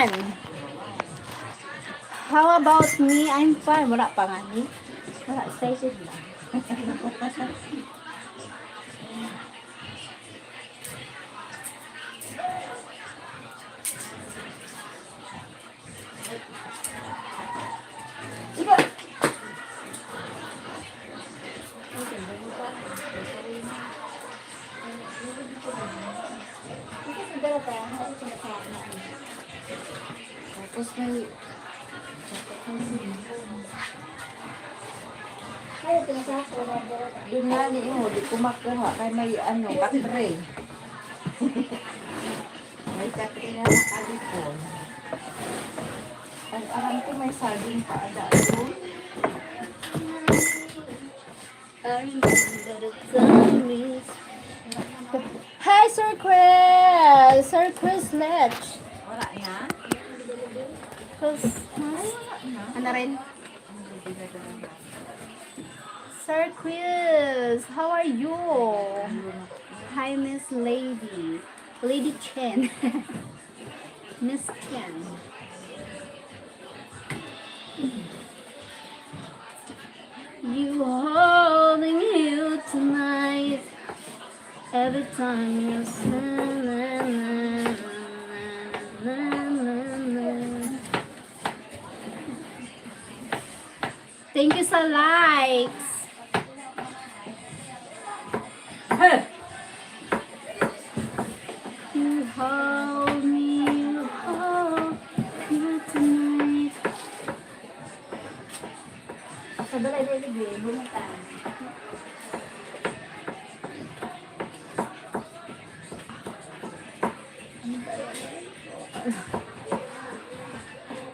fine. How about me? I'm fine. Wala pa nga ni. Wala, excited lang. Tapos may doon nga ni mo, di ko makuha kay may katre. May katre na nakalipon. Ang alam ko may saging pa ada doon. Hi, Sir Chris! Sir Chris Lech! Wala na? Ano rin? Sir Chris, how are you? Hi, Miss Lady. Lady Chen. Miss Chen. You holding you tonight. Every time you say thank you sa likes. You hold me, you hold me tonight. Sabalay na ligay, bumatan.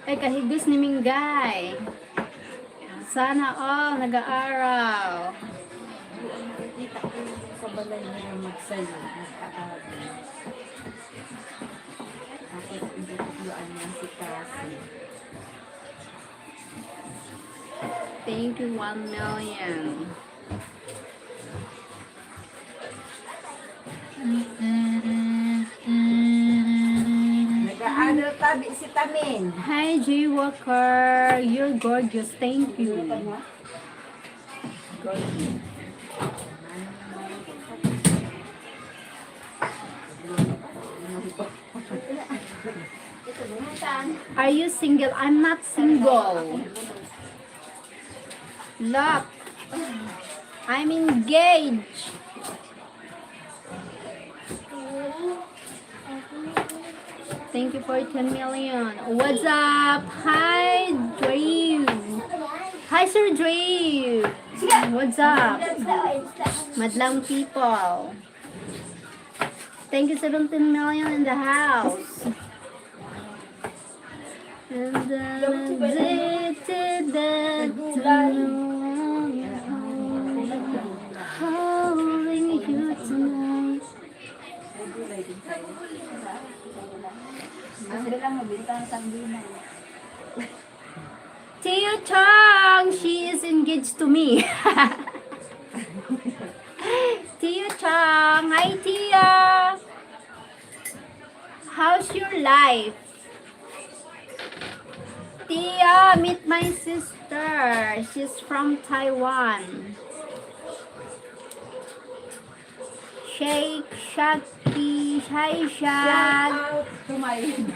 Ay, kahigos ni Minggay. Sana all nag-aaral. Kita ko sa balay niya magsayo. Tapos ibutuluan niya si Cassie. Thank you, 1 million. Nag-aaral tabi si Tamin. Hi, J Walker. You're gorgeous. Thank you. Are you single? I'm not single. Look, I'm engaged. Thank you for 10 million. What's up? Hi, Drew. Hi, Sir Drew. What's up? Madlang people. Thank you, 17 million in the house. And then addicted to holding you tonight. Tia Chang, she is engaged to me. Tia Chang, hi Tia. How's your life? Tia, meet my sister. She's from Taiwan. Shake, Shaki, hi Shak.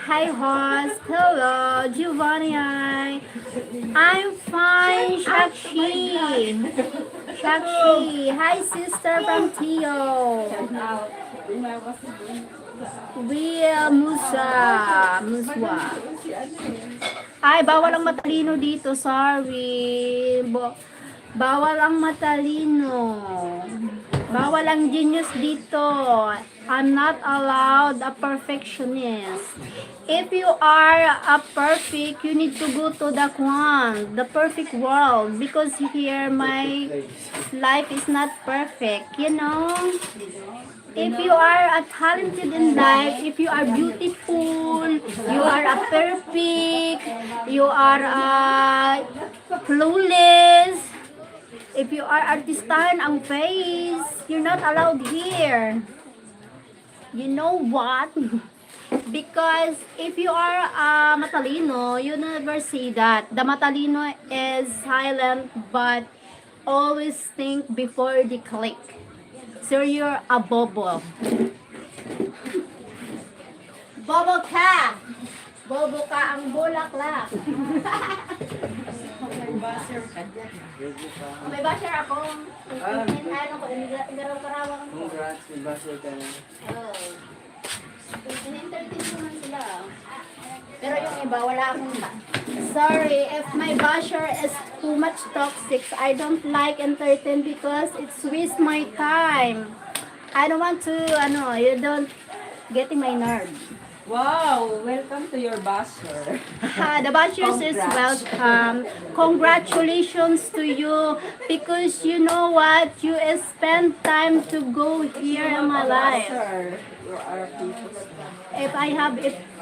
Hi host, hello Giovanni. I'm fine, Shakshi. Shakshi, hi sister from Tio. Will Musa, Muswa. Ay, bawal ang matalino dito, sorry. Bawal ang matalino. Bawal ang genius dito. I'm not allowed a perfectionist. If you are a perfect, you need to go to the perfect world. Because here, my life is not perfect, you know? If you are talented in life, if you are beautiful, you are a perfect, you are flawless, if you are artistahan ang face, you're not allowed here. You know what? Because if you are matalino, you never say that. The matalino is silent but always think before they click. So you're a bobo. Bobo ka! Bobo ka ang bulaklak. Buzzer ka dyan. May basher akong ano ko, garaw-garawang ko. Congrats, may basher ka na. Oh. In-entertain ko man sila. Pero yung iba, wala akong sorry, if my basher is too much toxic, I don't like entertain because it's waste my time. I don't want to, you don't getting my nerve. Wow! Welcome to your buzzer. The bashers is Congrats. welcome. Congratulations to you because you know what? You spend time to go here in my life. Buzzer. You are people's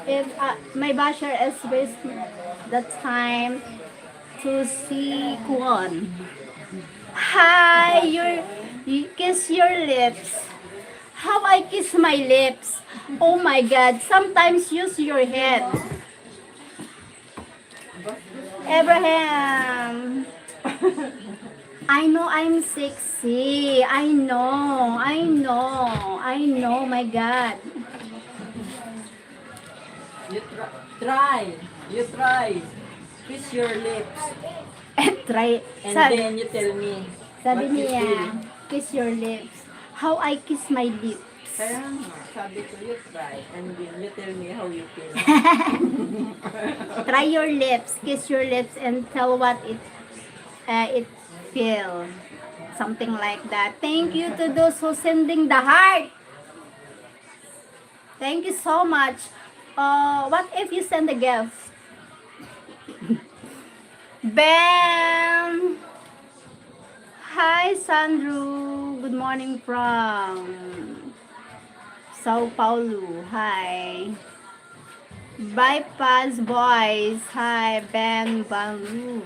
If my basher is waste the time to see Kwon. Hi, you kiss your lips. How I kiss my lips. Oh my God. Sometimes use your head. Abraham. I know I'm sexy. I know. My God. You try. Kiss your lips. Try. And Sabi, then you tell me sabi what you niya, feel. kiss your lips. How I kiss my lips. Kaya nga, sabi ko, you try. And then you tell me how you feel. Try your lips, kiss your lips, and tell what it feels. Something like that. Thank you to those who sending the heart. Thank you so much. What if you send a gift? Bam! Hi, Sandro. Good morning from Sao Paulo. Hi. Bypass Boys. Hi, Ben Balu.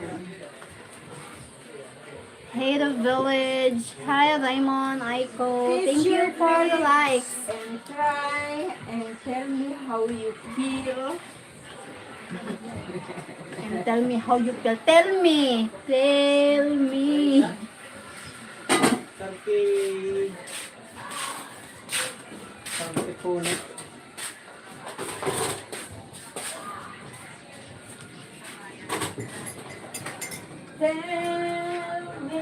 Hey, the village. Hi, Raymond, Aiko. Thank you for the likes. And try and tell me how you feel. And tell me how you feel. Tell me. Tell me. Sampai punit. Tell me.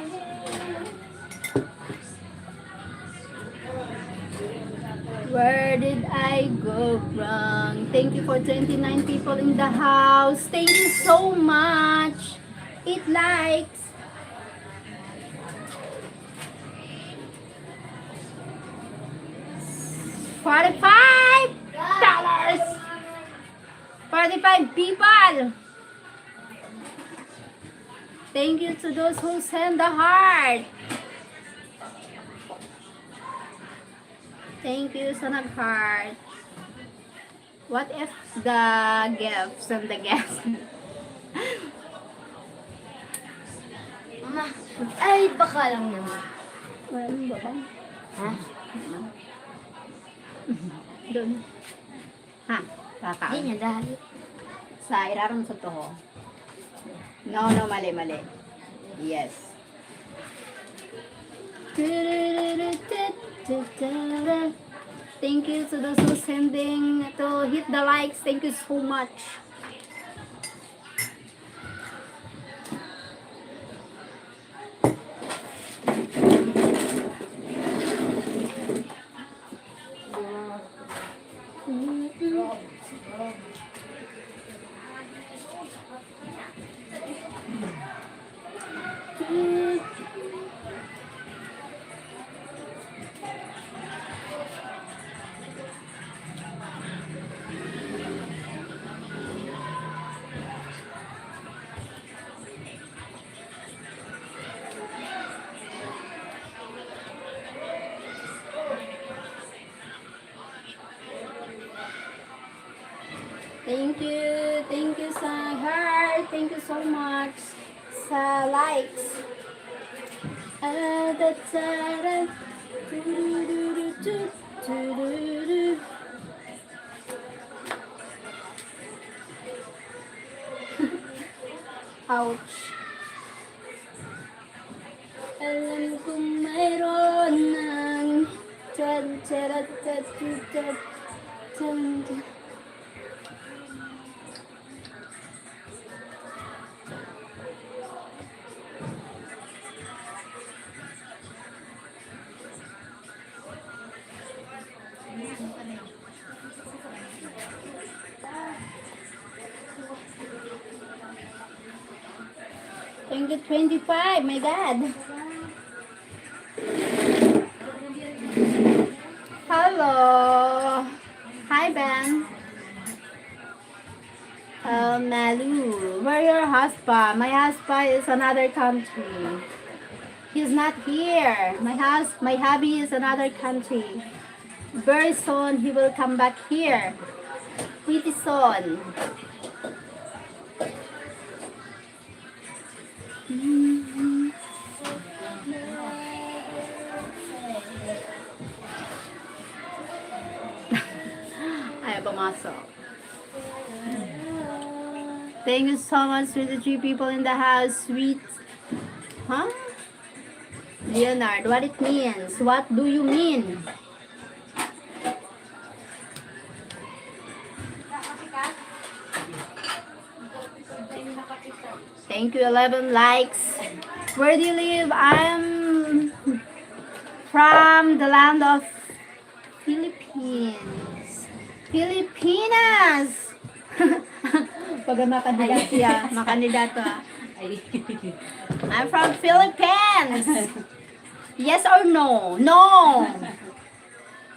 Where did I go wrong? Thank you for 29 people in the house. Thank you so much. 8 likes. $45. 45 people. Thank you to those who send the heart. Thank you sa nag-heart. What if the gifts and the guests? Mama, ay baka lang naman. Ano ba ba? Ha? Doon. Ha? Kaka. Hindi niya dahil. Sa irarang sa toho. No, mali. Yes. Thank you to those who sending to hit the likes. Thank you so much. Thank you sa heart, thank you so much sa likes. Ouch. Alam kong mayroon ng Thank you, 25. My God. Hello. Hi, Ben. Malu. Where your husband? My husband is another country. He's not here. My hubby is another country. Very soon he will come back here. Pretty soon. Ay, pumasok. Thank you so much for the 3 people in the house. Sweet. Huh? Leonard, what it means? What do you mean? Thank you, 11 likes. Where do you live? I'm from the land of Philippines. Filipinas! Pag makandidato siya, makandidato. I'm from Philippines. Yes or no? No.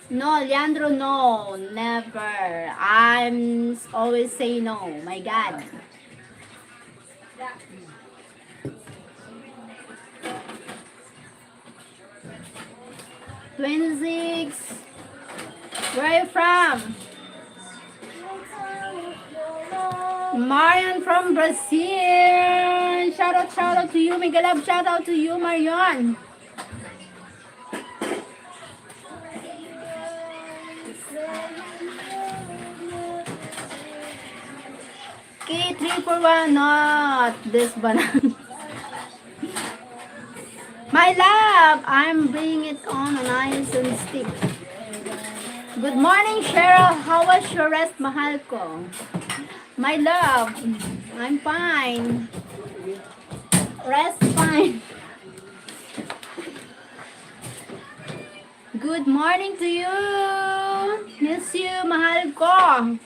No, Leandro, no. Never. I'm always say no. My God. "26. Where are you from?" Marion from Brazil. Shout out to you. Mega love, shout out to you, Marion. K341, not this banana. My love, I'm bringing it on ice and stick. Good morning, Cheryl. How was your rest, mahal ko? My love, I'm fine. Rest fine. Good morning to you. Miss you, mahal ko.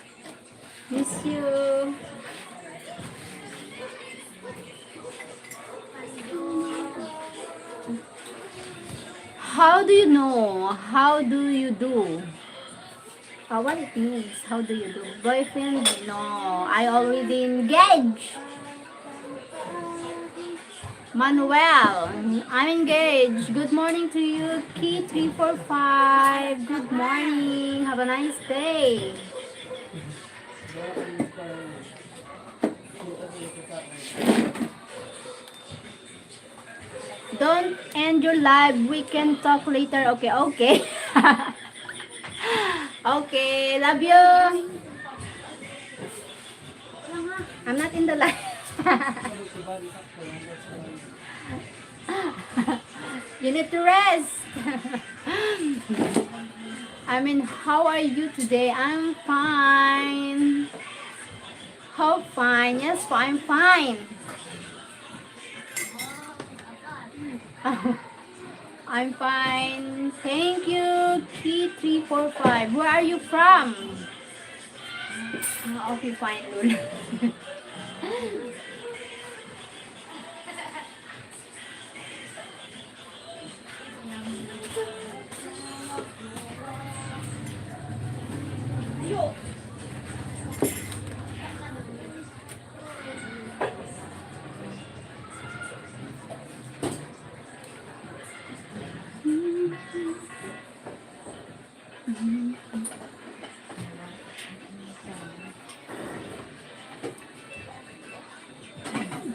Miss you. How do you know? How do you do? What it means? How do you do? Boyfriend? No, I already engaged. Manuel, I'm engaged. Good morning to you, Key345. Good morning. Have a nice day. Don't end your live. We can talk later. Okay. Okay, love you. I'm not in the live. You need to rest. I mean, how are you today? I'm fine. How fine? Yes, I'm fine. I'm fine. Thank you, Key345. Where are you from? Okay, fine, Lul.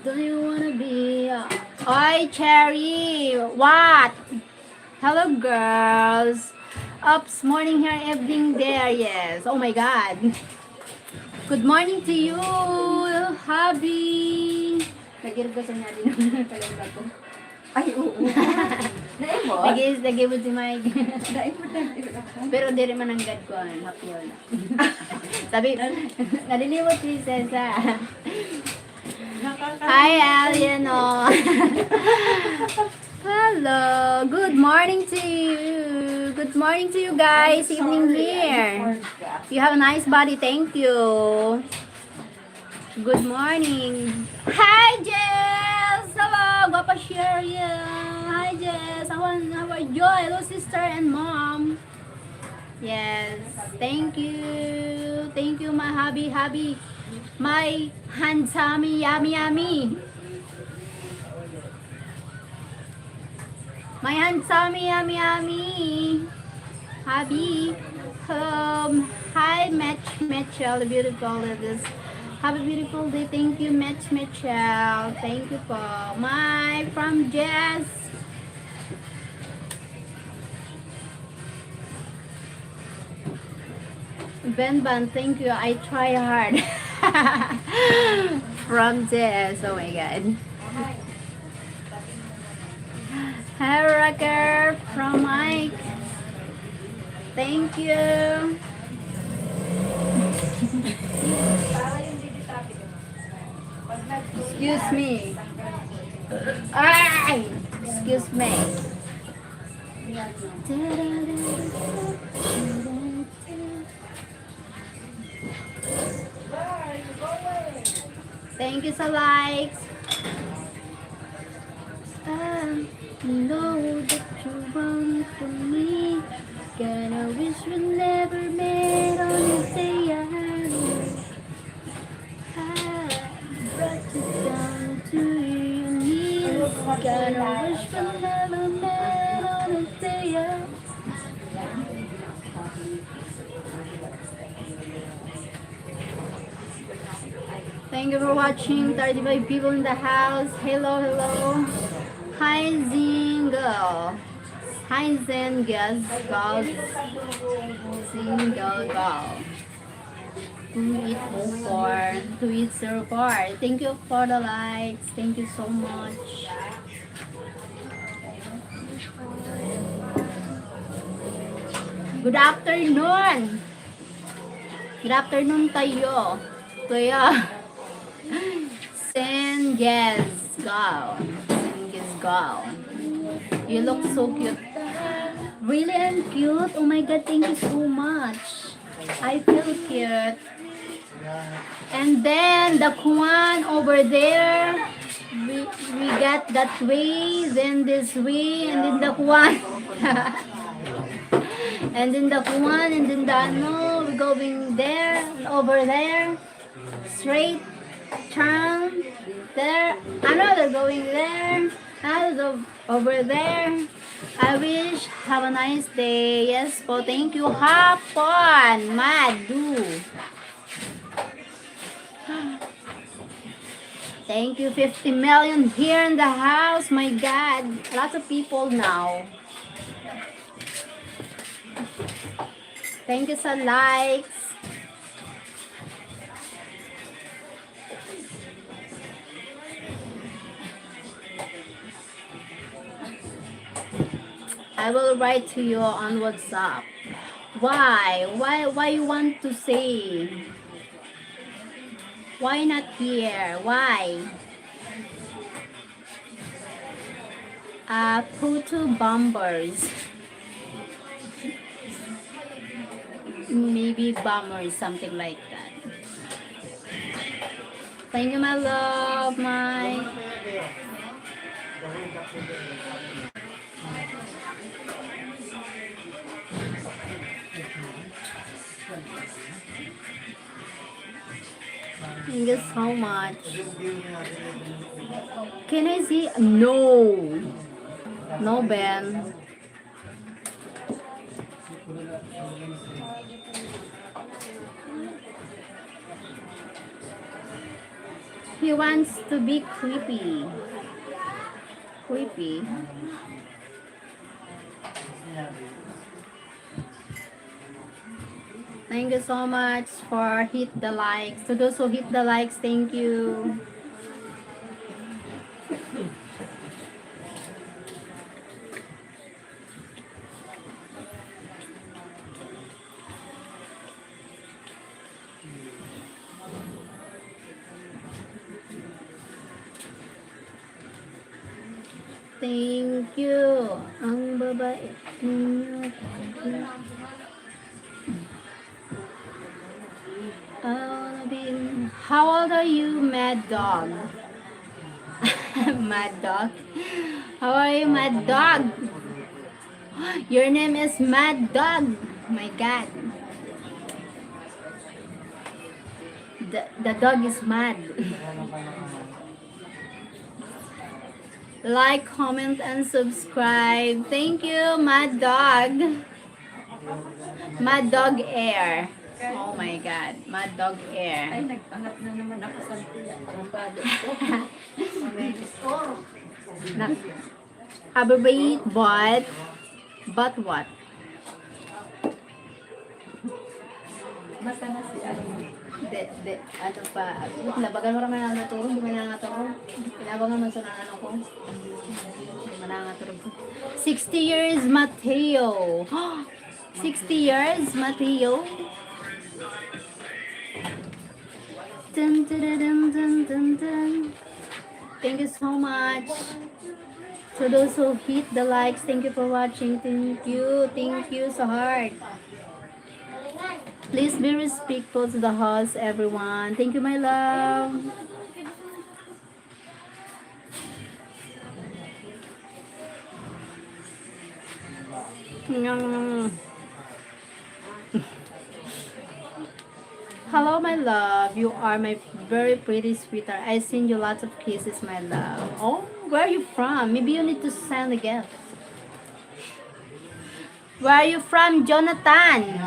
Do you wanna be? Oi, Cherry. What? Hello, girls. Ups, morning here, evening there. Yes. Oh my God. Good morning to you, hubby. Nagirgosan niya din ang kalenda ko. Ay, oo. Naimot? Lagi mo si Mike. Naimportante ko ako. Pero di rin mananggad ko. Happy yun. Sabi, nalilimot si Cesa. Hi, Alieno. Hello. Good morning to you. Good morning to you guys. Evening here. You have a nice body. Thank you. Good morning. Hi, Jess. Hello. Guapa Sheryl. Hi, Jess. How are you? Hello, sister and mom. Yes. Thank you. Thank you, my hubby. My handsome, yummy. My handsome, yummy. Hubby. Hi, Mitchell, beautiful ladies. Have a beautiful day. Thank you, Mitchell. Thank you po. From Jess. Ben, thank you. I try hard. From Jess. Oh my God. Hi, Rocker. From Mike. Thank you. Excuse me. Ay! Excuse me. Thank you sa likes. I know that you want from me. Gonna wish we never met on this day. Brought you down to your knees. Gonna wish we never met on this day. Thank you for watching. 35 people in the house. Hello. Hi, Zingle. Hi, Zengas. Zingle. 2804. Thank you for the likes. Thank you so much. Good afternoon. Good afternoon tayo. Kuya. Zengas. You look so cute. Really, I'm cute. Oh my God, thank you so much. I feel cute. And then the Kwan over there, we got that way, then this way, and then the Kwan. And then the Kwan, and then the ano, we're going there, and over there, straight, turn, there, another going there, another over there. I wish have a nice day. Yes po, thank you. Hapon, Madu. Thank you, 50 million here in the house. My God, lots of people now. Thank you sa likes. I will write to you on WhatsApp. Why you want to say? Why not here? Why? Photo bombers. Maybe bombers, something like that. Thank you, my love, my. Thank you so much. Can I see? No. No, Ben. He wants to be creepy. Creepy. Thank you so much for hit the likes. To those who hit the likes, thank you. Thank you. Ang babae ninyo. How old are you, Mad Dog? Mad Dog? How are you, Mad Dog? Your name is Mad Dog. My God. The dog is mad. Like, comment, and subscribe. Thank you, Mad Dog. Mad Dog Air. Oh my God. Mad Dog Ay, Air. nagpangat na naman ako sa tiyan. Ang bado ko. Abbreviate but what? Basta na si ano. Ano pa, labagan mo naman ang naturo, hindi mo na naturo. Pinabangan mo sa ano ko. Hindi mo na naturo. 60 years, Mateo. 60 years, Mateo. Dun, dun, dun, dun, dun, dun. Thank you so much. To those who hit the likes, thank you for watching. Thank you so hard. Please be respectful to the host, everyone. Thank you, my love. Hello, my love. You are my very pretty sweetheart. I send you lots of kisses, my love. Oh, where are you from? Maybe you need to send again. Where are you from, Jonathan?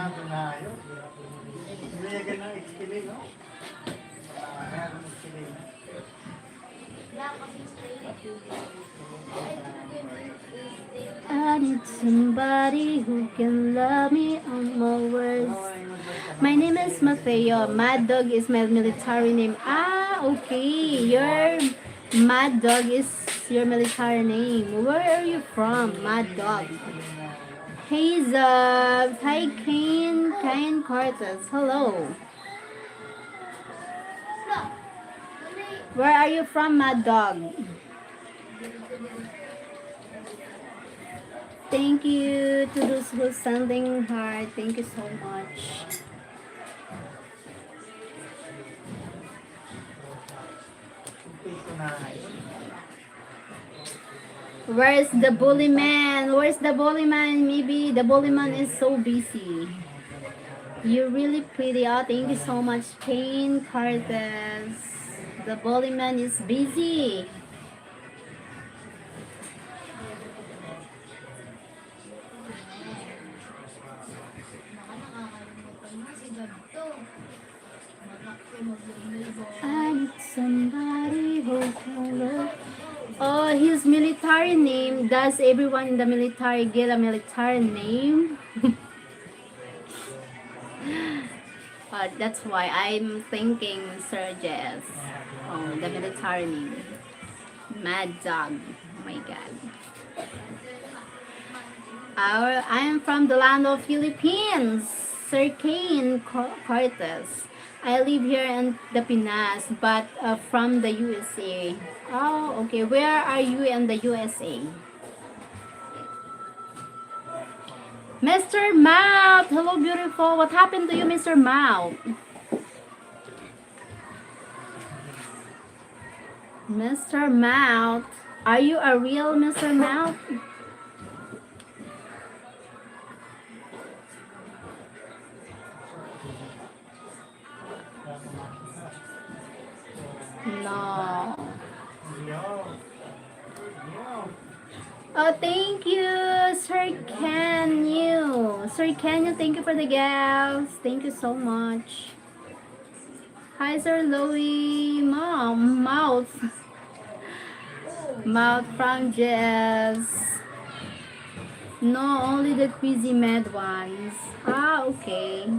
I need somebody who can love me on my words. My name is Mateo. Mad Dog is my military name. Ah, okay. Your Mad Dog is your military name. Where are you from, Mad Dog? Hey, Zubs. Hi, Kane Cortez. Hello. Where are you from, Mad Dog? Thank you to those who sending heart. Thank you so much. Where's the bully man? Where's the bully man? Maybe the bully man is so busy. You're really pretty. Oh, thank you so much, Kane Cortez. The bully man is busy. I need somebody who can love. Oh, his military name. Does everyone in the military get a military name? That's why I'm thinking Serges. Oh, the military name. Mad Dog. Oh my God. I am from the land of Philippines. Sir Kane Cortez. I live here in the Pinas, but from the USA. Oh, okay. Where are you in the USA? Mr. Mouth! Hello, beautiful. What happened to you, Mr. Mouth? Mr. Mouth. Are you a real Mr. Mouth? No. Oh, thank you, Sir Canyu. Sir Canyu, thank you for the gifts. Thank you so much. Hi, Sir Louie. Mom, Mouth. Mouth from Jess. No, only the crazy mad ones. Ah, okay.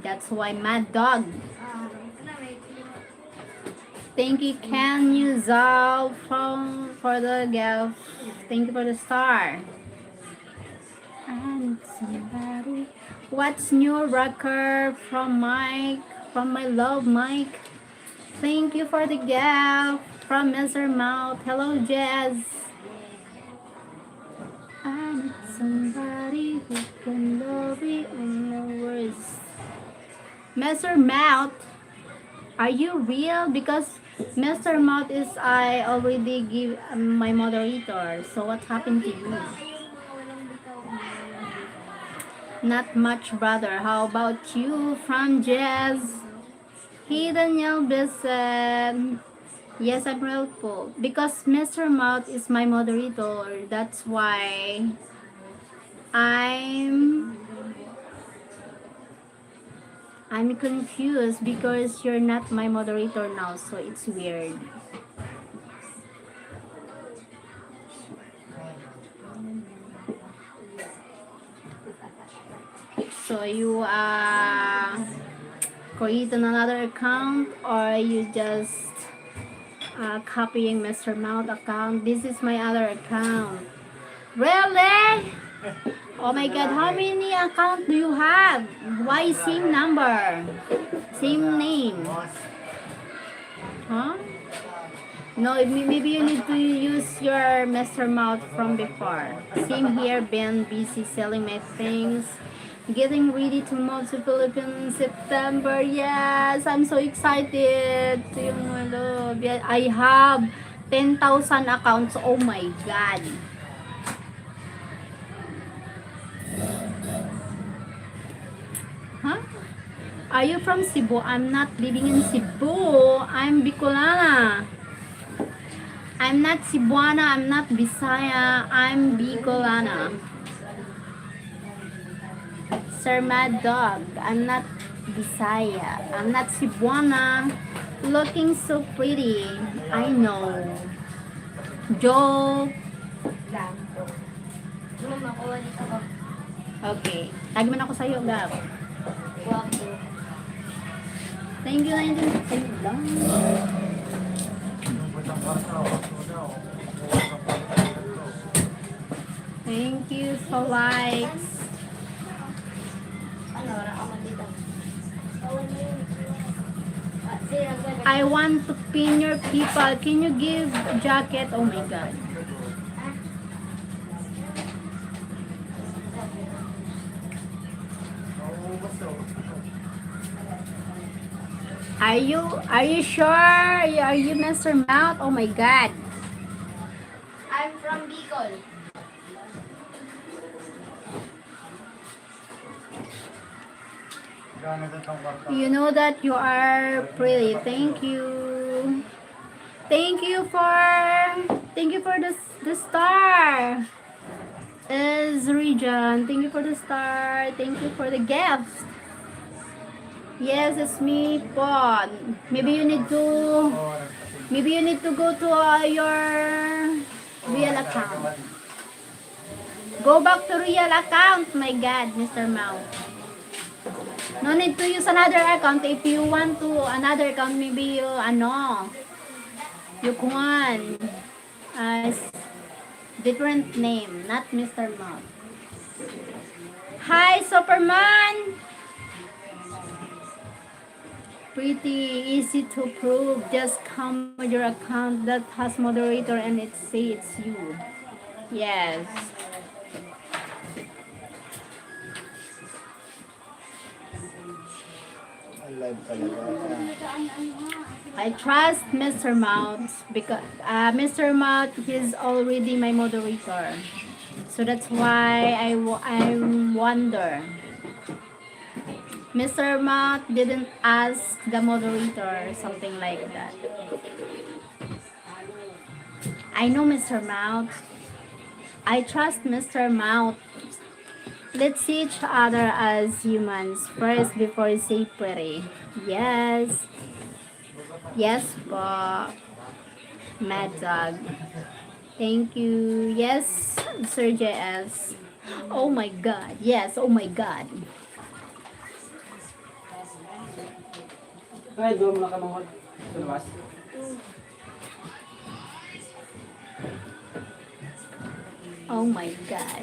That's why Mad Dog. Thank you, Can you Zal for the gift. Thank you for the star. And somebody. What's new record from Mike? From my love, Mike. Thank you for the gift. from Mr. Mouth. Hello, Jazz. I need somebody who can love me on the words. Mr. Mouth, are you real? Because Mr. Mouth is I already give my moderator. So what happened to you? Not much, brother. How about you from Jazz? Hey, Daniel Bissett. Yes, I'm helpful. Because Mr. Mouth is my moderator. That's why I'm confused because you're not my moderator now, so it's weird. So you create another account or you just copying Mr. Mouth account? This is my other account. Really? Oh my god, how many accounts do you have? Why same number? Same name? Huh? No, maybe you need to use your Mr. Mouth from before. Same here, been busy selling my things. Getting ready to move to Philippines in September. Yes, I'm so excited. Yung love. I have 10,000 accounts. Oh my god. Huh? Are you from Cebu? I'm not living in Cebu. I'm Bicolana. I'm not Cebuana. I'm not Bisaya. I'm Bicolana. Sir Mad Dog. I'm not Bisaya. I'm not Cebuana. Looking so pretty. I know. Joke. Okay. Tag mo na ako sa'yo, Gab. Thank you, 19. lang. Thank you for likes. I want to pin your people. Can you give jacket? Oh my god. Are you sure? Are you Mr. Mouth? Oh my god. I'm from Bicol. You know that you are pretty. Thank you. Thank you for the star. Is Region. Thank you for the star. Thank you for the gift. Yes, it's me, Pod. Maybe you need to go to your real account. Go back to real account. My God, Mr. Mouth. No need to use another account. If you want to another account, maybe you can different name, not Mr. Mouth. Hi, Superman. Pretty easy to prove. Just come with your account that has moderator and it say it's you. Yes. I trust Mr. Mouth because Mr. Mouth is already my moderator. So that's why I wonder. Mr. Mouth didn't ask the moderator, something like that. I know Mr. Mouth. I trust Mr. Mouth. Let's see each other as humans first before you say pretty. Yes. Yes po. Mad Dog. Thank you. Yes, Sir JS. Oh my God. Yes, oh my God. Ay, doon mo na kamangod. Sa labas. Oh my God.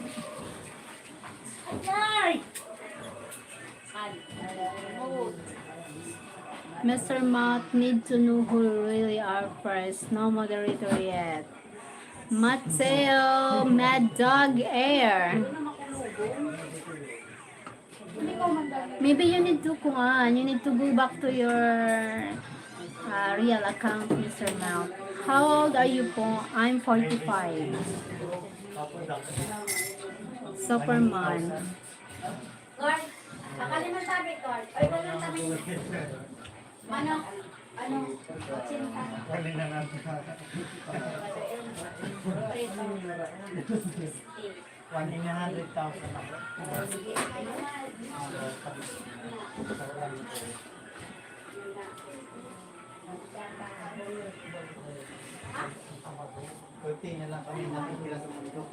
Mr. Mouth need to know who really are first. No moderator yet. Mateo, Mad Dog Air. Maybe you need to you need to go back to your real account, Mr. Mouth. How old are you po? I'm 45. Superman. Lord, pakaliman sabi, Lord. Ay, walang sabi. Ano? Ano? Kotsinta. Kunti na lang kami nakikita sa mundo.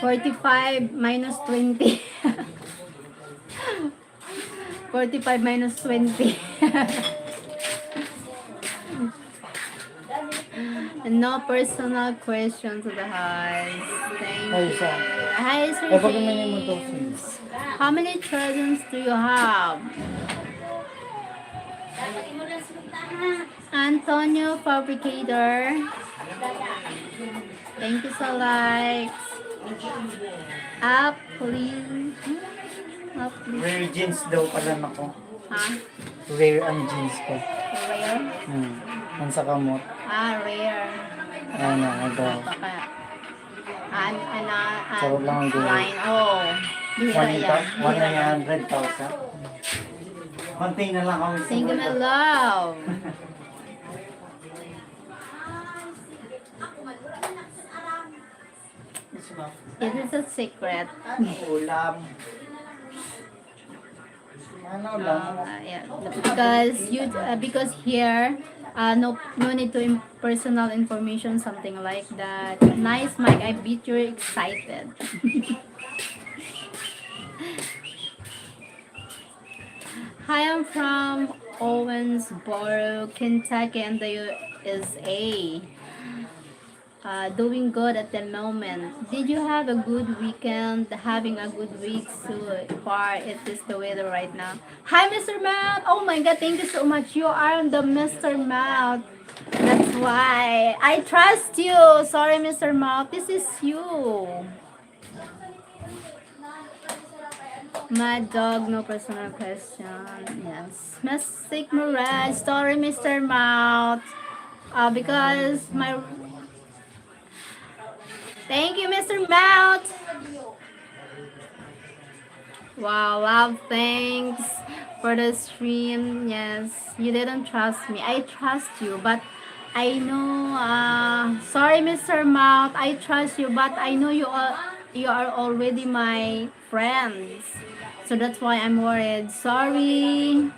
45 minus 20. 45 minus 20. No personal questions to the house. Thank Ay, you. siya. Hi, Sir Ay, pag naman yung mundo, James. How many children do you have? Antonio Fabricator. Thank you so likes. Up, please. Up, please. Rare jeans daw pala ako. Ha? Rare ang jeans ko. Rare? Ang sa kamot. Rare. Ano, daw. Baka. Sarap lang ang gulay. Line. Oh. Bihira yan. 100,000. Konti na lang kami sa Thank you, my mundo. love. It is a secret. Ulam. Ano lang? Yeah, because here no need to personal information, something like that. Nice, Mike. I bet you're excited. Hi, I'm from Owensboro, Kentucky, and the USA. Doing good at the moment. Did you have a good weekend? Having a good week so far? It is the weather right now. Hi, Mr. Mouth. Oh my God, thank you so much. You are the Mr. Mouth. That's why I trust you. Sorry, Mr. Mouth. This is you. Mad dog, no personal question. Yes. Mystic Mirage. Sorry, Mr. Mouth. Because my... Thank you, Mr. Mouth. Wow, love, thanks for the stream. Yes, you didn't trust me. I trust you, but I know. Sorry, Mr. Mouth. I trust you, but I know you are already my friends. So that's why I'm worried. Sorry.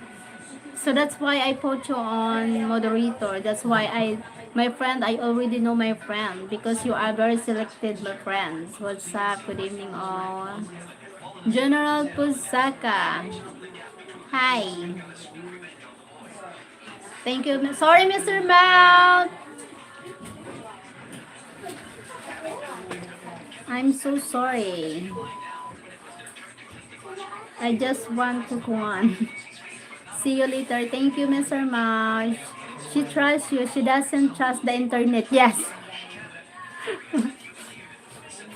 So that's why I put you on moderator. That's why my friend, I already know my friend because you are very selected, my friends. What's up? Good evening, all. General Pusaka. Hi. Thank you. Sorry, Mr. Mount. I'm so sorry. I just want to go on. See you later. Thank you, Mr. Mount. She trusts you. She doesn't trust the internet. Yes.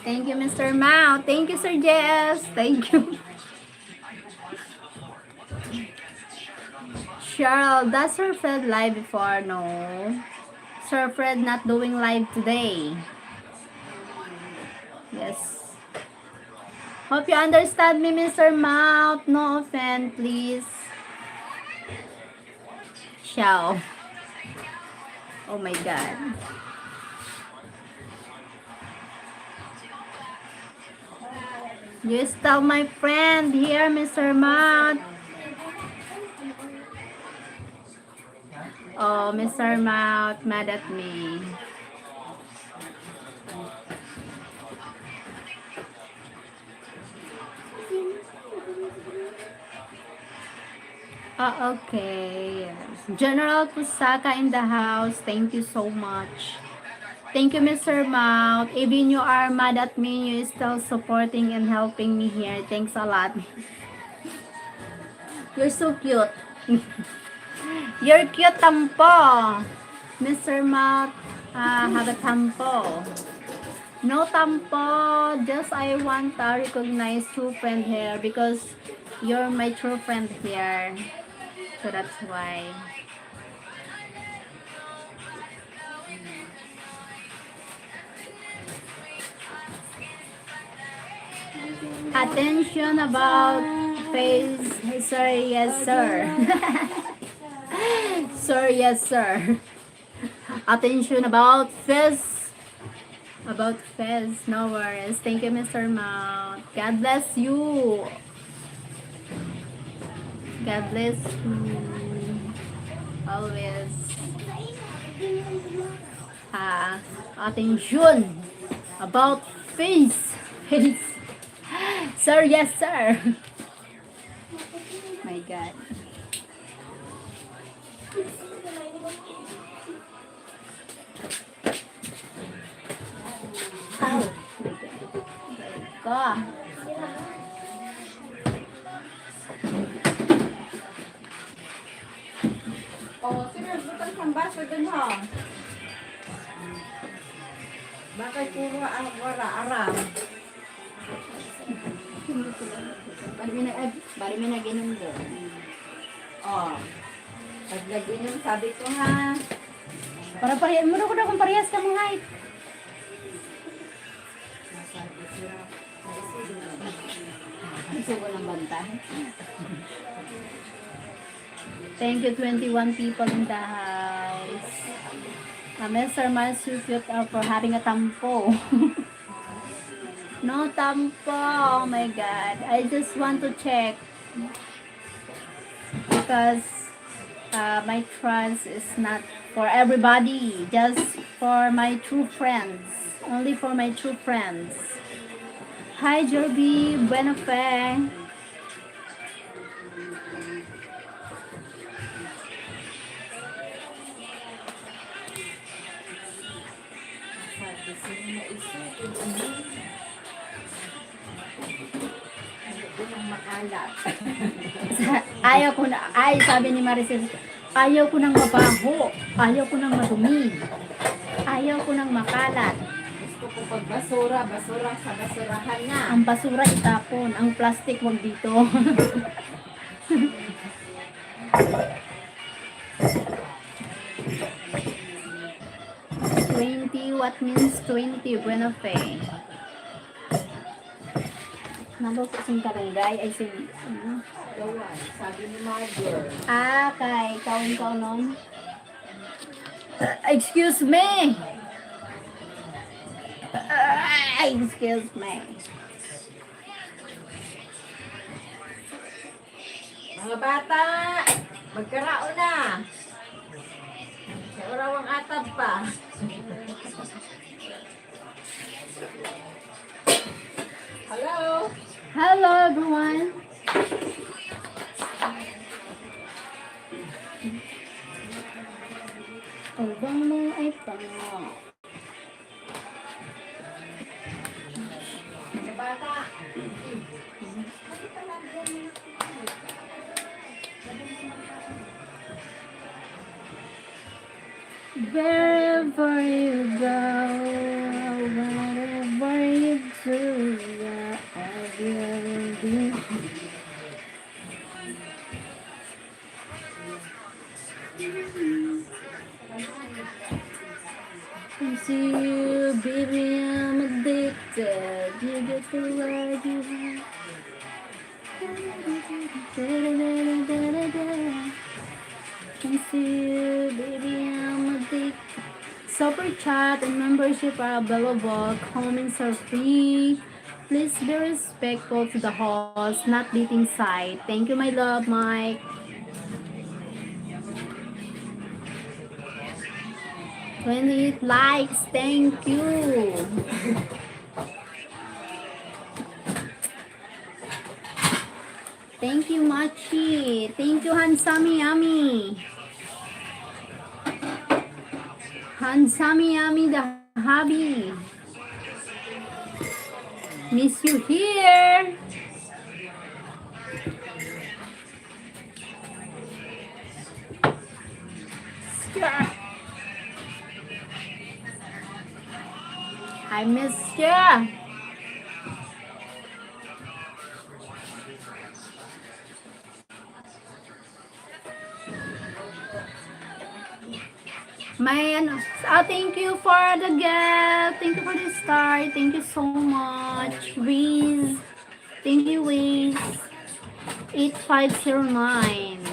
Thank you, Mr. Mount. Thank you, Sir Jess. Thank you. Cheryl, does Sir Fred live before? No. Sir Fred not doing live today. Yes. Hope you understand me, Mr. Mount. No offense, please. Ciao. Oh my God. You stole my friend here, Mr. Mount. Oh, Mr. Mount, mad at me. Oh, okay. Yes. General Pusaka in the house. Thank you so much. Thank you, Mr. Mount. Even you are mad at me, you still supporting and helping me here. Thanks a lot. You're so cute. You're cute, tampo. Mr. Matt, have a tampo. No tampo. Just I want to recognize true friend here because you're my true friend here. So that's why. Attention about face. Sir, yes, sir. Sir, yes, sir. Attention about face. About face. No worries. Thank you, Mr. Mount. God bless you. God bless you. Always. Attention about face. Face. Sir, yes, sir. My God. Oh, God. Oh, sige, butang pambaso dun ha. Bakit puro ang wara-aram? Bari may nag-inom doon. Oh. Pag nag-inom, sabi ko ha. Para parehas, muna ko na kung parehas ka mga height. Gusto ko ng banta. Thank you, 21 people in the house. Mr. Matthew for having a tampo. No tampo. Oh my God. I just want to check. Because my trust is not for everybody. Just for my true friends. Only for my true friends. Hi, Joby. Buena fe. Makalat. Ayaw ko na, sabi ni Maricel, ayaw ko nang mabaho, ayaw ko nang madumi, ayaw ko nang makalat. Gusto ko pag basura, basura sa basurahan na. Ang basura itapon, ang plastic wag dito. 20, what means 20? Buena fe. Nalo ko sing karunggay ay sing ano? Gawan, sabi ni Mother. Kay kaon nom. Excuse me. Excuse me. Mga bata, magkarao na. Sa orawang atap pa. Hello? Hello everyone. Ubang mo ay pango. Mga bata. Wherever you go, whatever you do, I will be. I see you, baby, I'm addicted. You get the word you have. I see you, baby, I'm addicted. Super chat and membership are available. Comments are free. Please be respectful to the host, not dating side. Thank you, my love, Mike. 28 likes. Thank you. Thank you, Machi. Thank you, Hansami Yami. Hansami Yami, the hubby. Miss you here. Yeah. I miss you. My ano, thank you for the gift. Thank you for the star. Thank you so much. Wiz. Thank you, Wiz. 8509.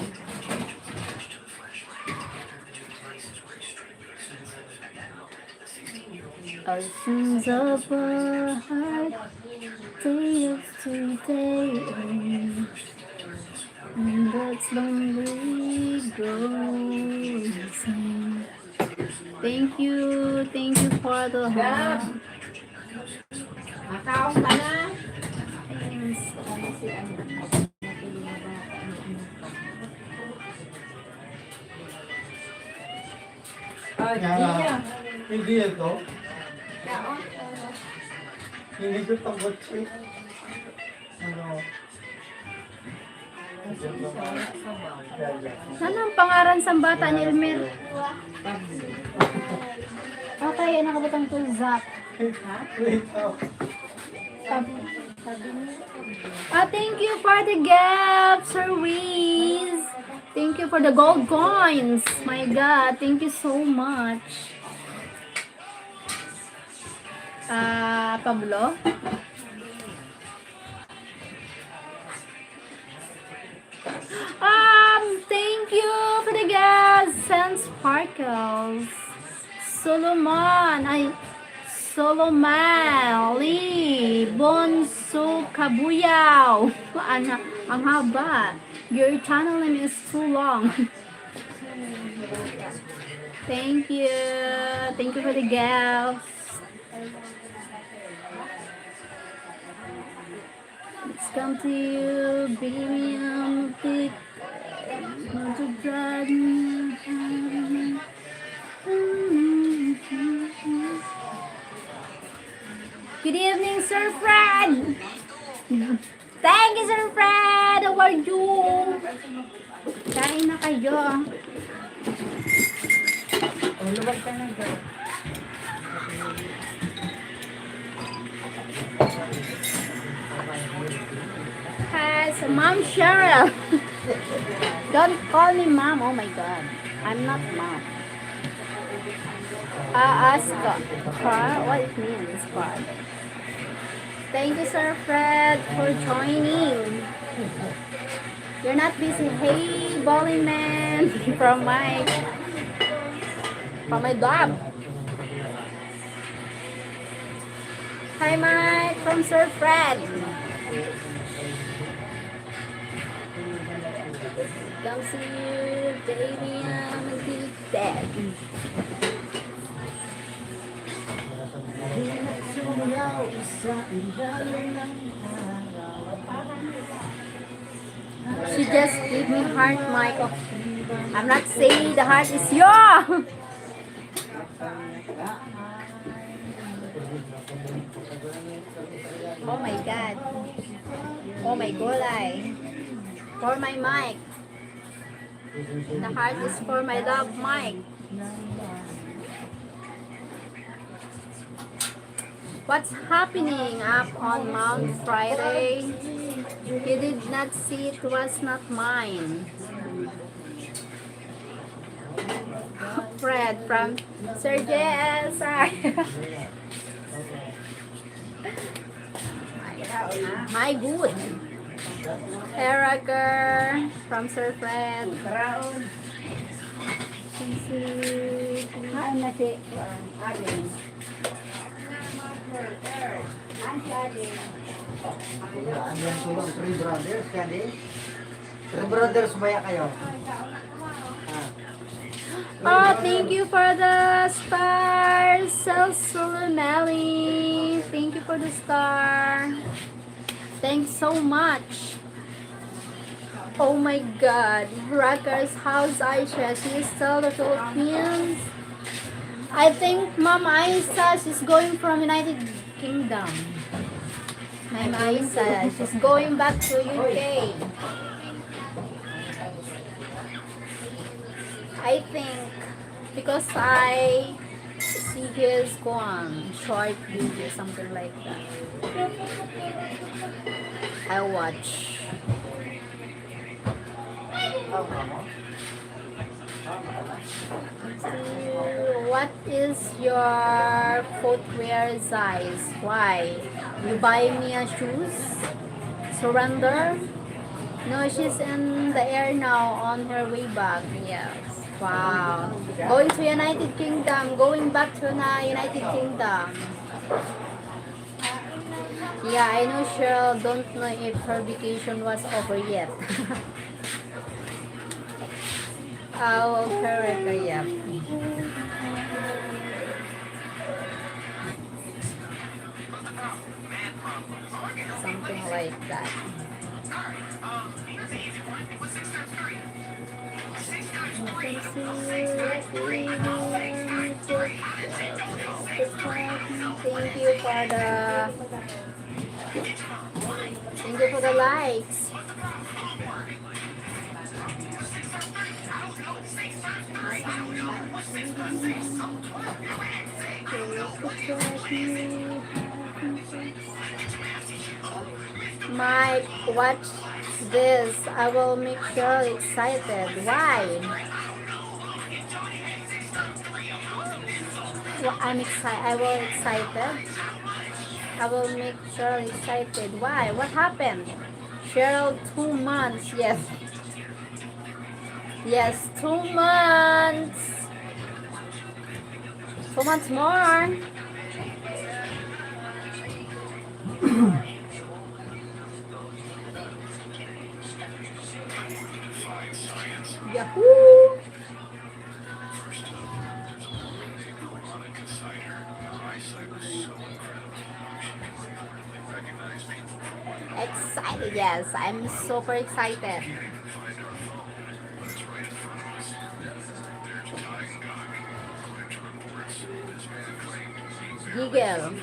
Oceans of a heart, day after day, and that's lonely goes. Thank you for the Gab! heart. Makaon ka na? Ah, di niya. Hindi ito. Hindi ko takot siya. Ano? Ano ang pangaran sa bata ni Elmer? Okay, nakabutang to Zach. Wait, oh. Thank you for the gift, Sir Wiz. Thank you for the gold coins. My God, thank you so much. Pablo? Thank you for the gas and sparkles. Solomon, Lee, Bonso, Kabuyaw. Ang haba. Your channel name is too long. Thank you. Thank you for the gifts. Let's come to you, baby. I'm big. Want to drive me. Good evening, Sir Fred. Thank you, Sir Fred. How are you? Kain na kayo. Luwag ka na, girl. Hi, so Mom Sheryl. Don't call me Mom. Oh my God. I'm not Mom. Ask what it means, father. Thank you, Sir Fred, for joining. You're not busy. Hey, bowling man, from my dog. Hi, Mike, from Sir Fred. Come see you, baby. I'm a big dad. She just gave me heart, Michael. I'm not saying the heart is yours. Oh my God. Oh my God. For my mic. The heart is for my love, Mike. What's happening up on Mount Friday? You did not see it was not mine. Fred from Sir JSR. My good. Erica from Sir Fred. Ano na si Andiyan tulong, three brothers, kadi. Three brothers, maya kayo. Oh, thank you for the stars, Melly. Thank you for the star. Thanks so much. Oh my God, Rocker's house, Aisha. She's still the Philippines. I think Mom Aisha, she's going from United Kingdom. Mom Aisha, she's going back to UK. I think because I see his short video, something like that. I watch. What is your footwear size? Why? You buy me a shoes? Surrender? No, she's in the air now on her way back. Yes. Wow. Going to United Kingdom. Going back to United Kingdom. Yeah, I know Cheryl don't know if her vacation was over yet. Oh, correct. Yeah. Something like that. Thank you for the likes. Mike, watch this. I will make sure excited. Why? Well, I'm excited. I will excited. I will make sure excited. Why? What happened? Cheryl, 2 months. Yes. Yes, 2 months. 2 months more. Yahoo! Excited, yes, I'm super excited. Giggle.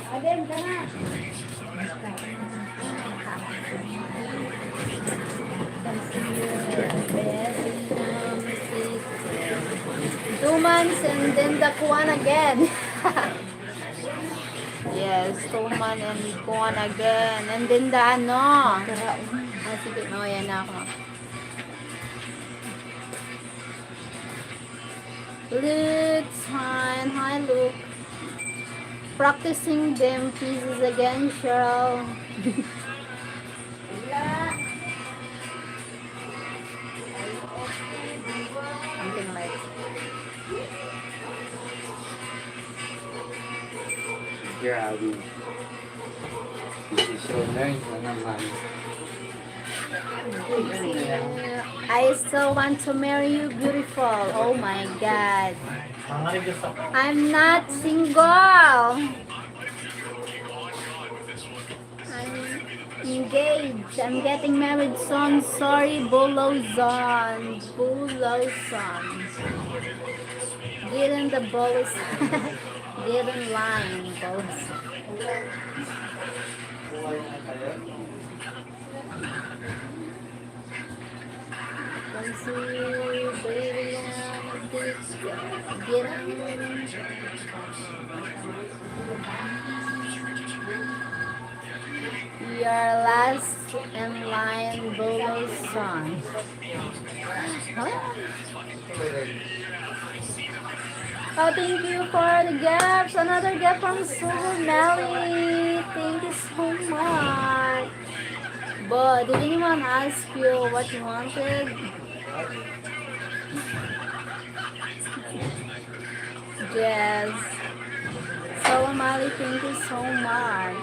Adem, ka na. 2 months and then the kuwan again. Yes, 2 months and kuwan again. And then the ano. Sige, no, yan na ako. Luke, fine. Hi, Luke. Practicing them pieces again, Cheryl. Something like Grabe. This is so nice na naman. I still want to marry you, beautiful. Oh my God. I'm not single. I'm engaged. I'm getting married soon. Sorry, Bulozon. Bulozon. Get in the bolos. Get in line, bolos. Let's see, baby, get in. Your last in line, Bolo's son. Huh? Oh, thank you for the gifts. Another gift from Sue Melly. Thank you so much. But did anyone ask you what you wanted? Yes. So Molly, thank you so much.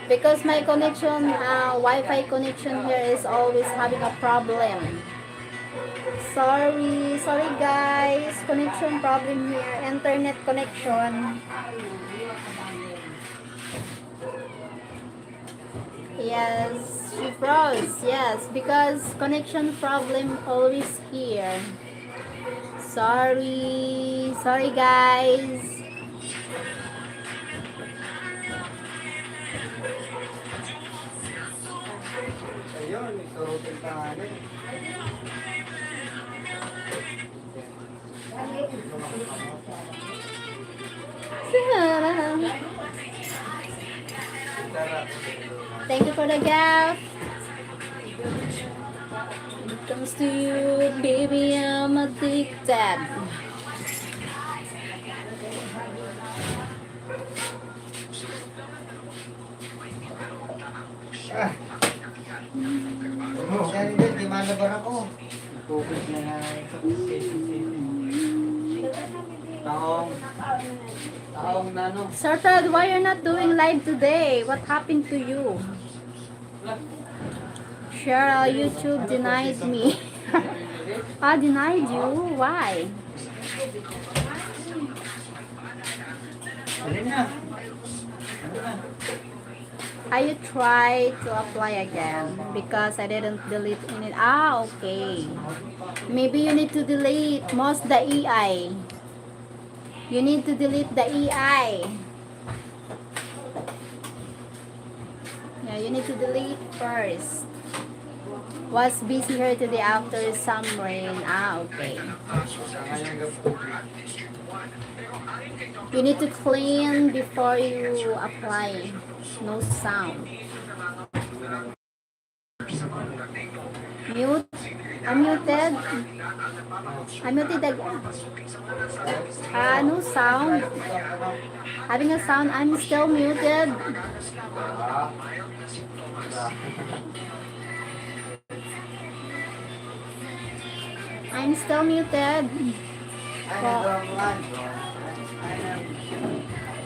Because my connection, Wi-Fi connection here is always having a problem. Sorry guys. Connection problem here. Internet connection. Yes, she froze. Yes, because connection problem always here. Sorry guys. Ayun, ito rin tanganin. Thank you for the gift. It comes to you, baby, I'm addicted. Ah. Yan din, di malabar ako. Focus na nga ito. Taong na no. Sir Fred, why you're not doing live today? What happened to you? Cheryl, YouTube denied me. Denied you? Why? Alin na. I try to apply again because I didn't delete it. Okay. Maybe you need to delete most the EI. You need to delete the EI. Yeah, you need to delete first. Was busy here today after some rain. Okay. You need to clean before you apply. No sound. Mute. Unmuted. Unmuted again. No sound. Having a sound. I'm still muted. I'm still muted.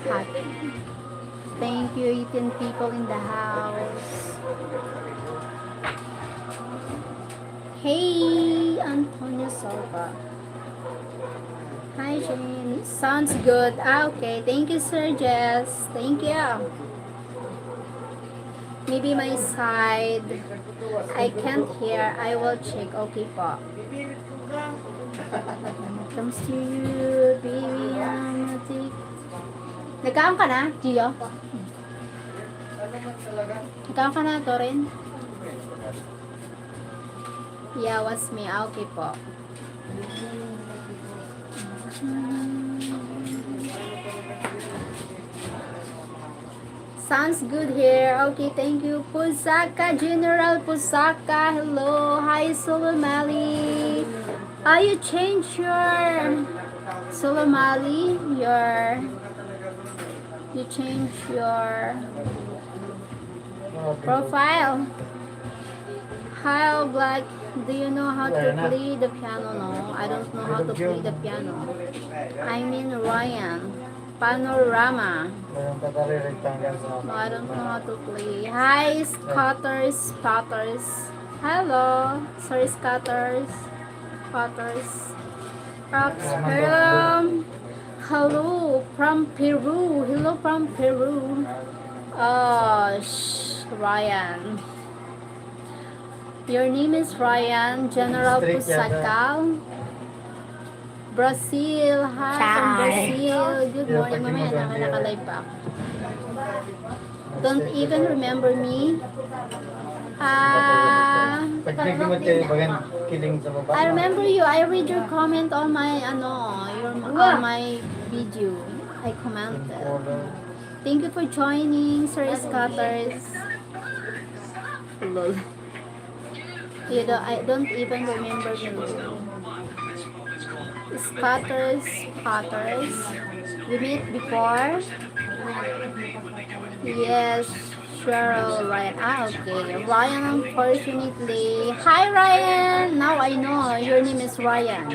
Happy. Thank you, 18 people in the house. Hey, Antonio Silva. Hi, Jane. Sounds good. Okay. Thank you, Sir Jess. Thank you. Maybe my side. I can't hear. I will check. Okay po. Comes to you, baby. I'm a tick. Nagkaon ka na, Gio? Nagkaon ka na, Torin? Yeah, was me. Okay po. Sounds good here. Okay, thank you. Pusaka, General Pusaka. Hello. Hi, Solomali. You changed your Solomali, you change your profile. Hi, Black. Do you know how to play the piano? No, I don't know how to play the piano. I mean Ryan. Panorama. No, I don't know how to play. Hi, Scatters, Spotters. Hello, sorry, Scatters, Spotters. Hello from Peru. Hello from Peru. Ryan. Your name is Ryan, General Pusakal. Brazil. Hi from Brazil. Good morning, mamaya. Naka-live pa ako. Don't even remember me. I remember you. I read your comment on my on my video. I commented. Thank you for joining, Sir Scatters. Lol. I don't even remember you. Scatters. We met before. Yes. Sheryl, Ryan. Okay. Ryan, unfortunately. Hi, Ryan. Now I know your name is Ryan.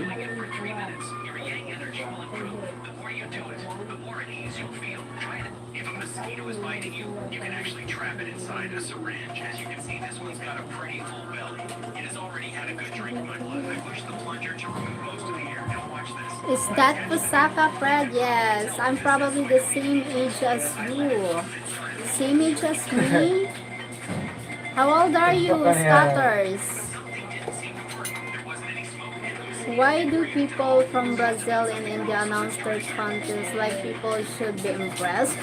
Mosquito is biting you, you can actually trap it inside a syringe. As you can see, this one's got a pretty full belly. It has already had a good drink of my blood. Is that Pusaka Fred? Yes, I'm probably the same age as you. Same age as me? How old are you, Scatters? Why do people from Brazil and India announce their countries like people should be impressed?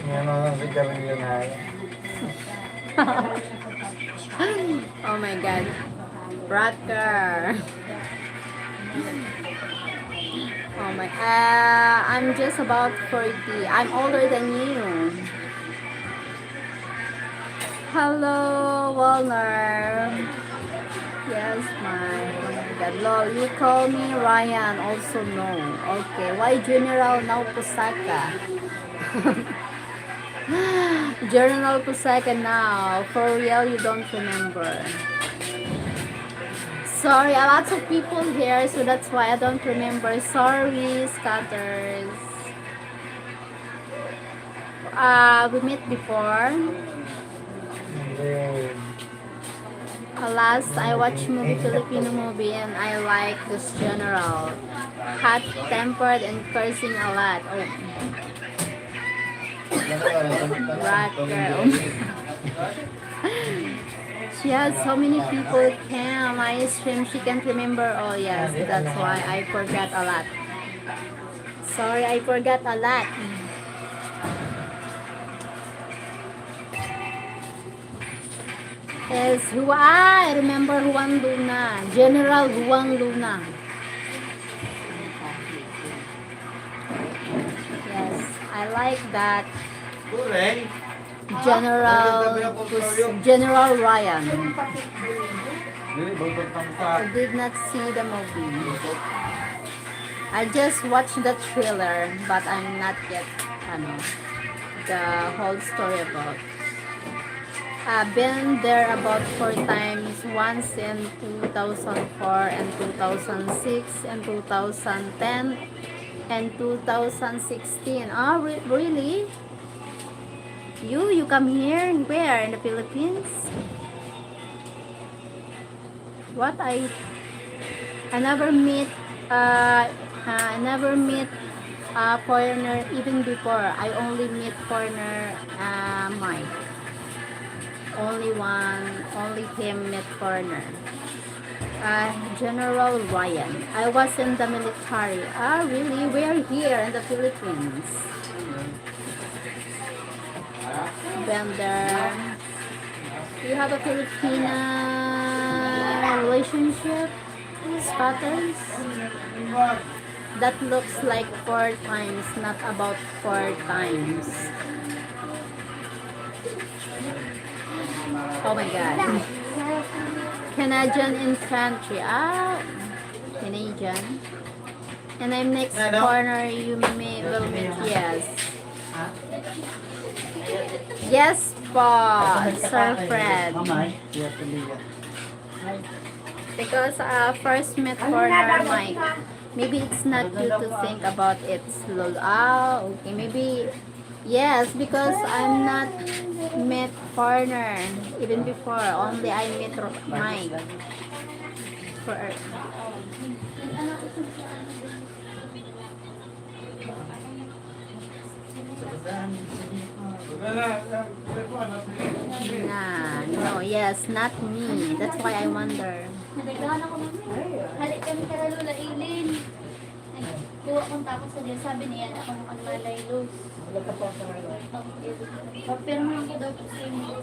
Yan ang sigarilyo na yan. Oh my god. Rocker. Oh my, I'm just about 40. I'm older than you. Hello, Walner. Yes, my. Oh my god. Lol, you call me Ryan. Also no. Okay. Why General now Pusaka? General Pusaka now. For real, you don't remember. Sorry, a lot of people here, so that's why I don't remember. Sorry, Scatters. We met before. Last, I watched Filipino movie, and I like this general. Hot-tempered and cursing a lot. Oh. Rocker. She has so many people came. I stream, she can't remember. Oh yes, that's why I forgot a lot. Sorry, I forgot a lot. Yes, I remember Juan Luna. General Juan Luna. Yes, I like that. General Ryan. I did not see the movie. I just watched the trailer, but I'm not yet the whole story about. I've been there about 4 times, once in 2004 and 2006 and 2010 and 2016. Oh, really? You come here? Where? In the Philippines? What? I never meet a foreigner even before. I only meet foreigner Mike. Only him met foreigner. General Ryan. I was in the military. Ah, really? We're here in the Philippines. Been there. Do you have a Filipina relationship? Scatters? That looks like 4 times, not about 4 times. Oh my god. Canadian infantry. Ah, Canadian. And I'm next corner. You will meet. Yes. Yes, po, Sir Fred. Because first met corner Mike. Maybe it's not you to think about it slow. Ah, okay. Maybe yes, because I'm not met foreigner even before. Only I met Mike. For no, yes, not me. That's why I wonder. Nagagahan ako ng halik kami karalula ilin. Kuha kong tapos sa diyan. Sabi niya, ako ng kanmalay los. Papirmahan ko daw sa inyo.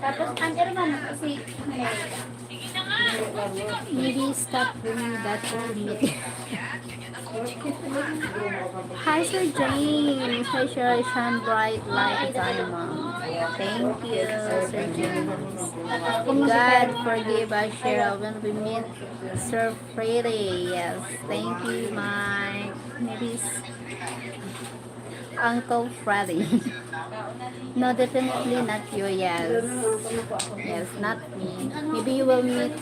Tapos, ang irman kasi maybe stop doing that for me. Hi, Sir James. Hi, Sir Shine Bright like a diamond. Thank you, Sir James. God forgive us, Cheryl, when we meet Sir Freddy. Yes, thank you, Mike. Maybe Uncle Freddy. No, definitely not you. Yes, yes, not me. Maybe you will meet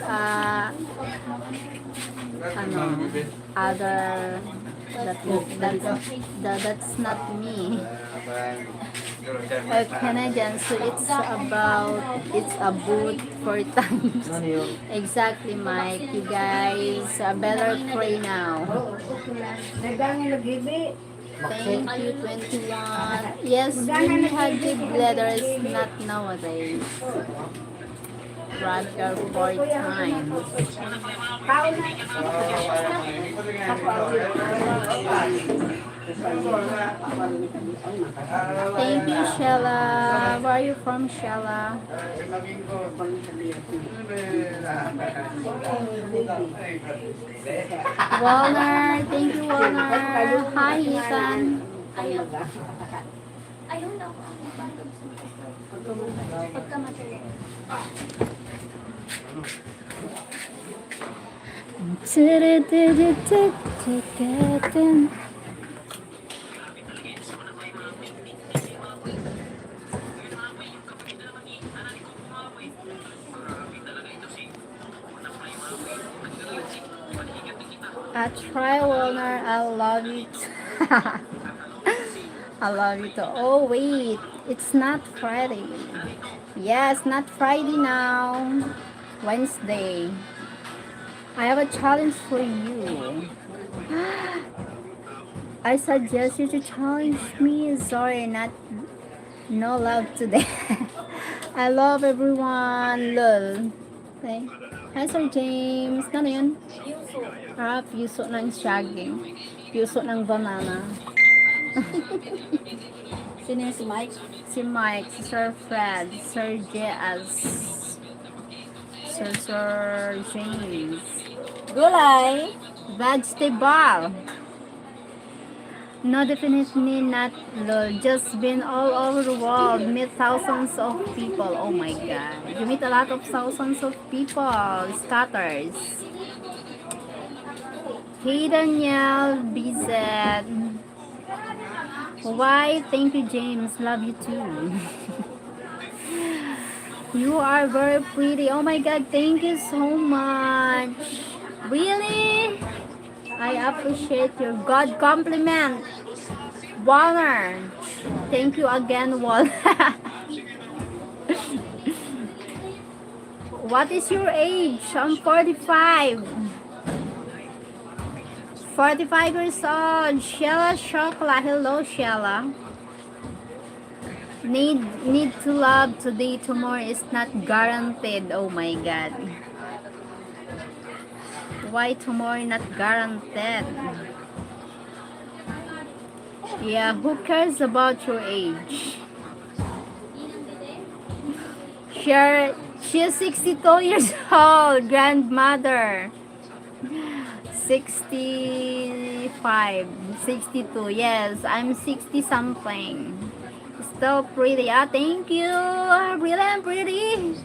other That's not me. Canadian, so it's about 4 times. Ano yun? Exactly, Mike. You guys better pray now. Thank you, 21. Yes, we had the letters, not nowadays. Roger 4 times. Thank you, Shella. Where are you from, Shella? Walner. Thank you, Walner. Hi, Ethan. Ayaw. Ayaw na ako ang bandog sa pagkamatay. Try Walner. I love it. I love you too. Oh wait, it's not Friday. Yes, not Friday now. Wednesday. I have a challenge for you. I suggest you to challenge me. Sorry, no love today. I love everyone. Lol. Okay. Hi, Sir James. Ano yun? Puso ng shagging. Puso ng banana. Sino yung si Mike? Si Mike, si Sir Fred, Sir J.S., Sir James. Gulay! Vegetable. No, definitely not lol. Just been all over the world, meet thousands of people. Oh my god. You meet a lot of thousands of people. Scatters. Hey Danielle, Bizet. Why? Thank you, James. Love you too. You are very pretty. Oh my god, thank you so much. Really? I appreciate your God compliment. Warner. Thank you again, Wal. What is your age? I'm 45. 45 years old. Shella Shokla. Hello, Shella. Need to love today, tomorrow is not guaranteed. Oh my god. Why tomorrow not guaranteed? Yeah, who cares about your age? She's 62 years old, grandmother. 65, 62. Yes, I'm 60 something. Still pretty. Ah, thank you. Really, I'm pretty.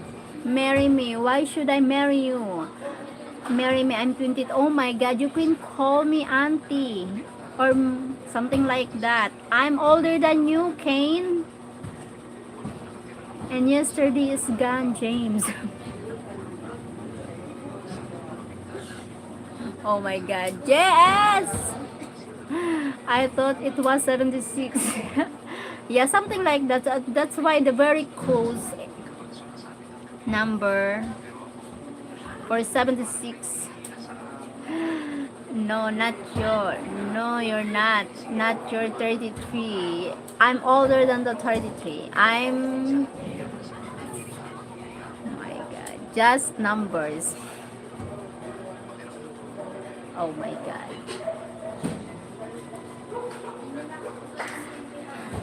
Marry me. Why should I marry you? Marry me. I'm 20. Oh my god, you can call me auntie or something like that. I'm older than you, Kane. And yesterday is gone, James. Oh my god. Yes! I thought it was 76. Yeah, something like that. That's why the very close number for 76. No, not your. No, you're not. Not your 33. I'm older than the 33. I'm... Oh my god. Just numbers. Oh my god.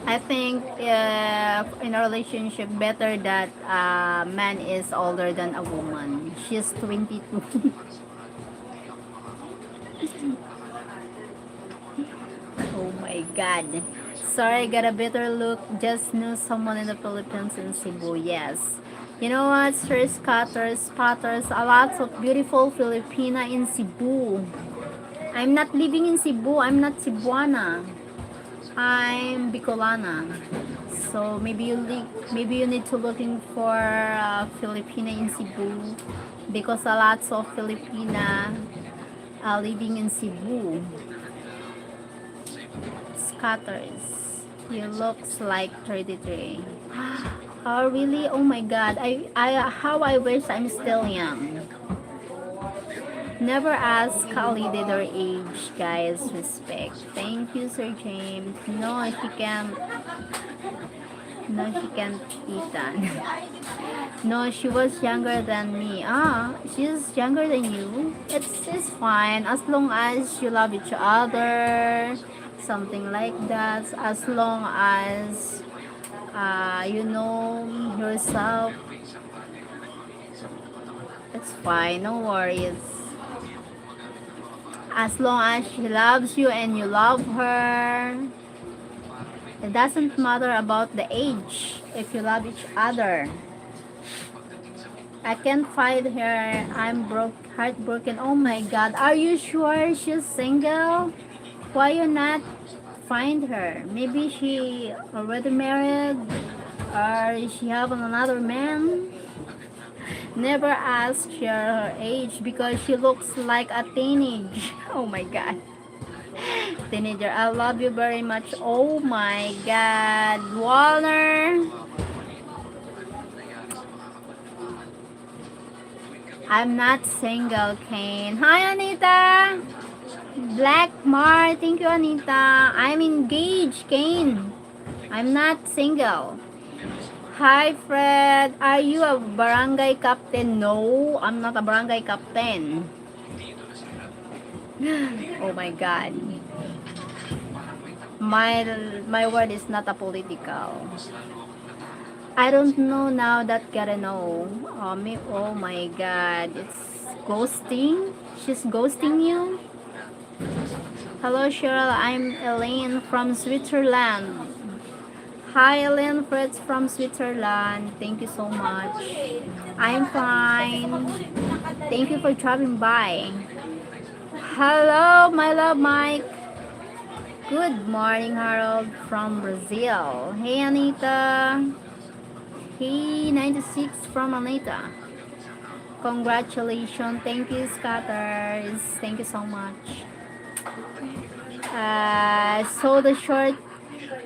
I think in a relationship, better that a man is older than a woman. She's 22. Oh my god. Sorry, I got a better look. Just knew someone in the Philippines in Cebu. Yes. You know what? Sir Scatters, Spotters, a lot of beautiful Filipina in Cebu. I'm not living in Cebu. I'm not Cebuana. I'm Bicolana. So maybe you need to looking for Filipina in Cebu because a lot of Filipina are living in Cebu. Scatters. You looks like 33. Oh really? Oh my god. How I wish I'm still young. Never ask a lady their age, guys. Respect. Thank you, Sir James. No, she can't. No, she can't eat that. No, she was younger than me. Ah, she's younger than you. It's fine as long as you love each other, something like that. As long as you know yourself, it's fine. No worries. As long as she loves you and you love her, it doesn't matter about the age if you love each other. I can't find her. I'm heartbroken. Oh my god. Are you sure she's single? Why you not find her? Maybe she already married or she have another man. Never ask her age because she looks like a teenage. Oh my god. Teenager, I love you very much. Oh my god. Walner. I'm not single, Kane. Hi, Anita. Black Mar. Thank you, Anita. I'm engaged, Kane. I'm not single. Hi, Fred. Are you a barangay captain? No, I'm not a barangay captain. Oh my god. My word is not a political. I don't know now that gotta know. Oh my god. It's ghosting. She's ghosting you. Hello, Cheryl. I'm Elaine from Switzerland. Hi, Elaine Fritz from Switzerland. Thank you so much. I'm fine. Thank you for dropping by. Hello, my love Mike. Good morning, Harold from Brazil. Hey, Anita. Hey, 96 from Anita. Congratulations. Thank you, Scatters. Thank you so much. So the short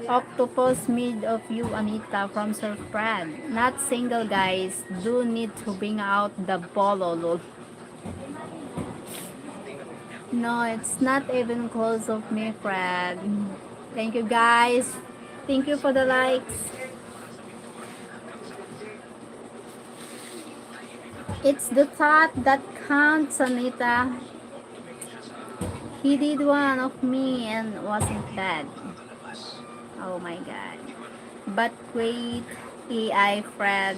octopus mid of you, Anita from Sir Brad. Not single, guys. Do need to bring out the bololo. No, it's not even close of me, Fred. Thank you, guys. Thank you for the likes. It's the thought that counts, Anita. He did one of me and wasn't bad. Oh my god. But wait, AI Fred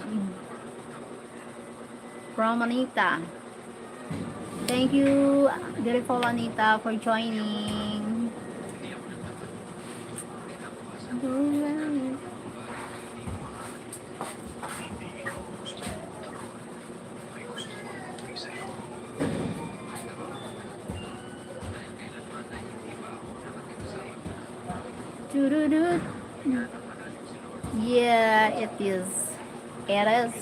from Anita. Thank you, beautiful Anita, for joining. Doo-doo-doo. Yeah, it is. It is.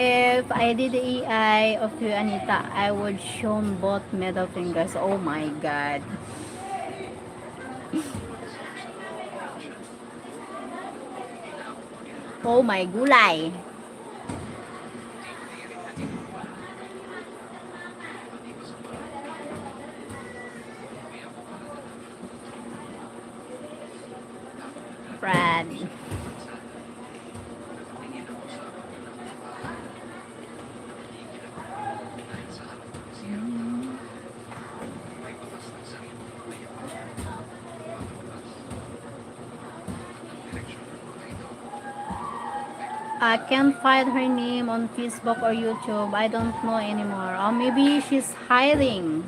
If I did the EI of you, Anita, I would show both middle fingers. Oh my god. Oh my gulay. Brad. I can't find her name on Facebook or YouTube. I don't know anymore. Or maybe she's hiding.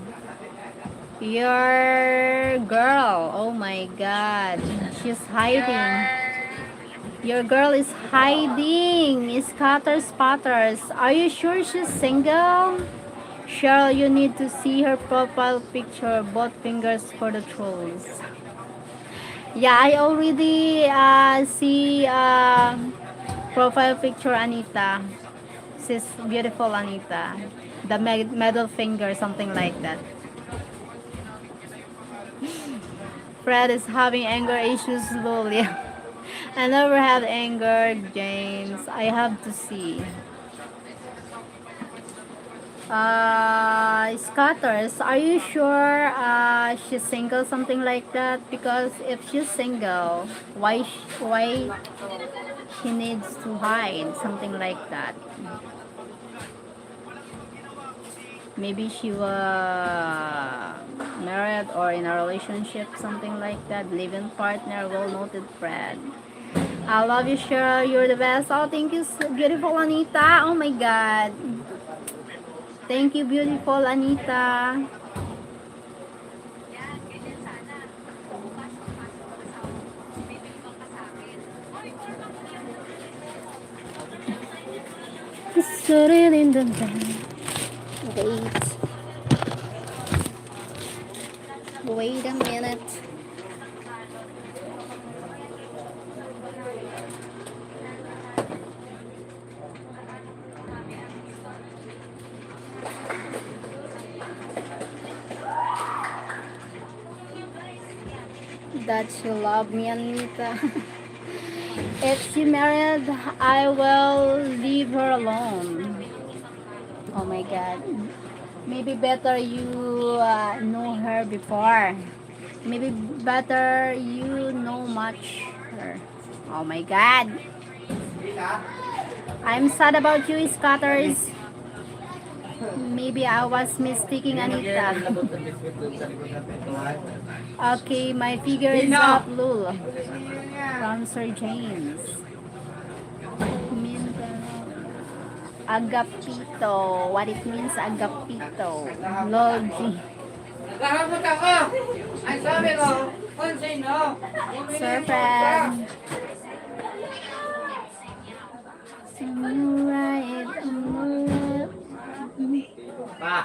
Your girl. Oh my god. She's hiding. Your girl is hiding. Scatter spotters. Are you sure she's single? Cheryl, you need to see her profile picture. Both fingers for the trolls. Yeah, I already see profile picture Anita. She's beautiful Anita. The middle finger, something like that. Fred is having anger issues slowly. I never had anger, James. I have to see. Scatters, are you sure she's single, something like that? Because if she's single, why she needs to hide, something like that? Maybe she was married or in a relationship, something like that. Living partner, well noted, Fred. I love you, Cheryl. You're the best. Oh, thank you, beautiful Anita. Oh my God. Thank you, beautiful Anita. Sitting in the bed. Wait a minute. That you love me, Anita. If she married, I will leave her alone. Oh my God. Maybe better you know her before. Maybe better you know much her. Oh my God. I'm sad about you, Scatters. Maybe I was mistaking Anita. Okay, my figure is up, Lul. From Sir James. Agapito. What it means, agapito. Logi. Naghahamot ako! Ang sabi ko, kung sino, Sir Fred. Right. Pa.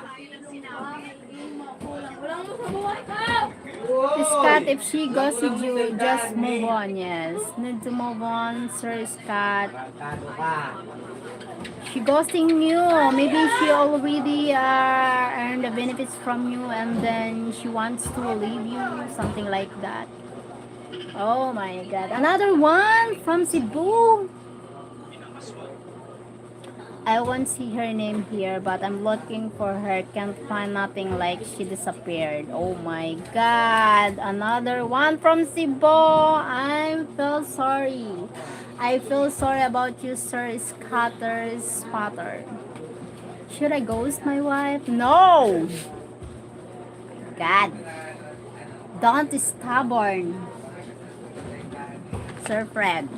Scott, if she ghosted you, just move on. Yes, need to move on, Sir Scott. Barkado ka. She ghosting you. Maybe she already earned the benefits from you, and then she wants to leave you, something like that. Oh my God! Another one from Cebu. I won't see her name here, but I'm looking for her. Can't find nothing, like she disappeared. Oh my God. Another one from Cebu. I feel sorry. I feel sorry about you, Sir Scatter Spotter. Should I ghost my wife? No. God. Don't be stubborn. Sir Fred.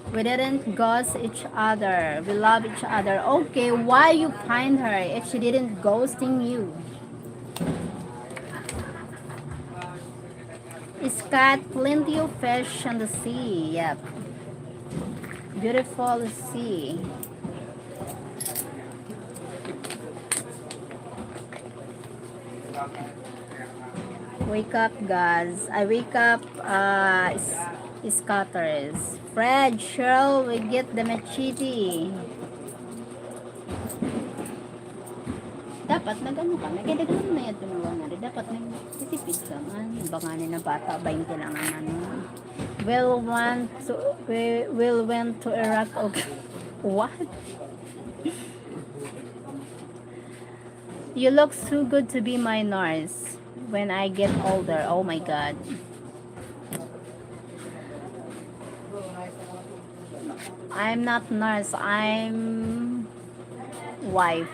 We didn't ghost each other. We love each other. Okay, why you find her if she didn't ghosting you? It's got plenty of fish on the sea. Yep. Beautiful sea. Wake up, guys. I wake up scatters. Fred, Cheryl, we get the machete. Dapat nagano ka, nagkadagdag na yan tunuwa nga. Dapat nagtitipid ka man. Baka na bata, 20 lang ang ano. Will went to Iraq. Okay. What? You look so good to be my nurse when I get older. Oh my God. I'm not nurse, I'm wife.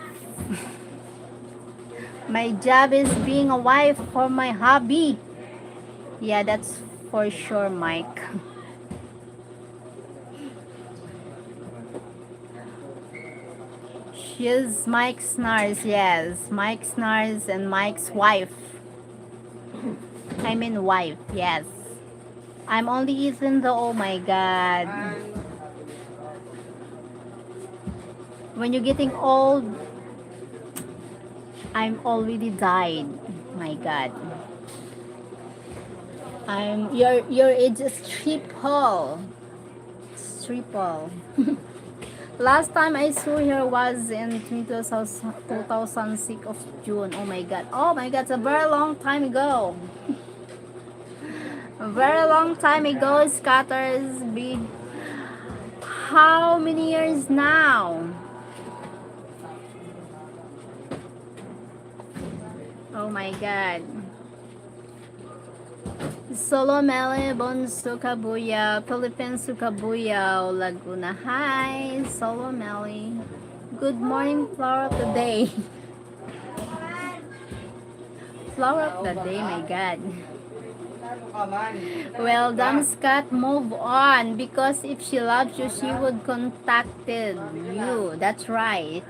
My job is being a wife for my hobby. Yeah, that's for sure, Mike. She's Mike's nurse, yes. Mike's nurse and Mike's wife. I mean wife, yes. I'm only Ethan though, oh my God. When you're getting old, I'm already died. My God. Your age is triple. Triple. Last time I saw her was in 2006 of June. Oh my god. Oh my god, it's a very long time ago. A very long time ago, Scatters big. How many years now? Oh my god. Solo Mele, Bonsu Kabuya, Philippines Kabuya, Laguna. Hi, Solo Mele. Good morning, flower of the day. Flower of the day, my god. Well done, Scott. Move on, because if she loves you, she would contacted you. That's right.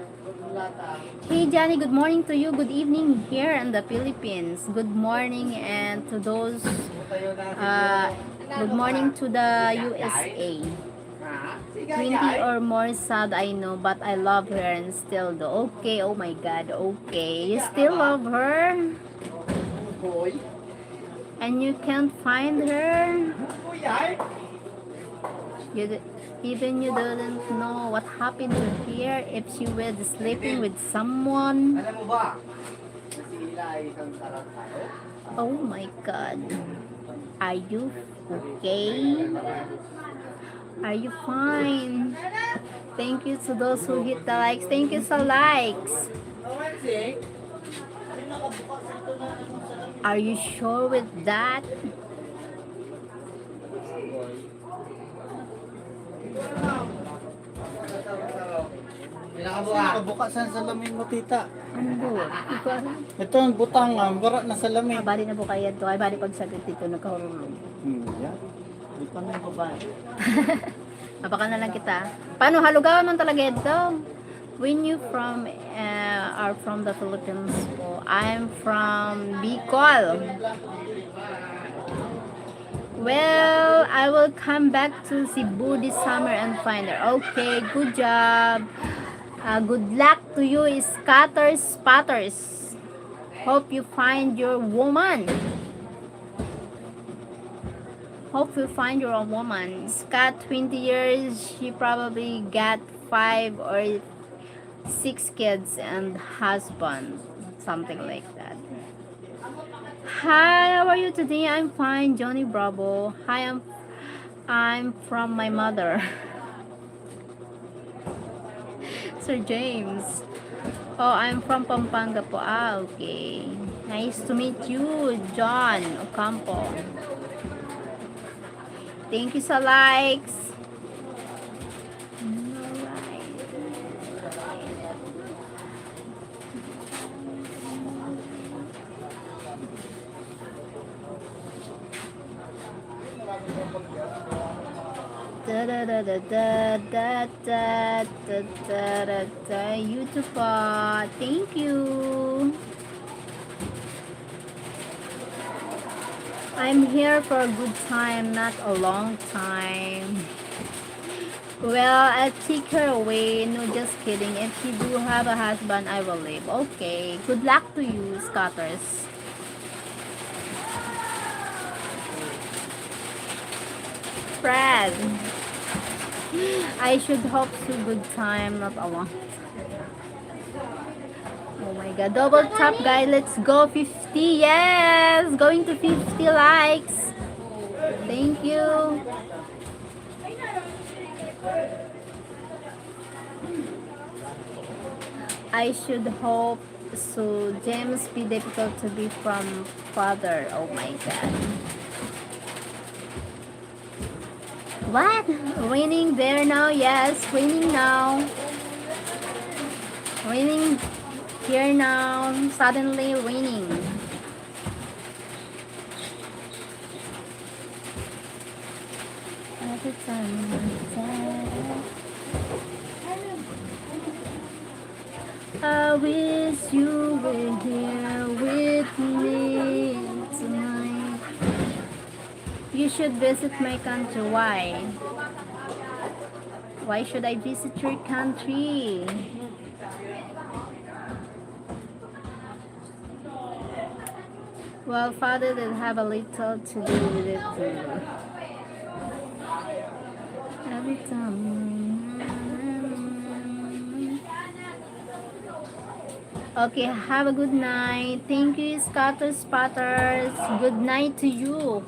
Hey Johnny, good morning to you. Good evening here in the Philippines. Good morning, and to those good morning to the USA. 20 or more sad, I know, but I love her and still do. Okay, oh my god, okay. You still love her? And you can't find her? Even you didn't know what happened to her, if she was sleeping with someone. Alam mo ba? Sila ay isang tarantado. Oh my god. Are you okay? Are you fine? Thank you to those who hit the likes. Thank you so likes. Are you sure with that? Nakabuka sa salamin mo, tita. Ano po? Ito ang butang, bara na salamin. Bali na po kayo to. Ay, bali pagsagot dito nagkahulog. Yan. Di pa na babae. Napaka na lang kita. Paano halugawan man talaga ito? When you are from the Philippines, po, I'm from Bicol. Well, I will come back to Cebu this summer and find her. Okay, good job. Good luck to you, Scatters Spatters. Hope you find your woman. Hope you find your woman. Scott, 20 years, she probably got 5 or 6 kids and husband, something like that. Hi, how are you today? I'm fine, Johnny Bravo. Hi, I'm from my mother. Sir James. Oh, I'm from Pampanga po. Ah, okay. Nice to meet you, John Ocampo. Thank you sa likes. Alright. YouTube bot. Thank you. I'm here for a good time, not a long time. Well, I'll take her away. No, just kidding. If you do have a husband, I will leave. Okay. Good luck to you, Scatters. Fred. I should hope to good time, not a long. Oh my god, double tap guy, let's go 50. Yes, going to 50 likes. Thank you. I should hope so. James be difficult to be from father. Oh my god. What? Raining there now? Yes, raining now. Raining here now. Suddenly raining. Every time I wish you were here with me tonight. You should visit my country. Why? Why should I visit your country? Well, Father will have a little to do with it too. Every time. Okay, have a good night. Thank you, Scatter Spotters. Good night to you.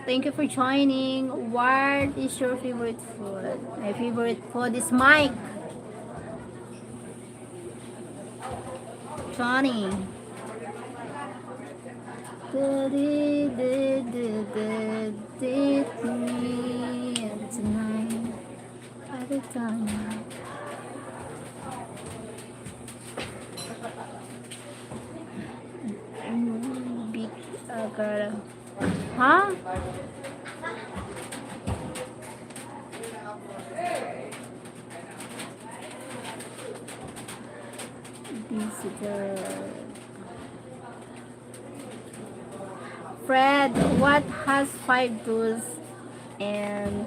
Thank you for joining. What is your favorite food? My favorite food is Mike. Johnny. Tonight. Every time. Big girl. Huh? Visitor. Fred, what has 5 toes and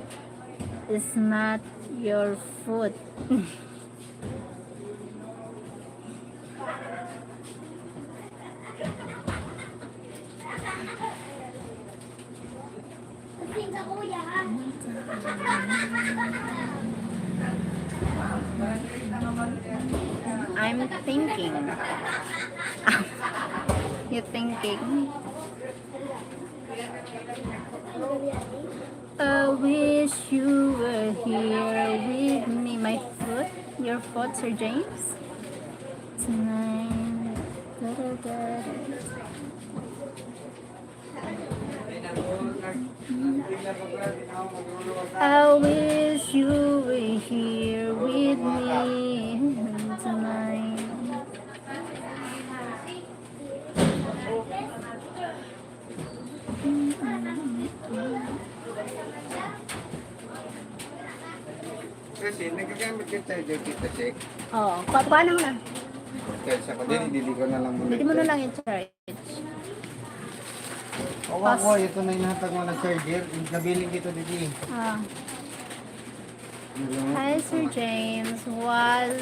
is not your foot? Tingnan ko yan. I'm thinking. You thinking? I wish you were here with me. My foot? Your foot, Sir James? Tonight. I wish you were here with me tonight. Kasi nagagamit yung charger kita, check. Oh, paano na? Kaya sa kadiri, dili ko na lang muna. Hindi mo na lang i-charge. Oo, ako, ito na inahatag mo ng charger. Nabiling dito, didi. Ah. Hi, Sir James. Was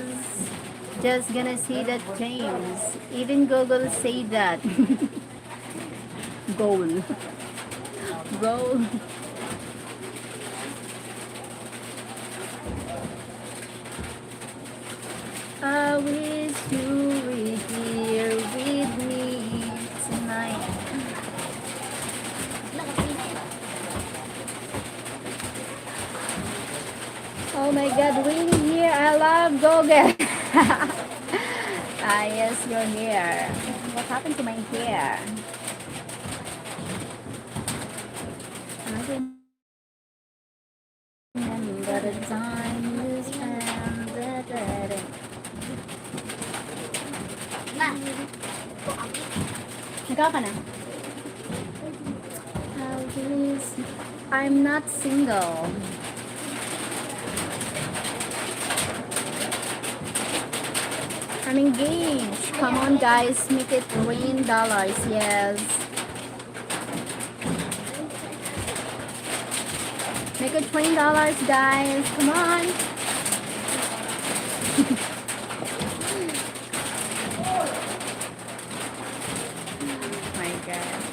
just gonna say that, James. Even Google say that. Goal. Goal. I wish you were here with me tonight. Oh my God, Winnie here. I love Google. Yes, your hair. What happened to my hair? I remember the time you spent there. Nagawa ka na? I'm not single. I'm engaged. Come on, guys, make it $20. Yes. Make it $20, guys. Come on. My God.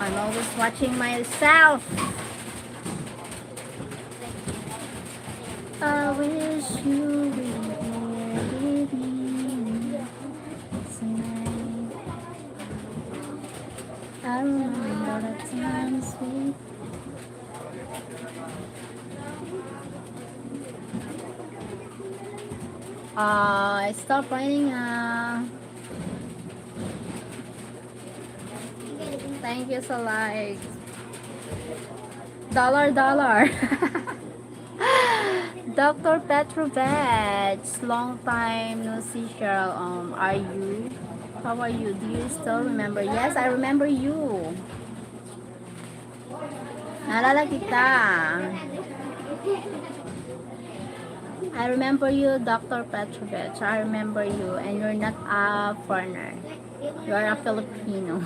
I'm always watching myself. I wish you were here with me tonight. I remember the times we. Stop writing. Thank you so like. Dollar. Dr. Petrovich, long time no see, Sheryl. Are you? How are you? Do you still remember? Yes, I remember you. Naalala kita. I remember you, Dr. Petrovich. I remember you, and you're not a foreigner. You're a Filipino.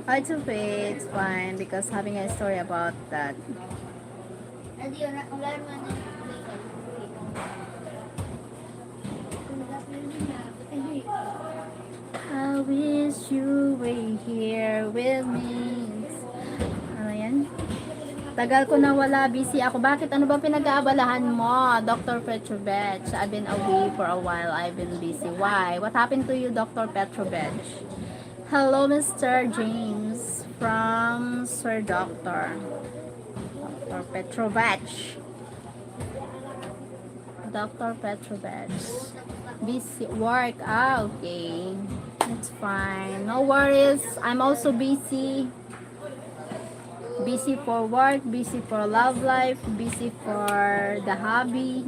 Oh, it's okay. It's fine because having a story about that. Adi, wala naman na. I wish you were here with me. Ano yan? Tagal ko na wala, busy ako. Bakit? Ano ba pinag-aabalahan mo, Dr. Petrovich? I've been away for a while. I've been busy. Why? What happened to you, Dr. Petrovich? Hello, Mr. James from Sir Doctor. Dr. Petrovich. Dr. Petrovich. Busy work. Ah, okay. It's fine. No worries. I'm also busy. Busy for work, busy for love life, busy for the hobby,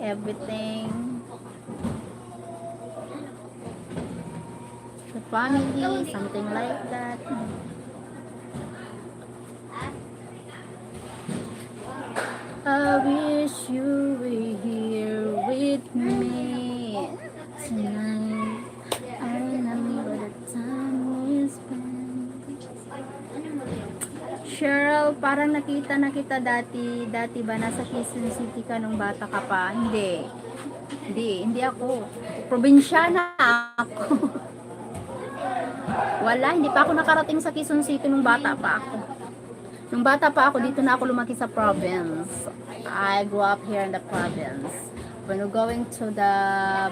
everything. The family, something like that. I wish you were here with me tonight. I remember the time we spent. Sheryl, parang nakita na kita dati. Dati ba nasa Quezon City ka nung bata ka pa? Hindi ako. Probinsyana ako. Wala, hindi pa ako nakarating sa Quezon City nung bata pa ako. Nung bata pa ako, dito na ako lumaki sa province. I grew up here in the province. When we're going to the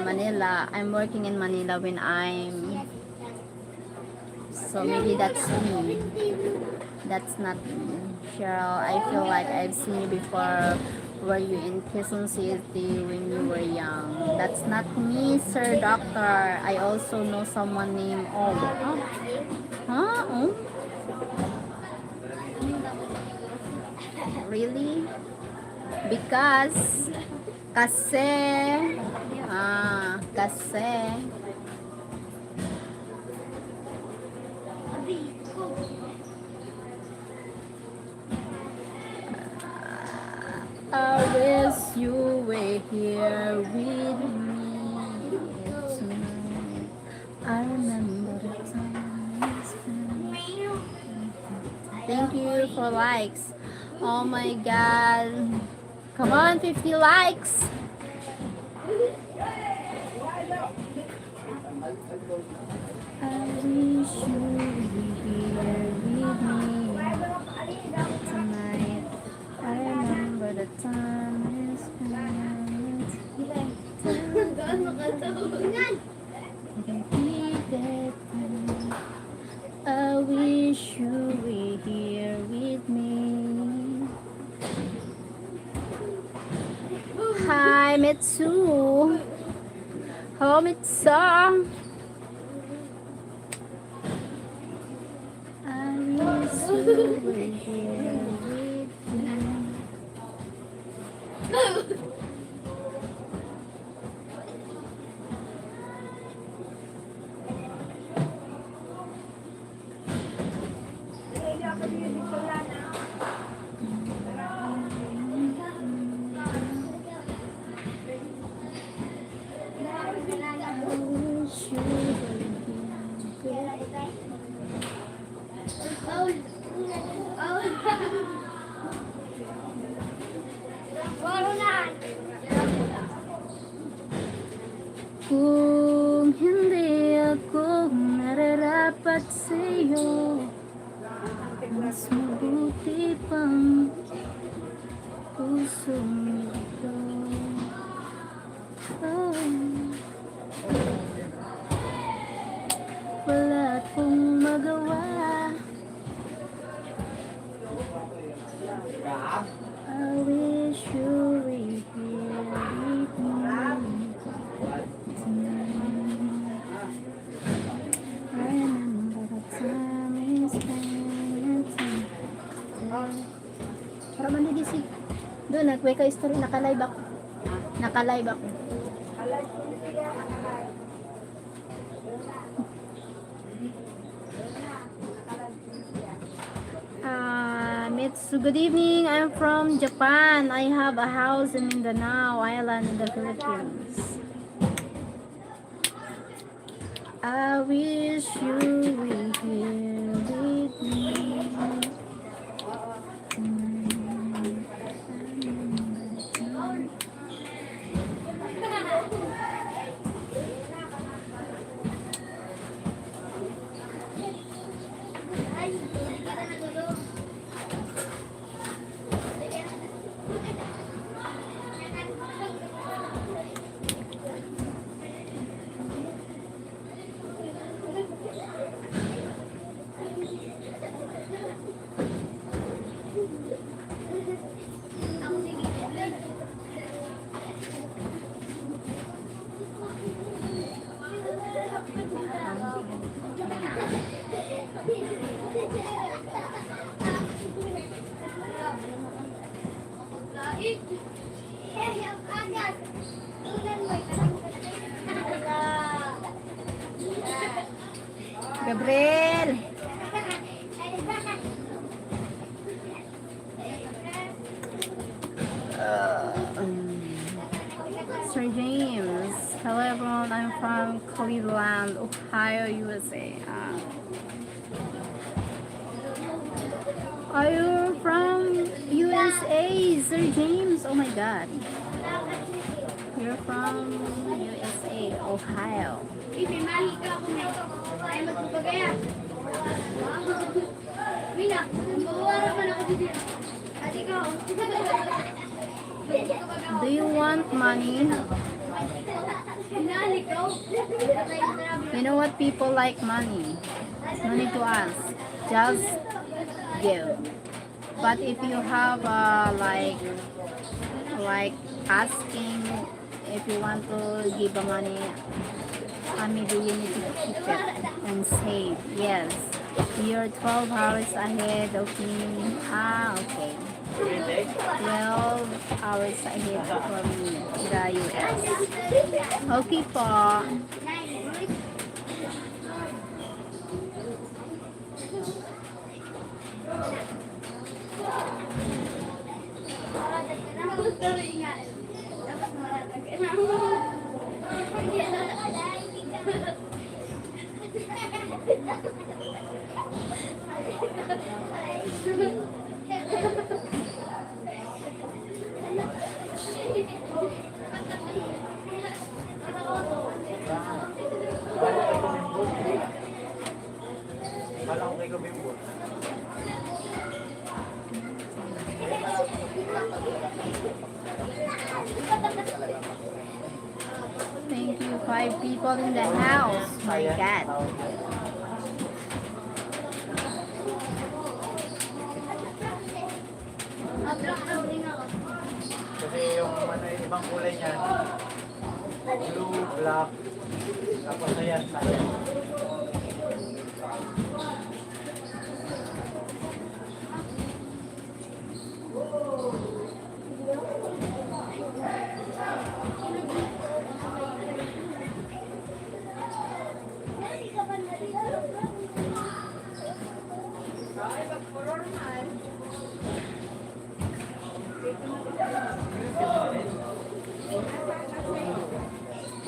Manila, I'm working in Manila when I'm... So maybe that's me. That's not me. Cheryl, I feel like I've seen you before. Were you in Quezon City when you were young? That's not me, Sir Doctor. I also know someone named Om. Oh. Huh? Om? Really? Because kasi I wish you were here with me tonight. I remember the time we spent. Thank you for likes. Oh my god. Come on, 50 likes. I wish you were here with me tonight. I remember the time we spent. I wish you were here with me. Hi, Mitsu. Hello, Mitsu. I wish you were here with me. Kung hindi ako nararapat sa'yo, mas mabuti pang pusong ito. Oh. Wala akong magawa. I wish you were here with me tonight. I remember the time we spent together. Para manigisig. Doon, nag-wake story. Naka-live ako. Naka-live ako. Mitsu, good evening. I'm from Japan. I have a house in Mindanao Island in the Philippines. I wish you were here with me. Gabriel! Sir James, hello everyone, I'm from Cleveland, Ohio, USA. Are you from USA, Sir James? Oh my god. You're from USA, Ohio. Do you want money? You know what, people like money. No need to ask. Just give. But if you have like asking if you want to give the money, maybe you need to keep it and save. Yes. You're 12 hours ahead of me. Okay. 12 hours ahead from the US. Okay po. Thank you, 5 people in the house. My God. Kasi yung ibang kulay niya, blue, black, tapos ayan,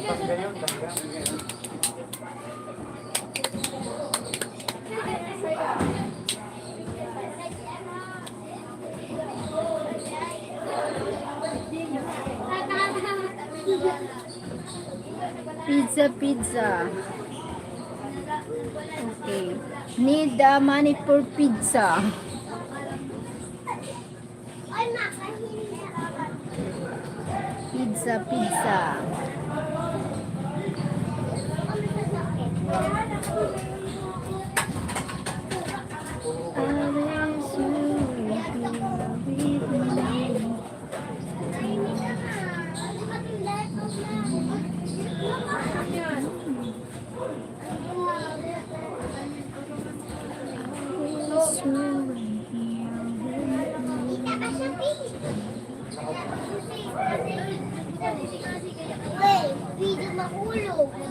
tangga yun, tangga. Pizza. Okay. Need the money for pizza. Pizza.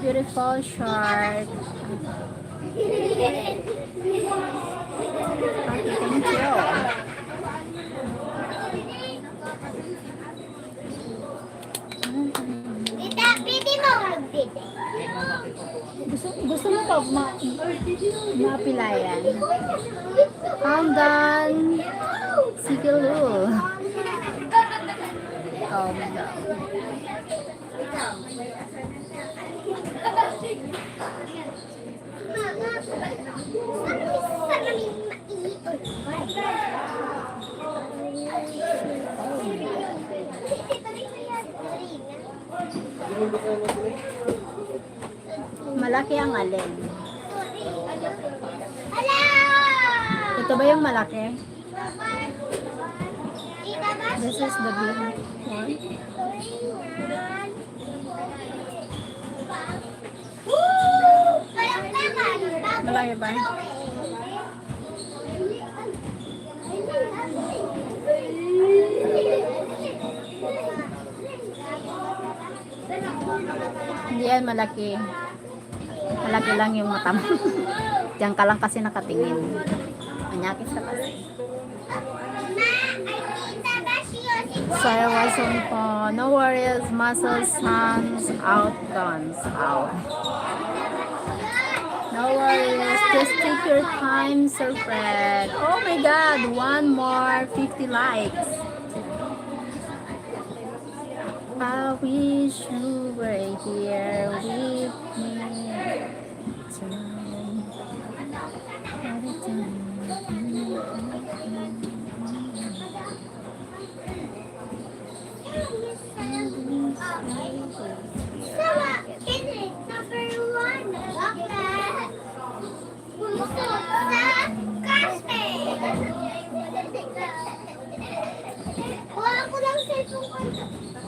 Beautiful shirt. Okay, thank you. Pwede mo mag-bid. Gusto mo pa mapilayan? Calm down. Sige lo. Calm down. Malaki ang alin. Ito ba yung malaki? This is the big one. Malaki ba? Hindi yan malaki. Malaki lang yung mata mo. Diyan ka lang kasi nakatingin. Anyakis ka kasi. So I was on phone. No worries, muscles, hands out, guns out. No worries, just take your time, Sir Fred. Oh my God, one more 50 likes. I wish you were here with me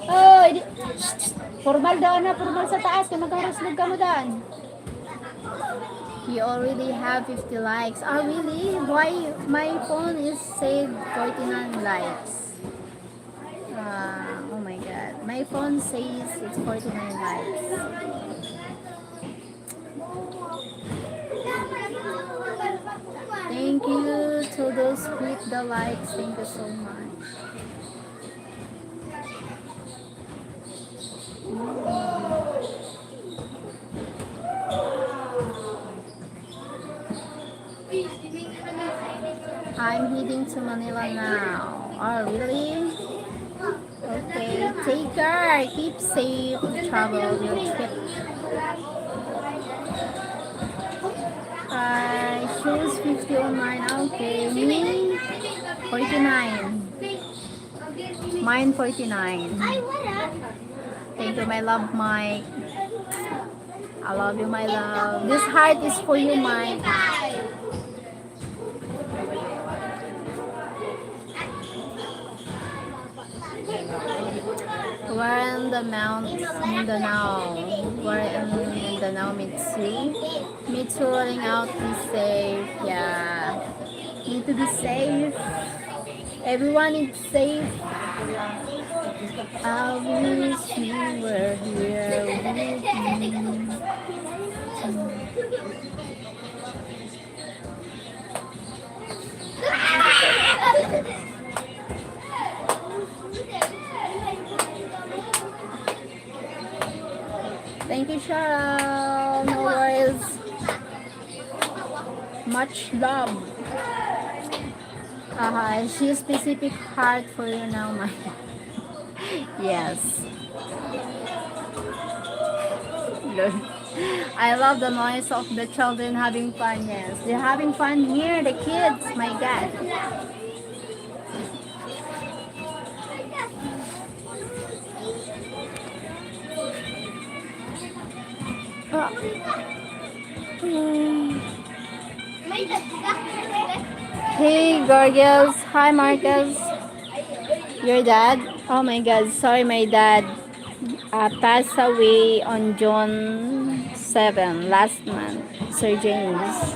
Oh, formal daw na, formal sa taas. Kung nagharuslog ka mo daan. You already have 50 likes. Oh, really? Why my phone is saved 49 likes? Oh my God. My phone says it's 49 likes. Thank you to those with the likes. Thank you so much. I'm heading to Manila now. Oh, really? Okay, take care. Keep safe. Travel your trip. Shoes 50 online. Okay, me 49. Mine 49. Thank you, my love, Mike. I love you, my love. This heart is for you, Mike. We're in the Mount Mindanao. We're in Mindanao, Mitsui. Mitsu rolling out. Be safe. Yeah. Need to be safe. Everyone is safe. I wish you were here with me. Thank you, Sheryl. No worries. Much love. She specific heart for you now, my. Yes. Look. I love the noise of the children having fun. Yes, they're having fun here. The kids, my God. Hey, gorgeous. Hi, Marcus. Your dad? Oh my God. Sorry, my dad passed away on June 7 last month. Sir James.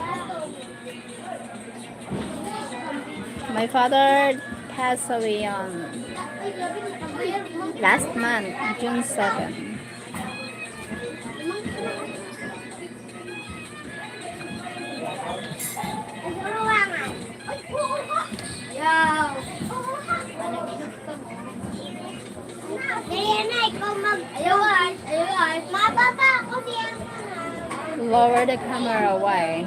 My father passed away on last month, June 7. Ayan na, ikaw mag... Ayaw, mababa ako siya. lower the camera. Why?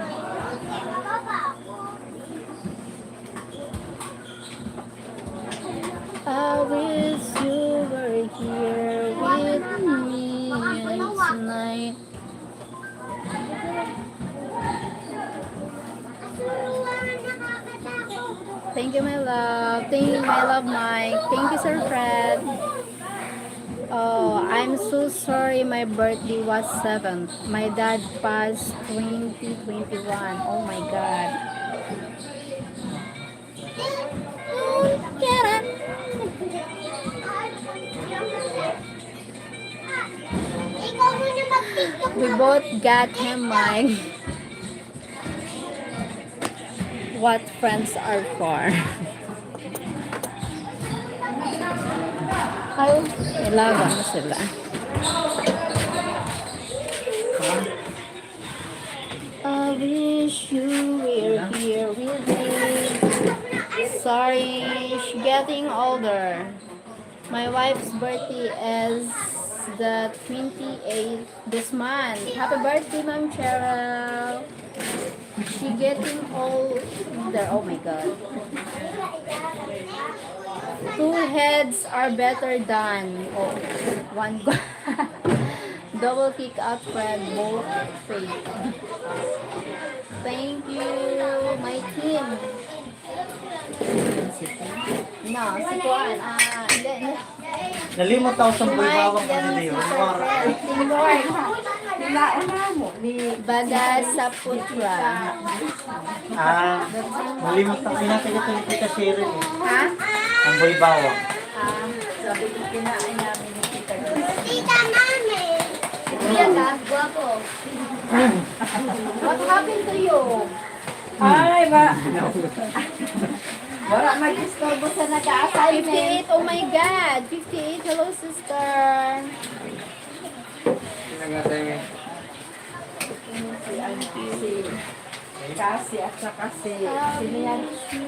I wish you were here with me tonight. Thank you, my love. Thank you, my love, Mike. Thank you, Sir Fred. Oh, I'm so sorry. My birthday was 7th. My dad passed 2021. Oh my God. Get it. We both got him, Mike. What friends are for. Ay, ilaga mo sila. I wish you were here with me. Sorry, she's getting older. My wife's birthday is the 28th this month. Happy birthday, Ma'am Cheryl. She getting older. Oh my God. Two heads are better than one. Double kick out Fred, both fake. Thank you, my team. No, si Juan. Hindi. Nalimot ako sa Si bulbawang Mike, yan kanila si yun. Sir Fred. Teamwork. Nilaan na mo. Baga sa putra. Nalimot ako. Pinatagit yung kita Sheryl eh. Ha? Ang bulbawang. Sabi ko kinain namin ni Tita. Yan ka, guwapo. What happened to you? Ay, wala mag-istorbo sa nag-assignment. 58, oh my God. 58, hello sister. Si Kasi at saka sino yan? Si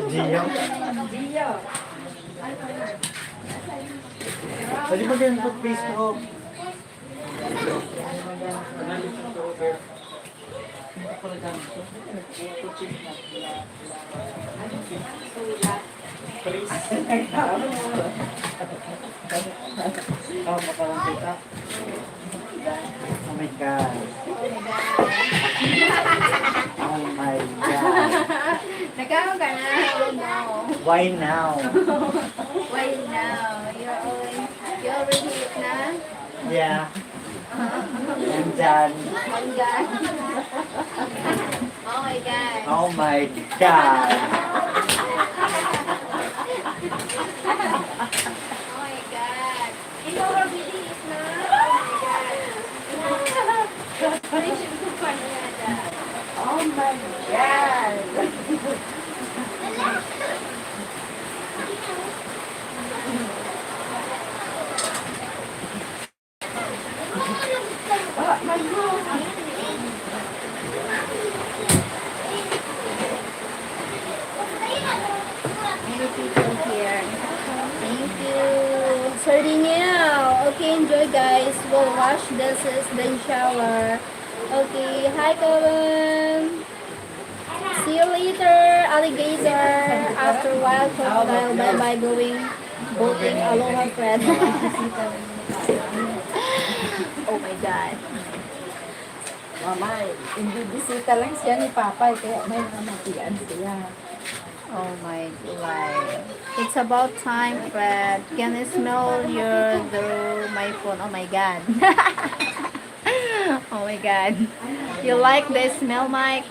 Gio. Gio. Pwede mo din put Facebook. Oh, makalang kita. Oh my God. Oh my God. Nagkakaroon ka na? Oh no. Why now? Why now? You already eat na? Yeah. And done. Oh God. Oh my God. Oh my God. Oh my God. You already eat na? Oh my God. Operation ko pa na yata. Oh my God. Many people here. Thank you. Sardinio. Okay, enjoy guys. We'll wash dishes, then shower. Okay, hi Kevin. See you later, alligator. After a while, crocodile. Bye-bye, going boating. Aloha, friend. Oh my God. Mama, hindi bisita lang siya ni Papa, kaya may namatian siya. Oh my God. It's about time, Fred. Can I smell your through my phone? Oh my God. Oh my God. You like the smell, Mike?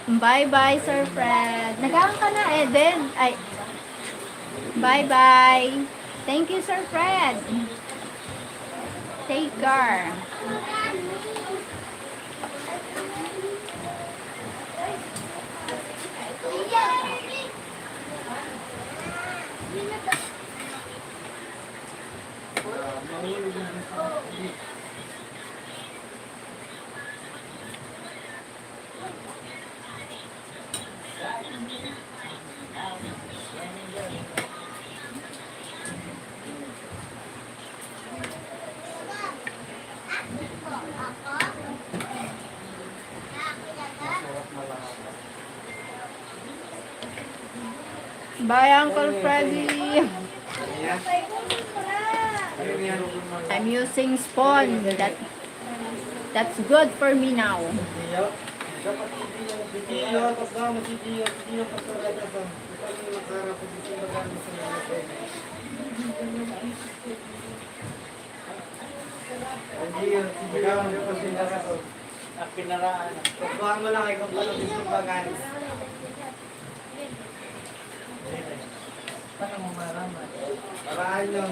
Bye-bye, Sir Fred. Nagkaroon ka na eh. Then, ay. Bye-bye. Thank you, Sir Fred. Take care. Bye, Uncle Freddy. I'm using spawn. That's good for me now. Pinaraan. Pagbuhan mo lang kung paano gusto pag-anis. Paano mo maraman? Paraan yun.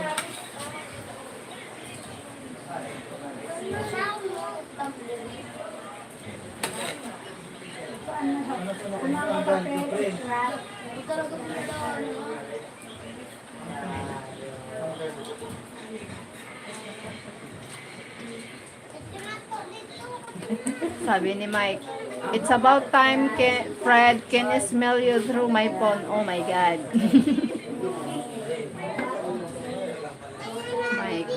Sabi ni Mike, it's about time, Fred, can I smell you through my phone? Oh my God. Mike.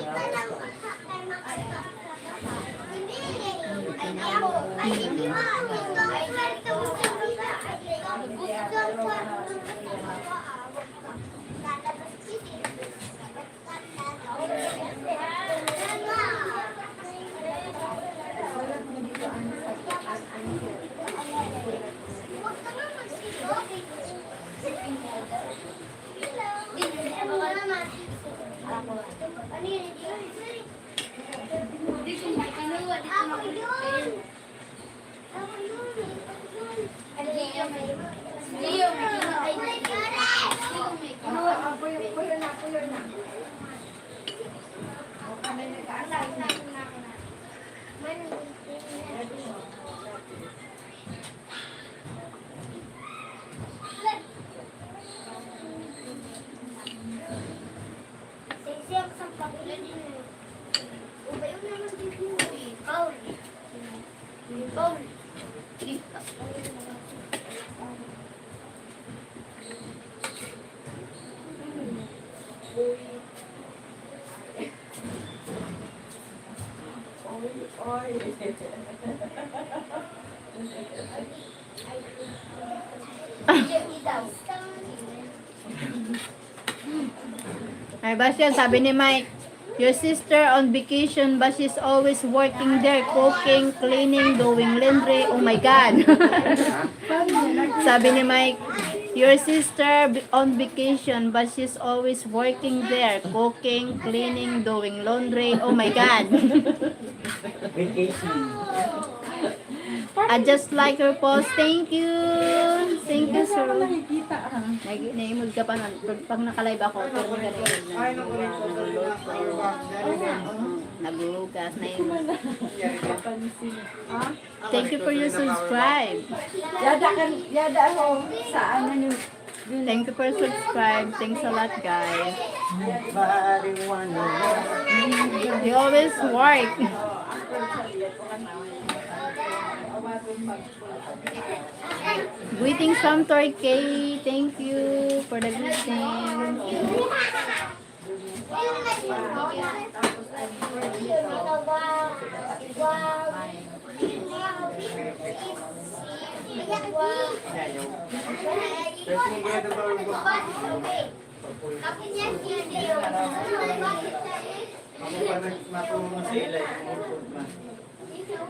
Ay, Bastian, sabi ni Mike, your sister on vacation but she's always working there, cooking, cleaning, doing laundry. Oh my God. Sabi ni Mike, your sister on vacation but she's always working there, cooking, cleaning, doing laundry. Oh my God. Vacation. I just like your post. Thank you. Thank you, sir. Nakikita ah. Naimod ka pa nun. Pag nakalive ako, pero Ay, nakulit ko sa naghuhugas na yun. Pansin. Ah? Thank you for your subscribe. Yada ako sa ano yung Thank you for subscribe. Thanks a lot, guys. You always work. Greetings from Turkey. Thank you for the greeting.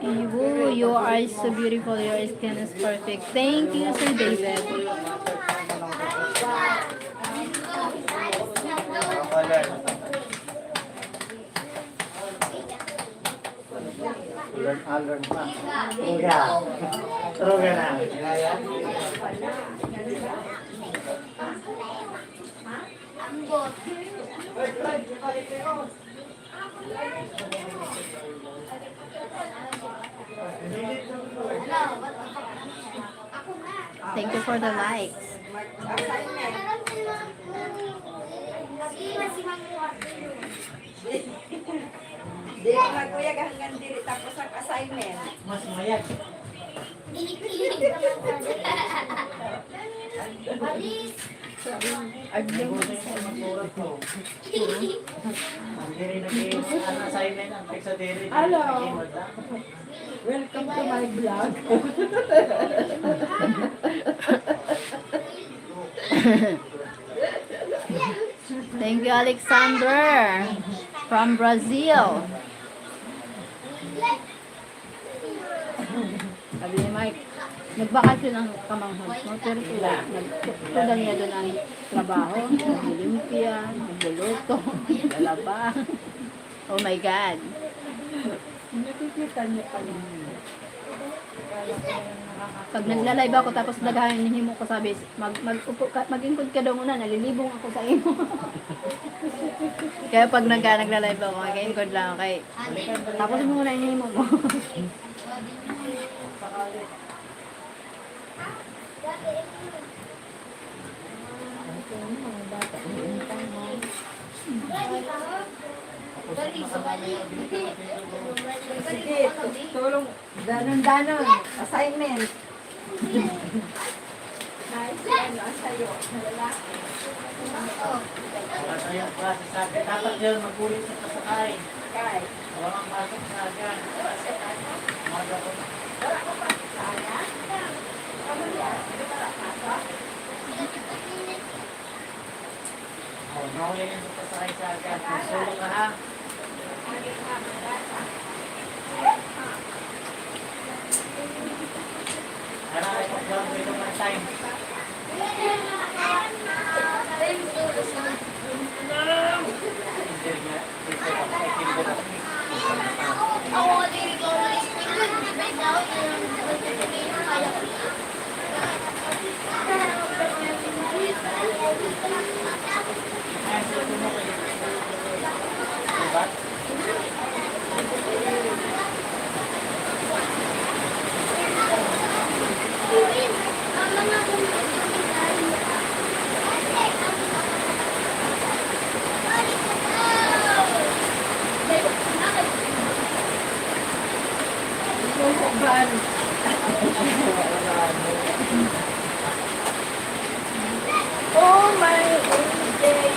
Ibu, you are so beautiful. Your skin is perfect. Thank you, Sir David. Alern pa. Truga na. Thank you for the likes. Di na kuya hanggang diri tapos ang assignment. Mas mayag. Assignment ang fix sa diri. Hello. Welcome to my vlog. Thank you, Alexander. From Brazil. Sabi ni Mike, nagbakasyon ang kamanghon mo, pero tulang niya doon ang trabaho, naglilimpia, nagluluto, lalaba. Oh my God. Nakikita niya pa rin. Pag nagla-live ako tapos naghahin mo ko sabi, mag-ingkod ka daw muna, nalilibong ako sa iyo. Kaya pag nagla-live ako, mag-ingkod lang ako kay. Tapos mo muna hinihimo mo. Sige, tulong. Danon-danon. Assignment. Nice. Ano, asayo. Lalaki. Wala tayong klase sa akin. Dapat yun magulit sa kasakay. Kay. Walang pasok sa akin. Umaga ko. Oh, nahuli yung kasakay sa akin. Solo ka ha. Ano ay pag-vlog mo itong one time? Oh my day.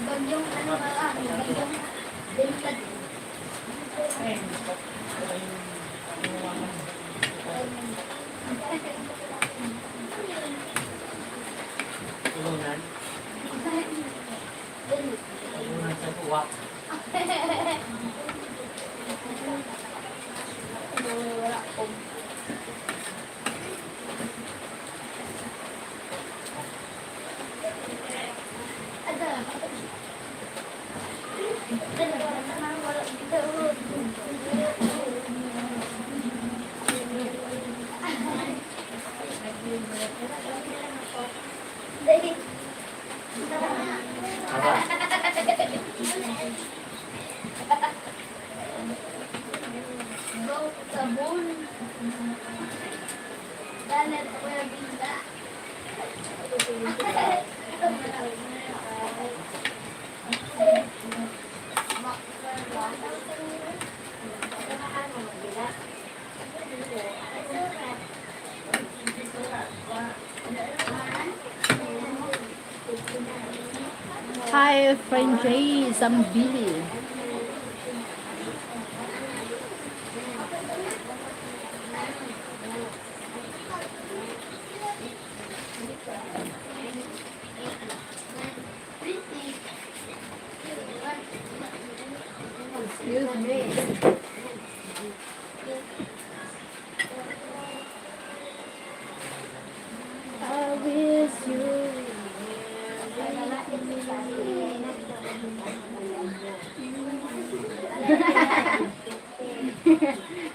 Bagyong ano ba? Bagyong delikad. Tulunan. Tulunan sa tuwak. Sabon. Dalat ko yung binda. Hi, friend Jay, Zambili. Excuse me. I wish you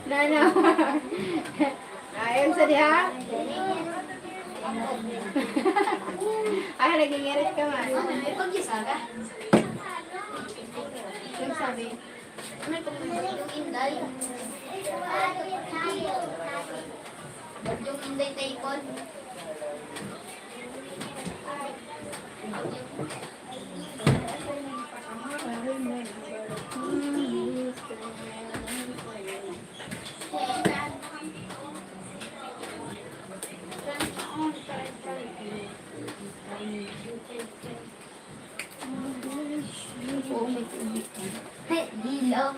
Nana. Ayun sa diha. Ay, nagingirit ka man. May pag-isaga. Yung sabi. May yung inday. Yung inday taikon. Dilaw.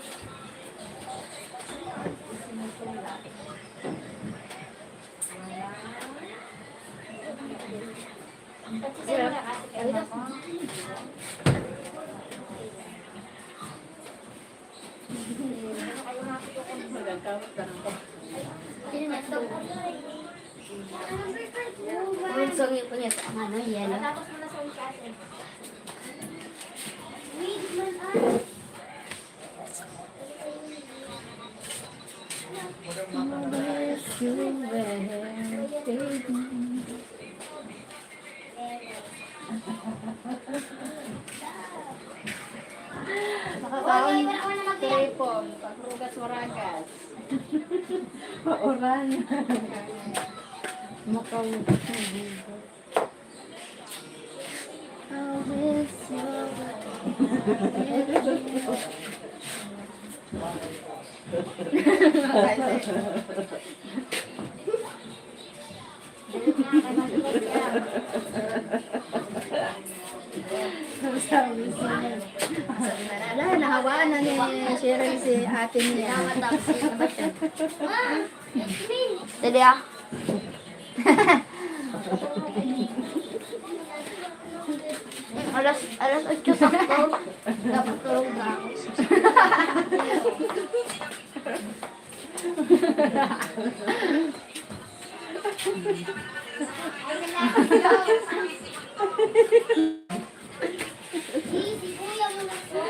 Sino na to? Unsong ko niya sa ano, yellow. Tapos mo na sa unsong. Wait man ah. Nakakaon. Tripon. Pagrugas-waragas. Pauran. Makawag. Ala, nahawaan na ni Sheryl si ate niya. Dali ah. Alas 8 sakto. Dapat tulog na ako. Si kuya mo na po.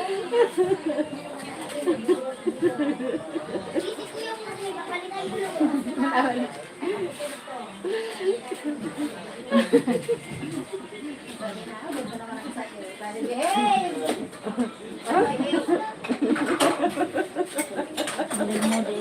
Si kuya mo na po. Kapalitan mo lang.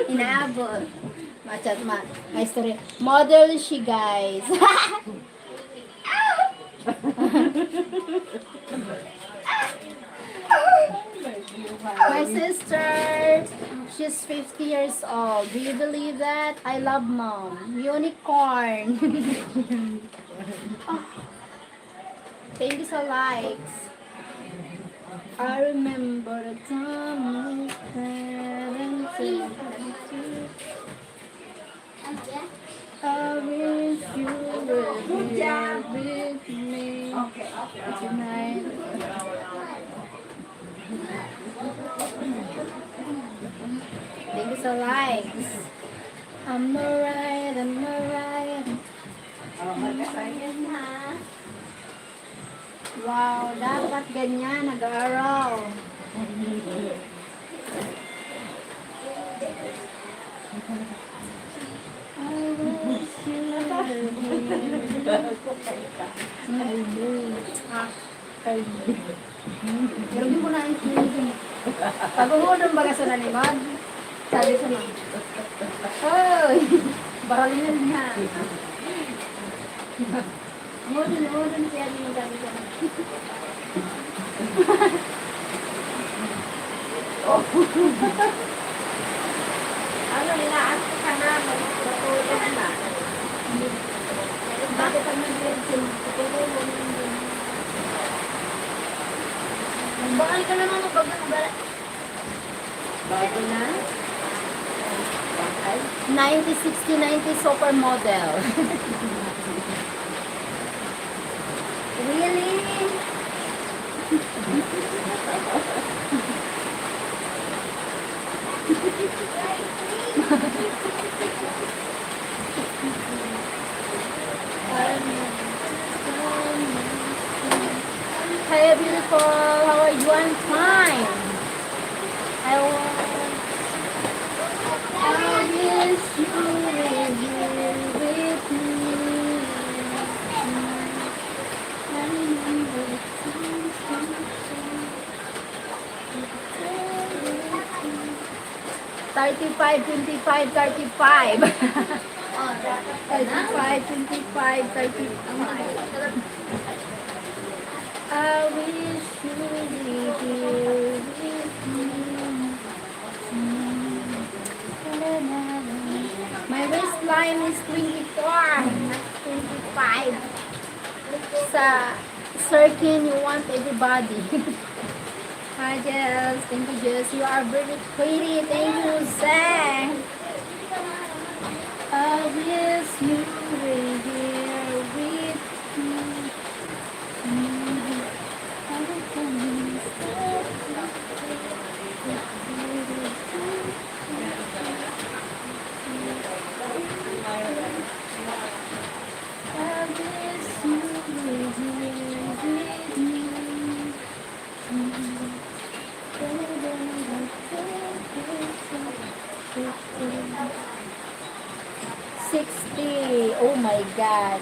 Inaabot. Machat ma. May story. Model she guys. My sister, she's 50 years old. Do you believe that? I love mom. Unicorn. Oh. Thank you so likes. I remember the time we had I wish you were here with me tonight. Thank you so likes. I'm alright, I'm alright. Wow, dapat ganyan, nag-aaral. I wish you were here. Pero di mo na intindihin. Pag-uudong baga sa nalimag, sabi ko na, hoy, baralinan niya. Umudon siya din yung sabi ko na. Ano, nila-ask ka na, magpapulog na. Bakit ang nag-virgin? Bakal ka naman magbagal. Bago na. Bakal. 90-60-90 supermodel. Really? Hi, beautiful. How are you? I'm fine. I wish you were here with me. I remember the times when 35, 25, 35. Oh, dapat ka na. 35, 25, 35. I wish you were here with me. My waistline is 24, not 25. Sa circle, you want everybody. Hi, Jess. Thank you, Jess. You are very pretty. Thank you, Zach. I wish you were here with me. I wish you were here with me. 60. Oh my God.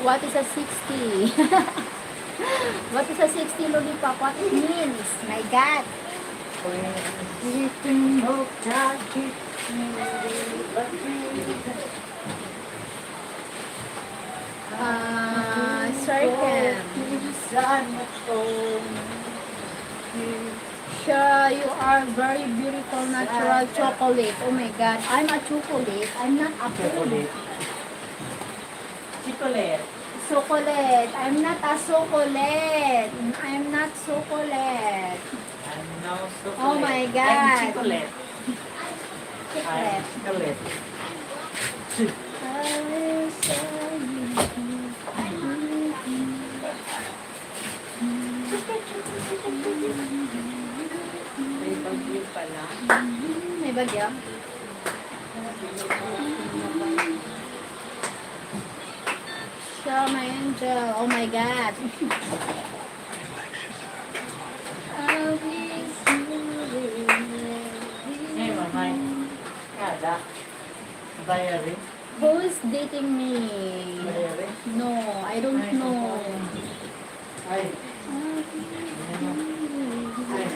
What is a 60? What is a 60 lollipop? What it means? My God. Circle. Sure, you are very beautiful natural chocolate. Oh my God. I'm a chocolate. I'm not a chocolate. Chocolate. I'm not a chocolate. I'm not chocolate. Oh my God. Chocolate. Chocolate. Chocolate. I wish May bagyo pala. May bagyo? Show my angel. Oh my God. I wish you were Hey, mamay. Kada. Diary. Who is dating me? Diary. No, I don't know. Ay. Ay.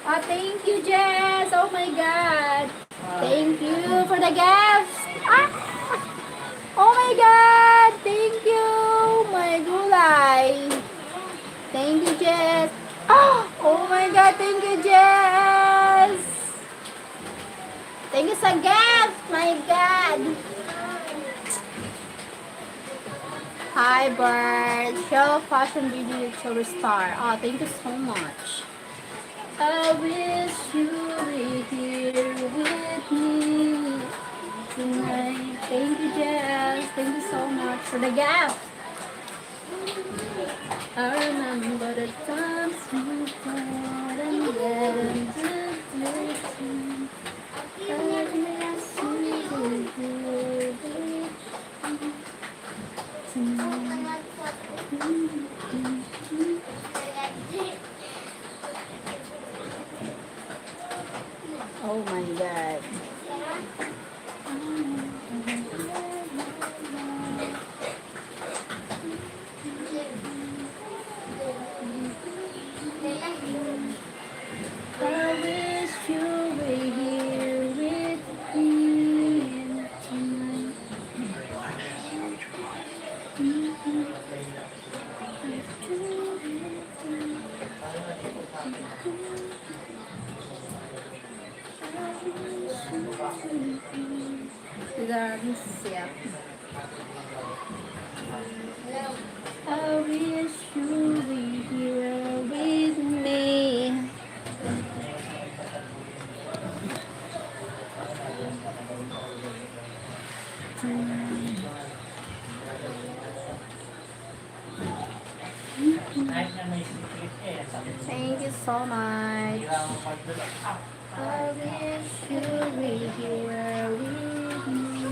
Oh, thank you, Jess. Oh my God. Thank you for the gifts. Ah! Oh my God. Thank you. My gulay. Thank you, Jess. Ah! Oh my God. Thank you, Jess. Thank you sa gift. My God. Hi, Bert. Show fashion video to star. Oh, thank you so much. I wish you were here with me tonight. Thank you, Jess. Thank you so much for the gift. I remember the times we thought and get into I miss you were here with me tonight. Oh my God. I wish you were here with me tonight. Siap. I wish you were here with me. Thank you so much. I wish you were here with me.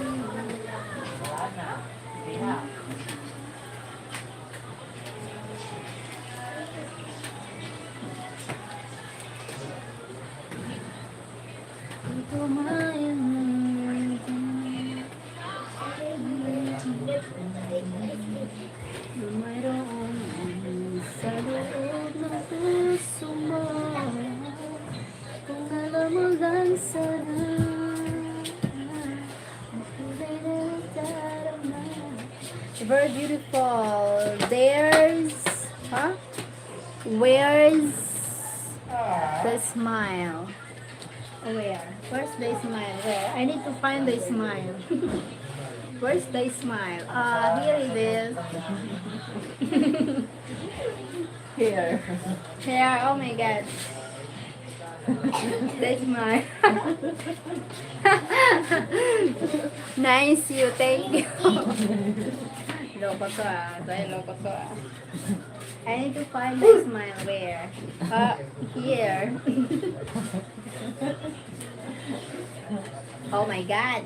Mayroon sa loob ng puso mo, kung alam mo lang sana ang kulay na nadarama. Very beautiful. Where's the smile? Where's the smile? Where? I need to find the smile. Where's the smile? Here it is. Here. Here, oh my god. The smile. Nice you, thank you. Loko to loko to I need to find the smile. Where? Here. Oh my god.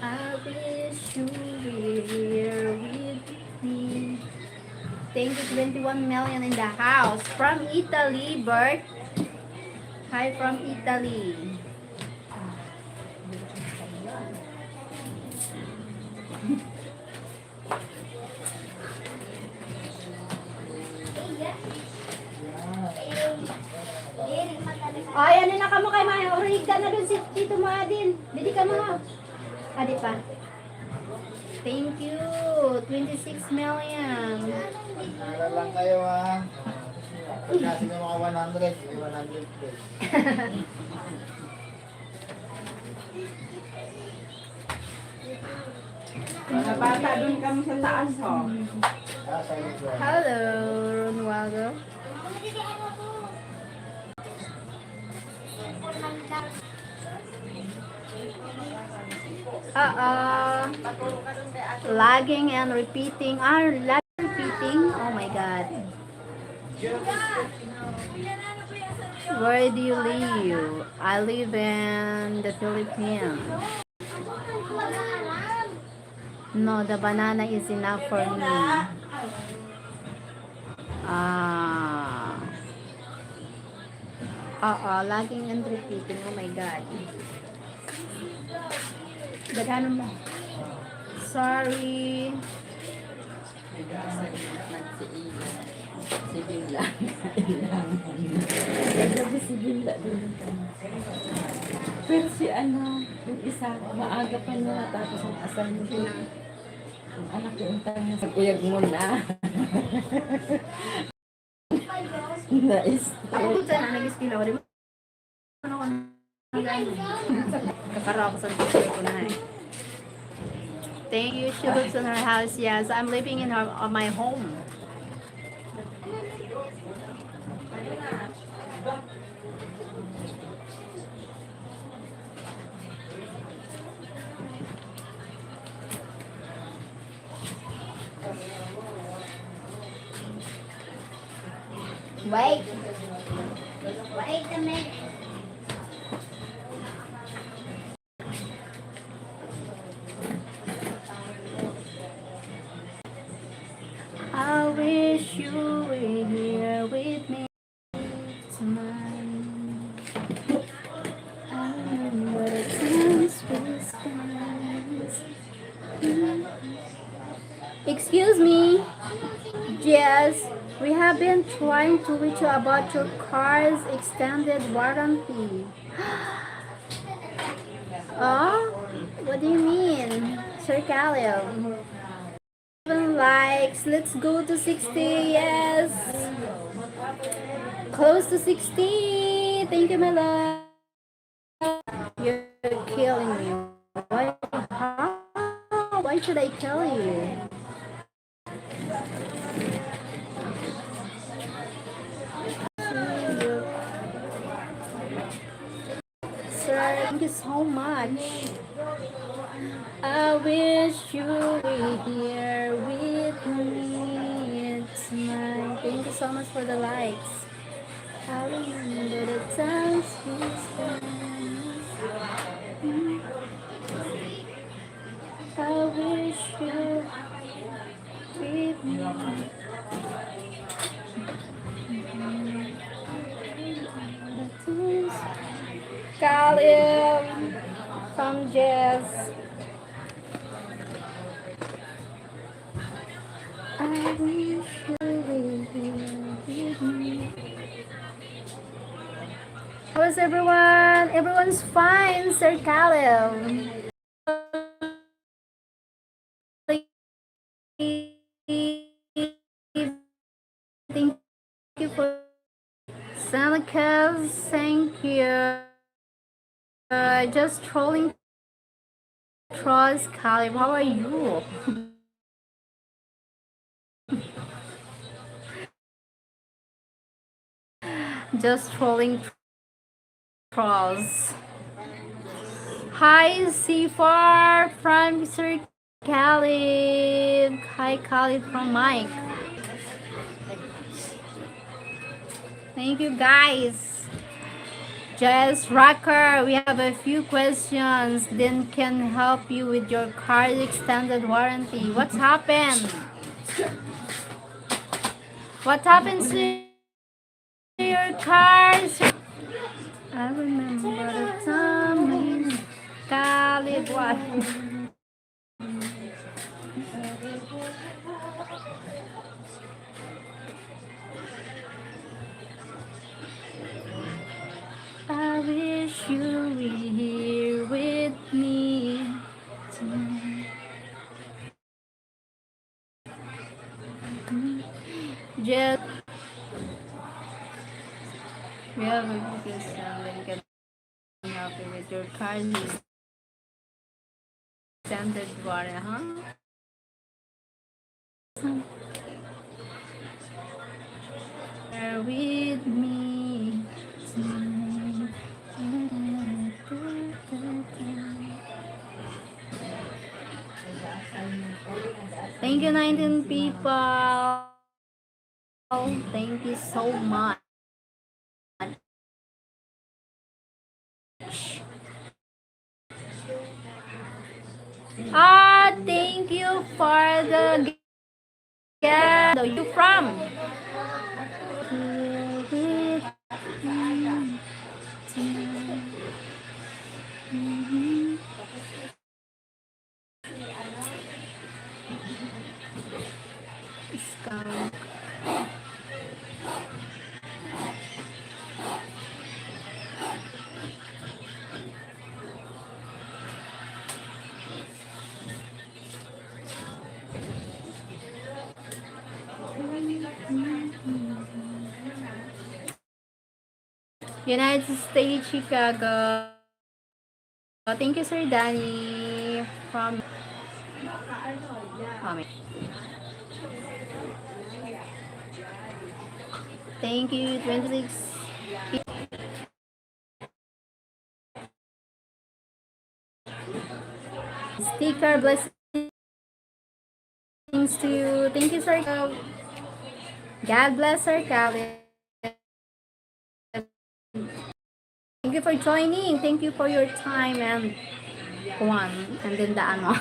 I wish you were here with me. Thank you, 21 million in the house. From Italy, Bert. Hi from Italy. Ay, ano na ka mo kay Maya? Orig ka na dun si Tito Madin. Dili ka mo. Adi pa. Thank you. 26 million. Naalala lang kayo ha. Kasi ng mga 100, may 100 pesos. Mga bata doon kami sa taas, ho. Hello, Ronaldo. Lagging and repeating. Repeating. Oh my god. Where do you live? I live in the Philippines. No, the banana is enough for me. Lagging and repeating. Oh my god. Gagano mo? Sorry. Si Billa. Sabi si Billa doon. Pero si yung isa, maaga pa niya, tapos ang asal niya. Ang anak yung tanya sa kuyag mo na. Nice. Ako po sa nag-iskila ko. Di ba? Ano ko kakara ako sa picture ko na eh. Thank you. She lives in her house. Yes, I'm living in my home. Wait a minute. I wish you were here with me tonight. I remember the times we spent. Excuse me. Yes, we have been trying to reach you about your car's extended warranty. Oh, what do you mean, Sir Caleb? 7 likes. Let's go to 60. Yes, close to 60. Thank you, my love. You're killing me. Why? How? Why should I kill you? Thank you so much. I wish you were here with me tonight. Thank you so much for the likes. I remember the times we spent. I wish you were with me. The Kalim from Jess. I wish you were here. How's everyone? Everyone's fine, Sir Kalim. Thank you for Seneca. Thank you. Just trolling trolls, Kalim. How are you? Just trolling trolls. Hi, C4 from Sir Khalid. Hi, Khalid from Mike. Thank you, guys. Jess Rocker, we have a few questions. Then can help you with your car's extended warranty. What's happened? What happens to your cars? I remember the time when Khalid what? I wish you were here with me tonight. Just we have a question and can help you with your car standard warranty, huh? Bear with me tonight. Thank you, 19 people. Thank you so much. Thank you for the guest. Where are you from? Skunk. United States, Chicago. Thank you, Sir Danny. From thank you, 26. Sticker blessings to you. Thank you, Sir. God bless Sir Calvin. Thank you for joining. Thank you for your time and one and then the ano.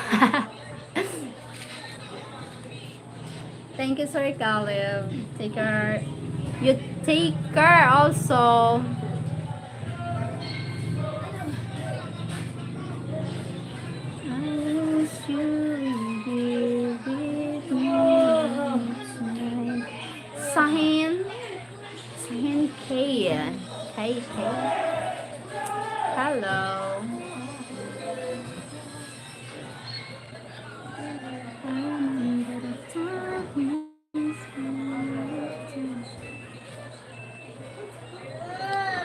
Thank you, Sir Caleb. Take care. You take care also. I wish you were here with me tonight. Sahin K. K. Hello.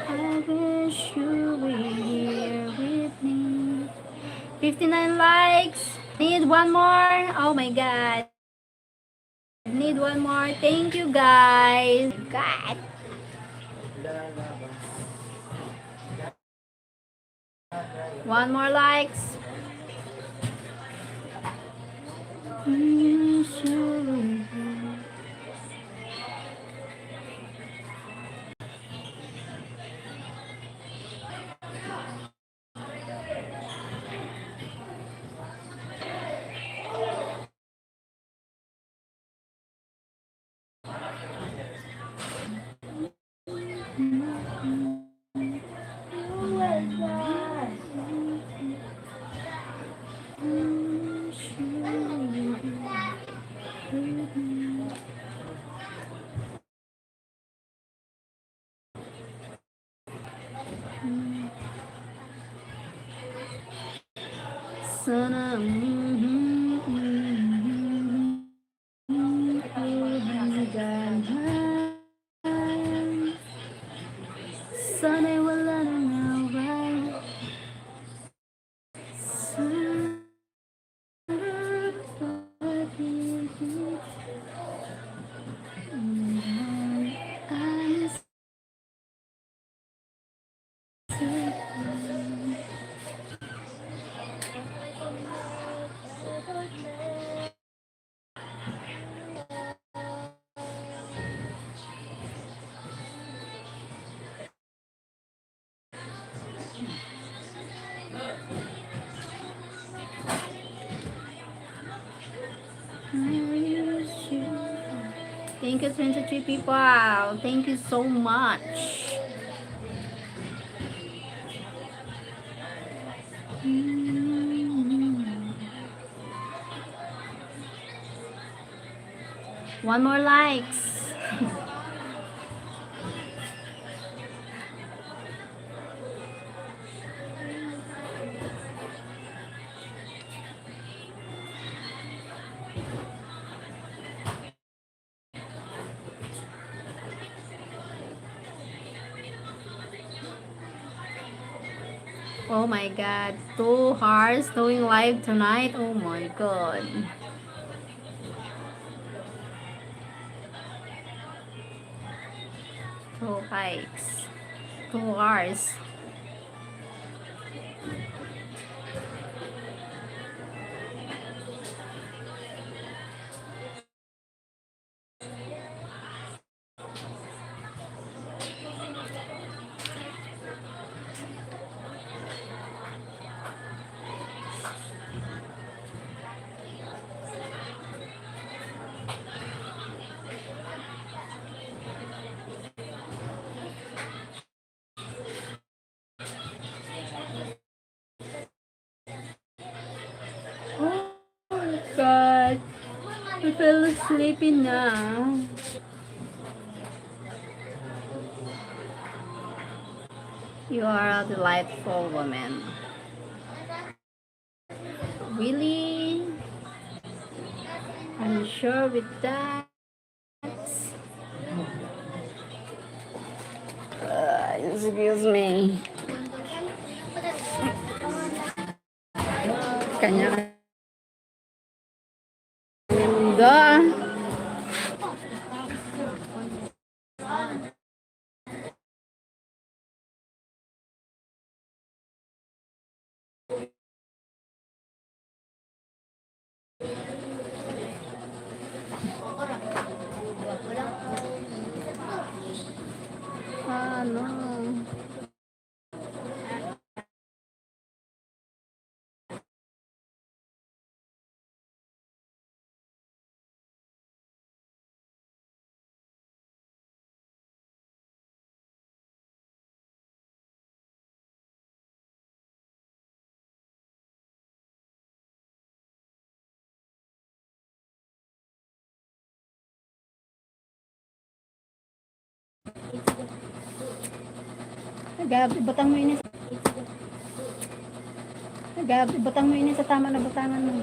I wish you were here with me. 59 likes. Need one more. Oh my god. Need one more. Thank you, guys. God. One more likes. Sana, sana'y wala nang away. Thank you, 23 people. Thank you so much. One more likes. Oh my god, 2 hearts doing live tonight. Oh my god. Two likes. 2 hours. Oh my god. I feel sleepy now. You are a delightful woman. Really? Are you sure with that? Excuse me. Kanya mundo. Ano? Gabi, batang mo ini. Gabi, batang mo ini sa tama na batangan mo.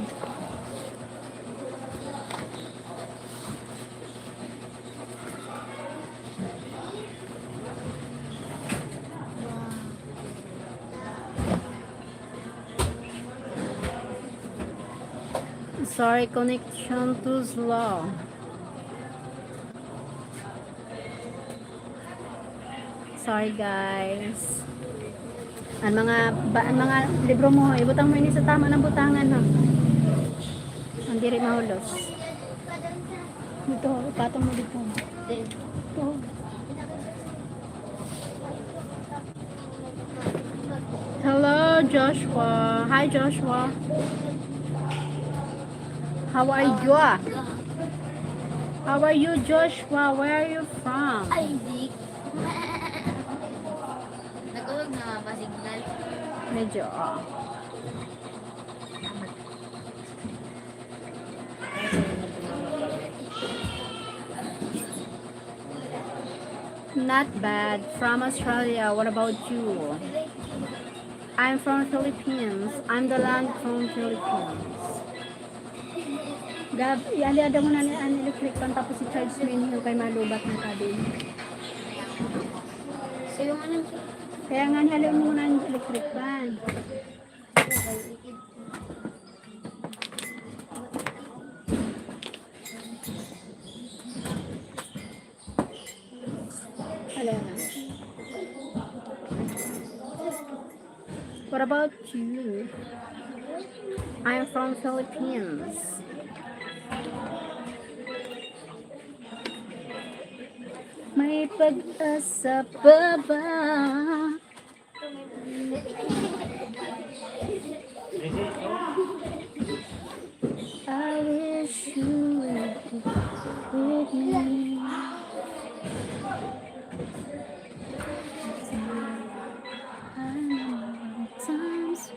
Sorry, connection too slow. Sorry guys. Ang mga libro mo, ibutang mo ini sa tama ng butangan ha. Ang diri mahulos. Dito, ipatong mo dito. Dito. Hello Joshua. Hi Joshua. How are you? How are you Joshua? Where are you from? Isaac. Nagulog na ba signal? Medyo, Not bad. From Australia. What about you? I'm from Philippines. I'm the land from Philippines. Gab, iali-ada mo na ni an electric pan tapos si charge mo yung kay malubat na kabin. So yung ano, Kaya nga halo mo na ang electric pan. Halo na. What about you? I'm from Philippines. May pag-asa pa ba? I wish you would be with me. I know times.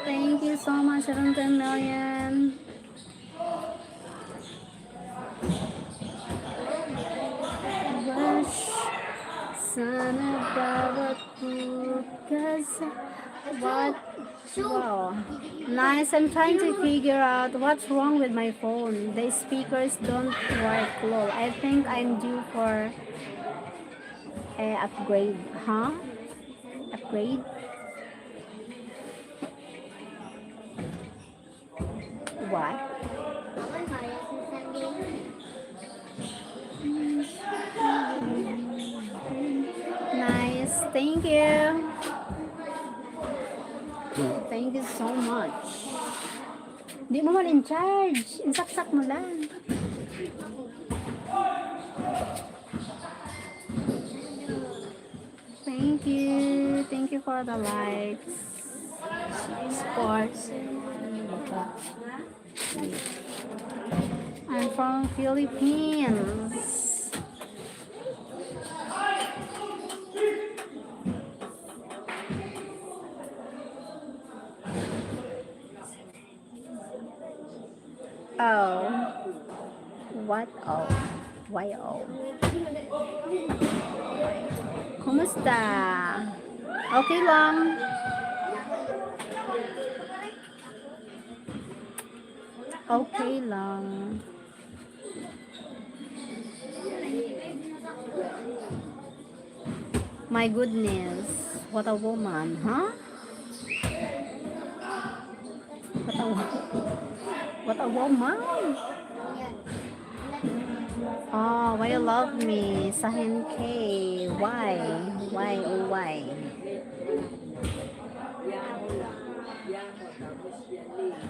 Thank you so much, 10 million. Wish sana bawat bukas. What? Wow. Nice. I'm trying to figure out what's wrong with my phone. The speakers don't work. Lol. I think I'm due for a upgrade. Huh? Upgrade? What? Nice. Thank you. Thank you so much. Di mo man in charge. Insaksak mo lang. Thank you. Thank you for the likes. Sports. I'm from Philippines. Oh. What oh? Why oh? Kumusta? Okay lang. Okay lang. My goodness. What a woman, huh? What a woman. Oh, why you love me? Sahin K. Why? Why? Oh, why?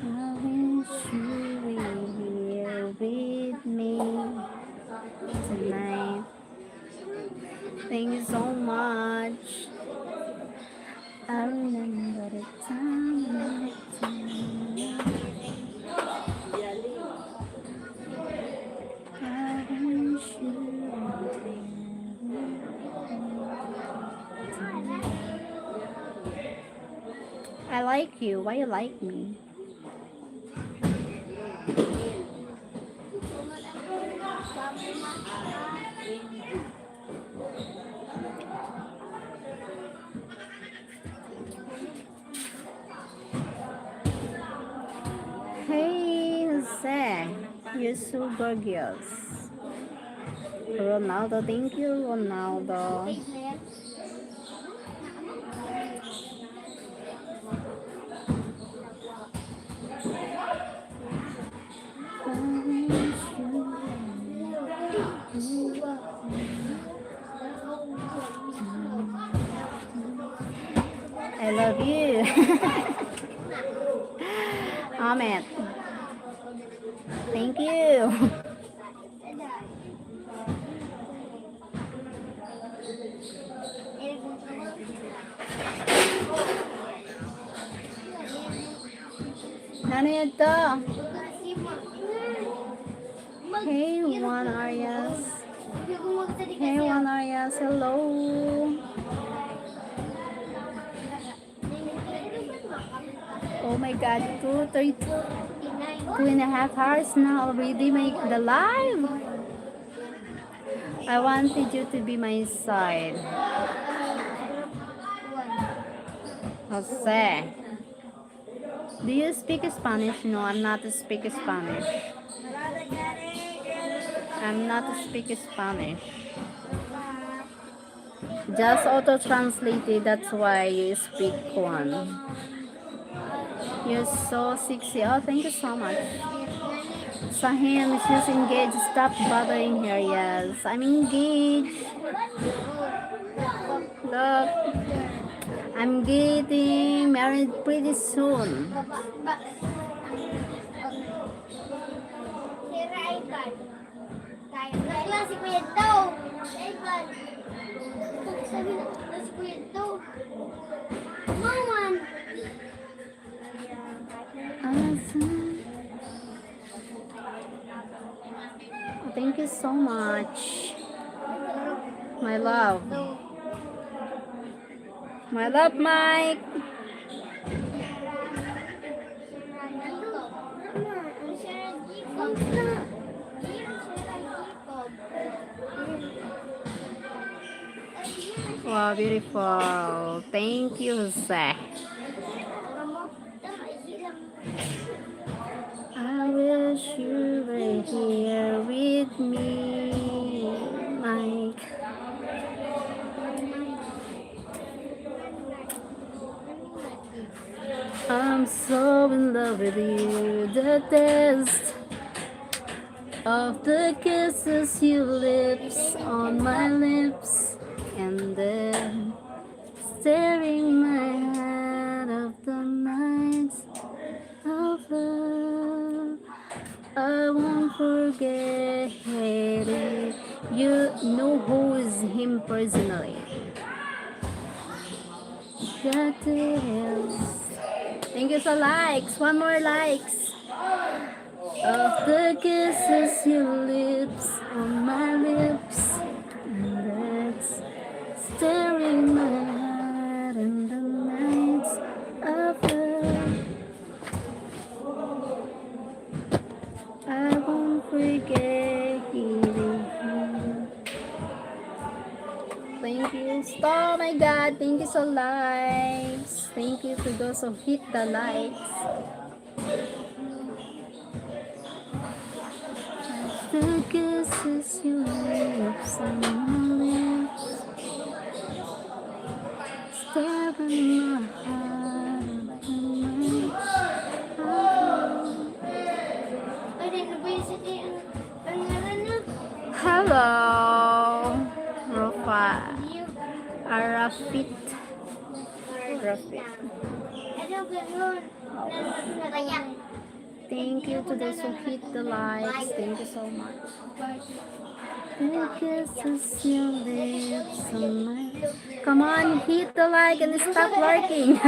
I wish you were here with me tonight. Thank you so much. I remember the time. I wish you were here. I like you. Why you like me? Hey, Jose. You're so gorgeous. Ronaldo, thank you, Ronaldo. I love you. Ahmed. Thank you. Ano ito? Hey, Juan Arias. Hey, Juan Arias. Hello. Oh my God, 2:32, 2.5 hours na already make the live. I wanted you to be my side. Jose. Do you speak Spanish? No, I'm not to speak Spanish. I'm not to speak Spanish. Just auto-translated, that's why you speak one. You're so sexy. Oh, thank you so much. Sahim, she's engaged. Stop bothering her. Yes, I'm engaged. Look, I'm getting married pretty soon. Naklase ko yan daw. iPad. Sabi na, naklase ko yan daw. Maman. Oh, thank you so much, my love. My love, Mike. Wow, beautiful. Thank you, Jose. I wish you were here with me, Mike. I'm so in love with you. The taste of the kisses, your lips on my lips, and then staring my head of the nights of love. I won't forget it. You know who is him personally. That is. Thank you for likes. One more likes. Of the kisses, your lips on my lips, and that's staring my heart in the nights of love. I won't forget you. Thank you. Oh my God, thank you so likes. Thank you to those who hit the likes. The kisses, your lips on my lips, staring my heart in the Ay, nag-visit yung pangalan na. Hello, Rafa. Arafit. Rafit. Ano ganun? Kaya. Thank you to those who hit the likes. Thank you so much. The kisses, your lips on my. Come on, hit the like and stop lurking.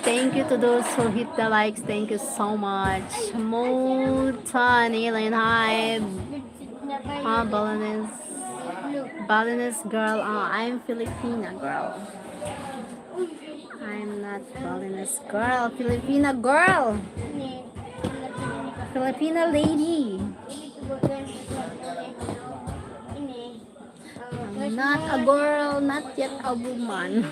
Thank you to those who hit the likes. Thank you so much. Motan, Elaine, hi. Balinese. Balinese girl. I'm Filipina girl. I'm not Balinese girl. Filipina girl. Filipina lady. I'm not a girl, not yet a woman.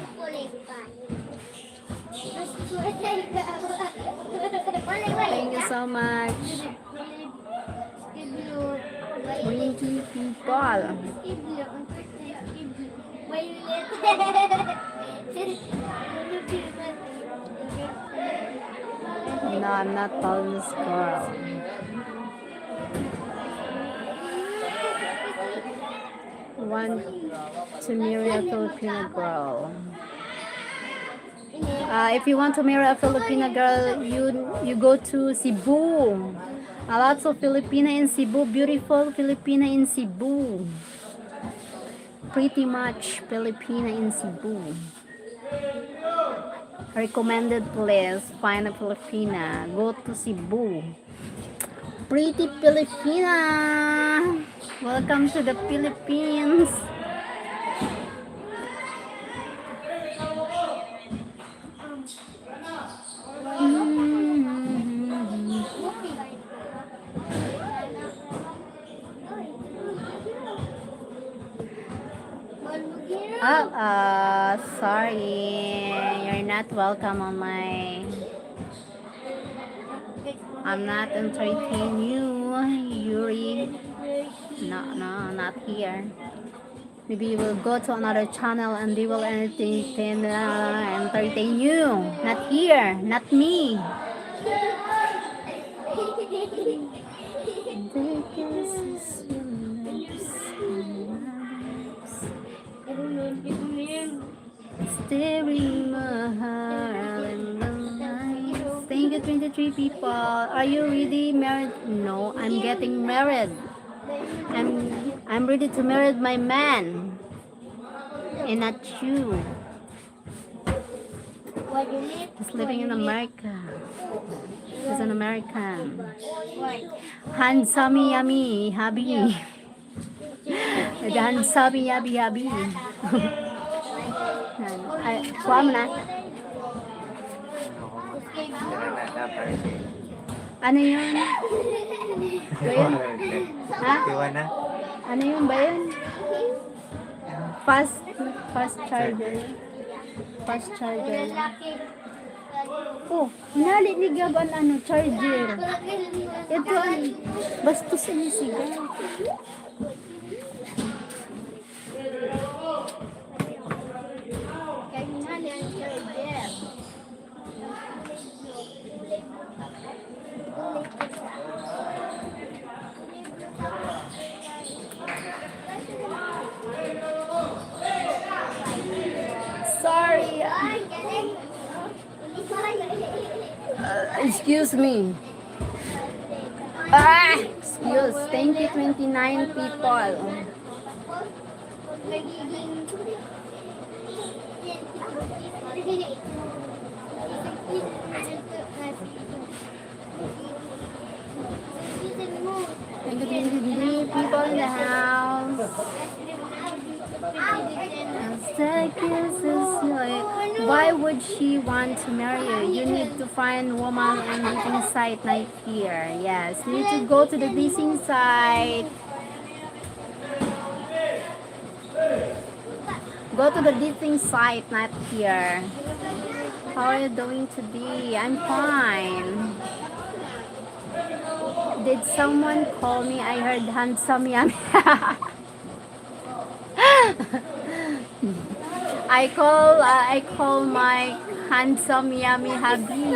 Thank you so much. 20 people. No, I'm not Balinese girl. Want to marry a Filipino girl. If you want to marry a Filipina girl, you go to Cebu. A lot of Filipina in Cebu, beautiful Filipina in Cebu. Pretty much Filipina in Cebu. Recommended place, find a Filipina. Go to Cebu. Pretty Filipina. Welcome to the Philippines. Sorry. You're not welcome on my... I'm not entertaining you, Yuri. No, no, not here. Maybe you will go to another channel and they will entertain you. Not here, not me. Staring my heart in the eyes. Thank you, 23 people. Are you really married? No, I'm getting married. I'm ready to marry my man. And not you. He's living in America. He's an American. Handsome yummy hubby. Handsome yummy hubby. Ay, kuha mo na. Ano yun? Ba yun? Ha? Ano yun ba yun? Fast charger. Fast charger. Oh, hinali ni Gaban ano, charger. Ito ay, bastos ini siya. Sorry. Excuse me. Excuse. Thank you, 29 people. Thank you, 23 people in the house. Why would she want to marry you? You need to find woman on dating site, not here. Yes, you need to go to the dating site. Go to the dating site, not here. How are you doing today? I'm fine. Did someone call me? I heard handsome yummy. I call my handsome yummy hubby.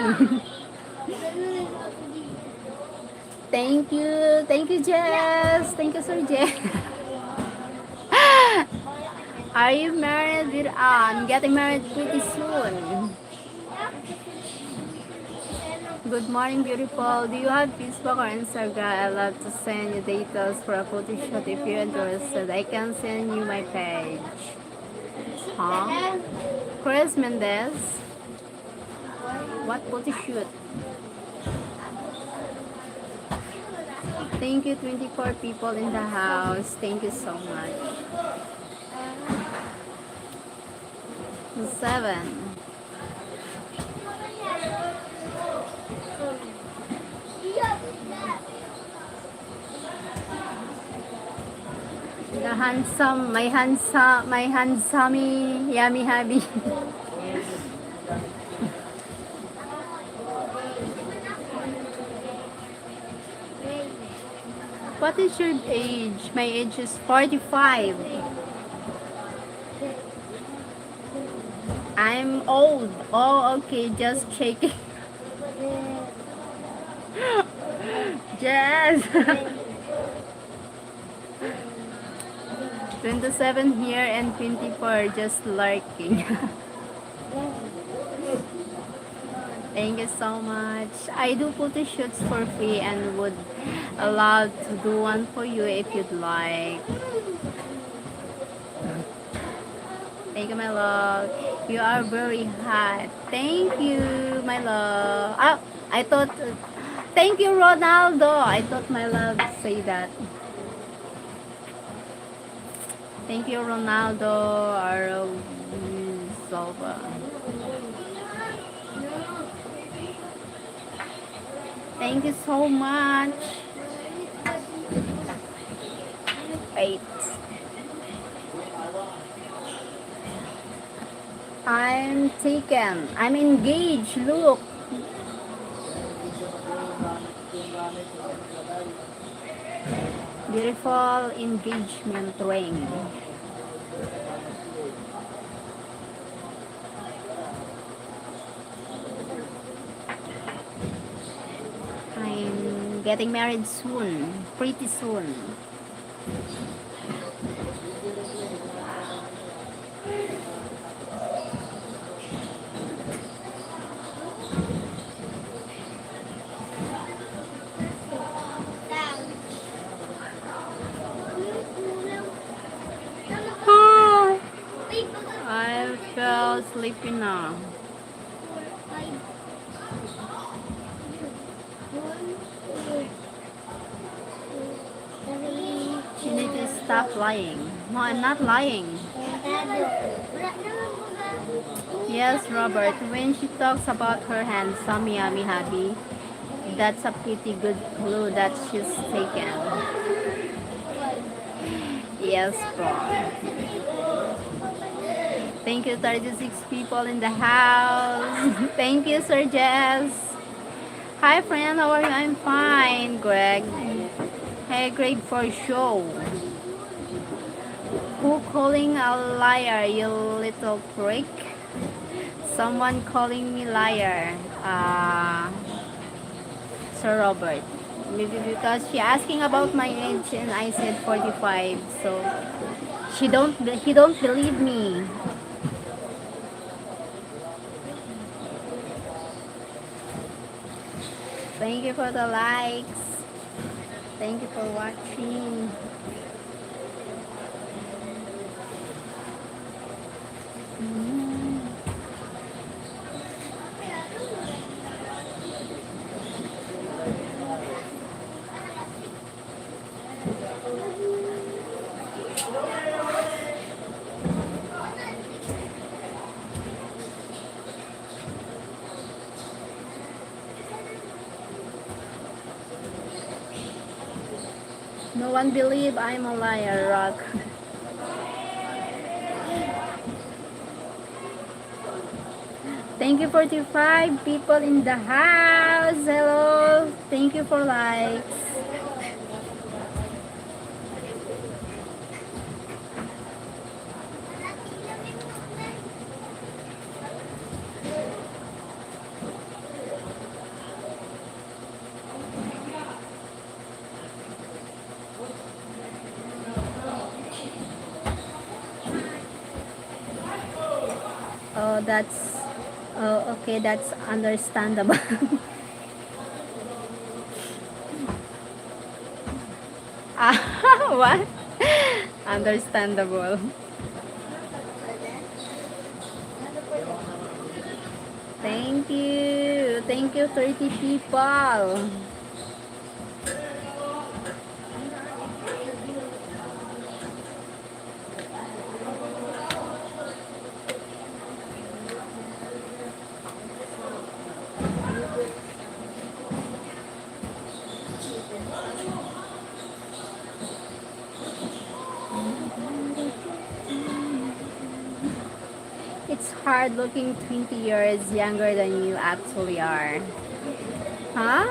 Thank you, Jess. Thank you, Sir Jess. Are you married? With I'm getting married pretty soon. Good morning, beautiful. Do you have Facebook or Instagram? I'd love to send you details for a photo shoot if you're interested. I can send you my page. Huh? Chris Mendez? What photo shoot? Thank you, 24 people in the house. Thank you so much. 7. The handsome, my handsome yummy hubby. What is your age? My age is 45. I'm old. Oh, okay, just checking. Yes. 27 here and 24 just lurking. Thank you so much. I do photo shoots for free and would allow to do one for you if you'd like. Thank you, my love. You are very hot. Thank you, my love. Oh, I thought... Thank you, Ronaldo. I thought my love say that. Thank you, Ronaldo. Arozova. Thank you so much. 8. I'm taken. I'm engaged. Look. Beautiful engagement ring. I'm getting married soon. Pretty soon. Oh, I feel sleepy now. You need to stop lying. No, I'm not lying. Yes, Robert, when she talks about her handsome, yummy hubby, that's a pretty good clue that she's taken. Yes, bro. Thank you, 36 people in the house. Thank you, Sir Jess. Hi, friend. How are you? I'm fine, Greg. Hey, Greg, for show. Who calling a liar, you little prick? Someone calling me liar. Sir Robert. Maybe because she asking about my age and I said 45. So he don't believe me. Thank you for the likes. Thank you for watching. No one believe I'm a liar, Rock. Thank you 45 people in the house. Hello. Thank you for likes. Oh, that's okay, that's understandable. Ah, what? Understandable. Thank you 30 people. It's hard looking 20 years younger than you actually are. Huh?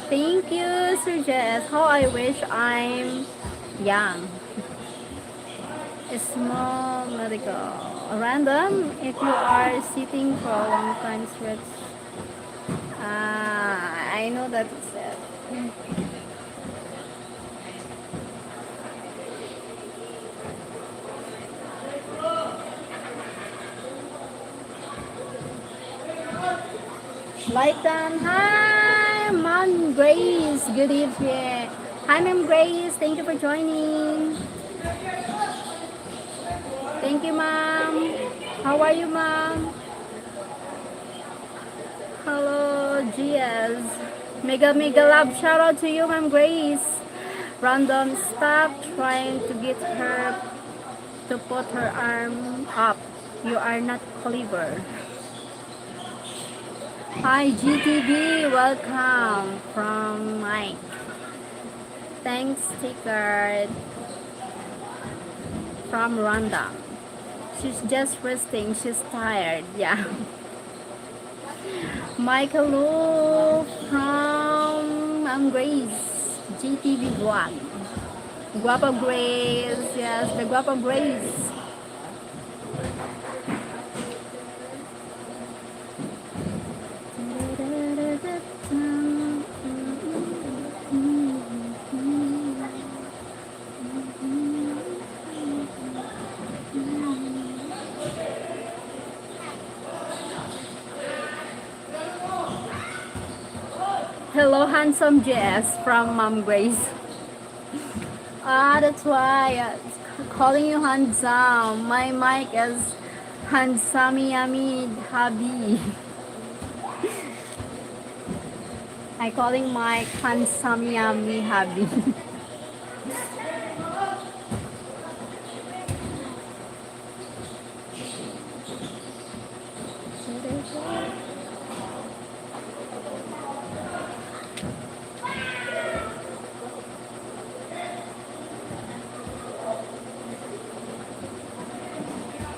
Thank you, Sir Jess. How I wish I'm young. A small medical. Random, if you are sitting for a long time stretch. I know that's it. Lighten. Hi, Mom Grace. Good evening. Hi, Mom Grace. Thank you for joining. Thank you, Mom. How are you, Mom? Hello, GS. Mega, mega love. Shout out to you, Mom Grace. Random, stop trying to get her to put her arm up. You are not clever. Hi, GTV. Welcome from Mike. Thanks, sticker. from Rwanda. She's just resting. She's tired. Yeah. Michael Lou from Grace. GTV Vlog. Guapa Grace. Yes, the Guapa Grace. Hello, handsome Jess from Mom Grace. That's why calling you handsome. My mic is handsome yummy hubby. I calling my handsome yummy hubby.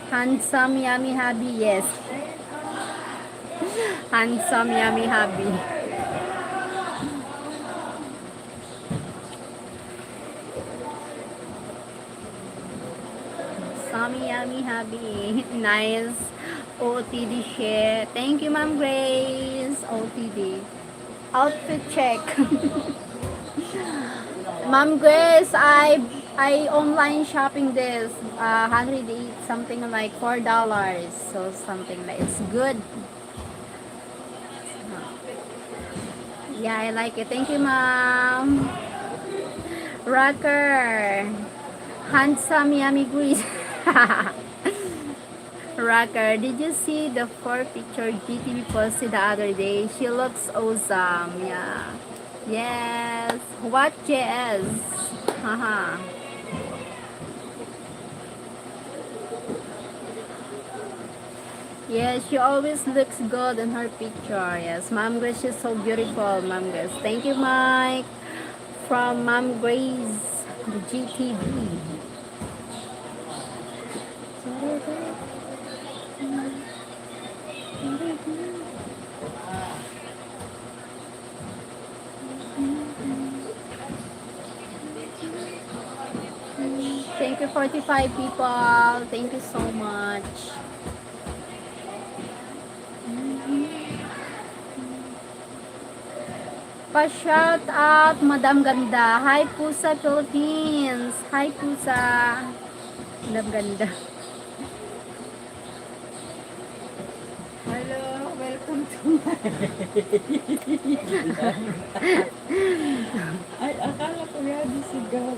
Handsome yummy hubby, yes. Handsome yummy hubby. Sammy yummy hubby. Nice OTD share. Thank you, Ma'am Grace. OTD. Outfit check. Ma'am Grace, I online shopping this 108 something like $4, so something like it's good. Yeah, I like it. Thank you, Mom. Rocker, handsome yummy Grease. Rocker, did you see the 4 picture GTV posted the other day? She looks awesome. Yeah. Yes. What JS? Haha. Yes, she always looks good in her picture. Yes, Mom Grace is so beautiful, Mom Grace. Thank you, Mike, from Mom Grace, the GTV. Thank you, 45 people. Thank you so much. Pa-shout out, Madam Ganda. Hi, Pusa Philippines. Hi, Pusa. Madam Ganda. Hello, welcome to my... Ay, akala ko yan, sigaw.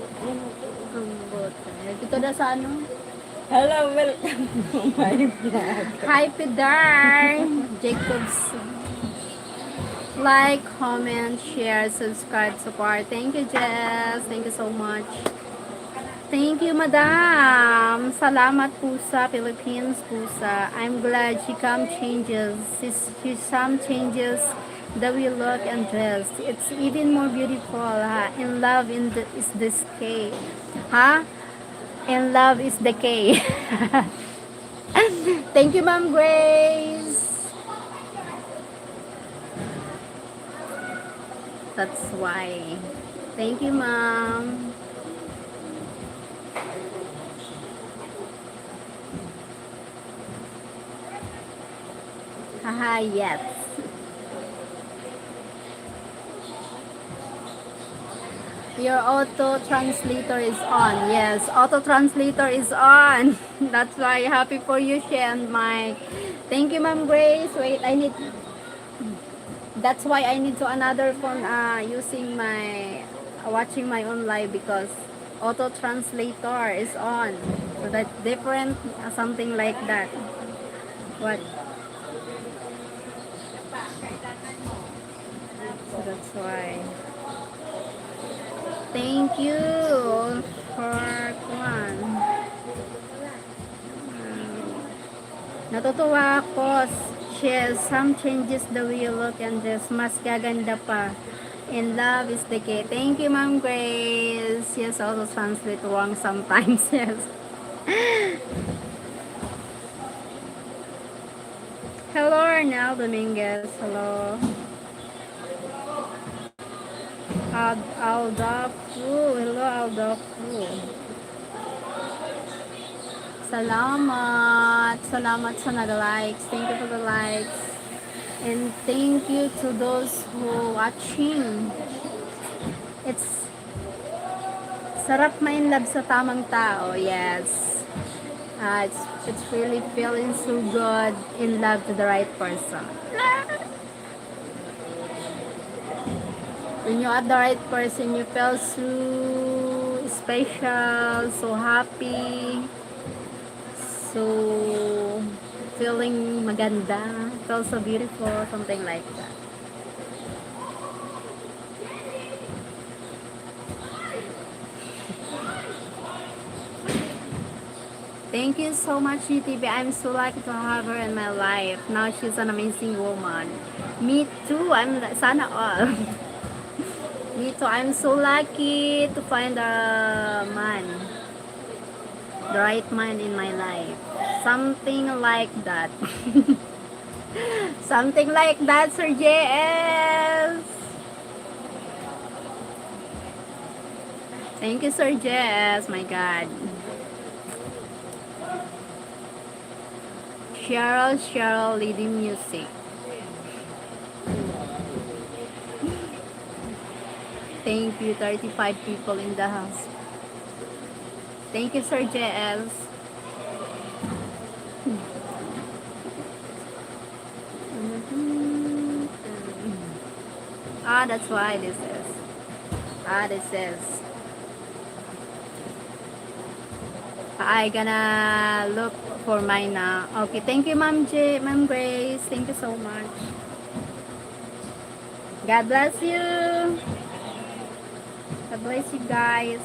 Ang boto. Dito na sa ano? Hello, welcome to my vlog. Hi, Pidar. Jacobs. Like, comment, share, subscribe, support. Thank you, Jess. Thank you so much. Thank you, Madam. Salamat, Pusa, Philippines, Pusa. I'm glad she changes. She some changes the way look and dress. It's even more beautiful. In love is this K. Huh? In love is the K. Thank you, Ma'am Grace. That's why. Thank you, Mom. Haha, yes. Your auto translator is on. Yes, auto translator is on. That's why happy for you, Shen, Mike. Thank you, Ma'am Grace. Wait, I need. That's why I need to another phone using my watching my own live because auto translator is on. So that's different, something like that. What? So that's why. Thank you for one. Natutuwa ako. Some changes the way you look and this mas gaganda pa. In love is the key. Thank you, Ma'am Grace. Yes, also translate wrong sometimes. Yes. Hello, Arnel Dominguez. Hello. Aldafu. Hello, Aldafu. Salamat. Salamat sa nag-likes. Thank you for the likes. And thank you to those who watching. It's sarap ma-inlove sa tamang tao. Yes. It's really feeling so good in love to the right person. When you're at the right person, you feel so special, so happy, so feeling maganda, feel so beautiful, something like that. Thank you so much, UTV. I'm so lucky to have her in my life. Now she's an amazing woman. Me too. Sana all. Me too. I'm so lucky to find a man, the right man in my life. Something like that. Something like that, Sir JS. Thank you, Sir JS. My God. Sheryl leading music. Thank you, 35 people in the house. Thank you, Sir JS. Ah, that's why this is. This is. I gonna look for mine now. Okay, thank you, Ma'am Grace. Thank you so much. God bless you. God bless you guys.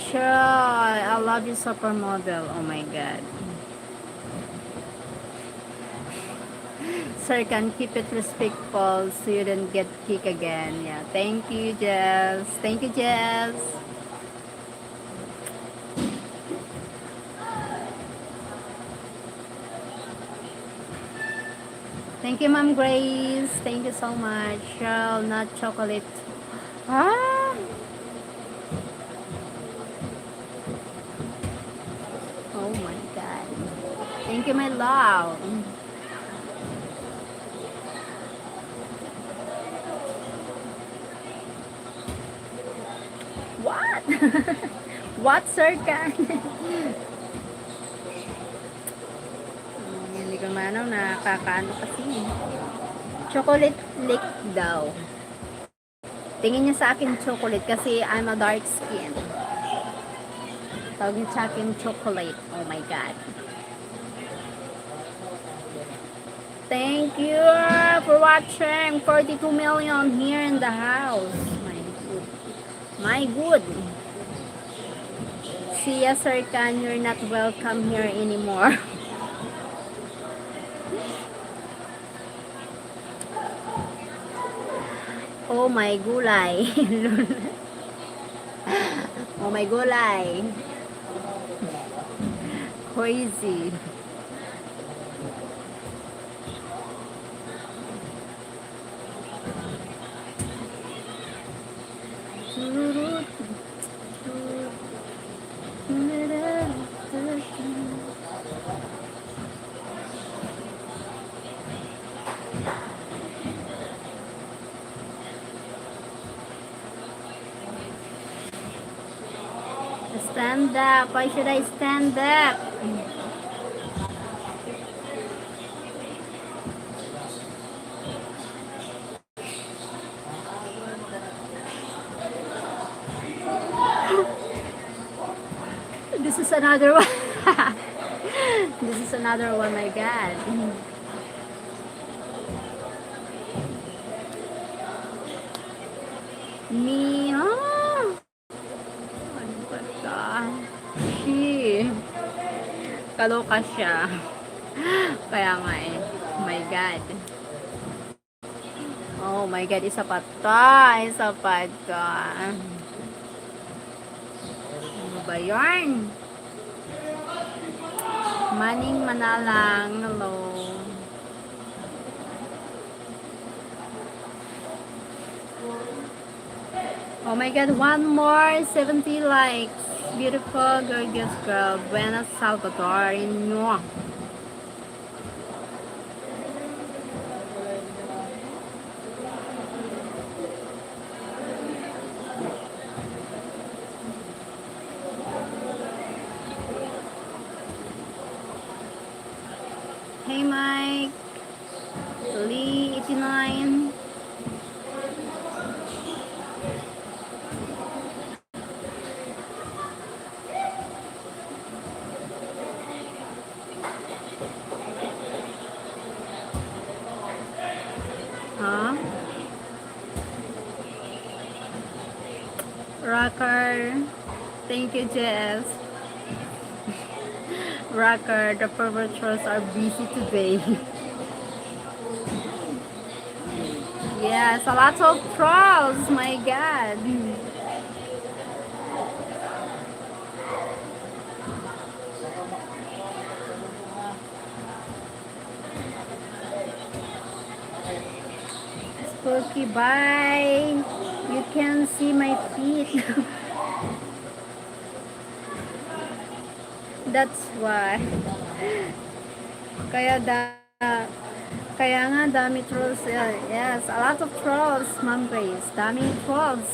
Cheryl, I love you, supermodel. Oh my God. Sir, can keep it respectful so you don't get kicked again. Yeah, thank you, Jess. Thank you, Jess. Thank you, Ma'am Grace. Thank you so much. Cheryl, not chocolate. Ah! Oh my God. Thank you, my love. What? What, sir? Can? Hindi ko manaw, nakakaano kasi. Chocolate lick daw. Tingin niya sa akin chocolate kasi I'm a dark skin. Tawag niya sa akin chocolate. Oh my God. Thank you for watching. 42 million here in the house. My good. See ya, Sir Can. You're not welcome here anymore. Oh my gulay. Oh my gulay. Crazy. Stand up. Why should I stand up? This is another one. This is another one, my God. Me, huh? Ano ba ito? She. Kaloka siya. Kaya nga eh. Oh my God. Oh my God, isa pa to. Isa pa to. Ano ba yarn? Maning Manalang. Hello. Oh my God, one more 70 likes. Beautiful, gorgeous girl. Buenos Salvador. Inyo. Hey Mike. Lee 89. Huh? Rocker. Thank you, Jess. Rocker, the perpetrators are busy today. Yes, a lot of trolls, my God. Spooky, bye. You can see my feet. That's why. Kaya kaya nga dami trolls. Yes, a lot of trolls, Ma'am Grace. Dami trolls.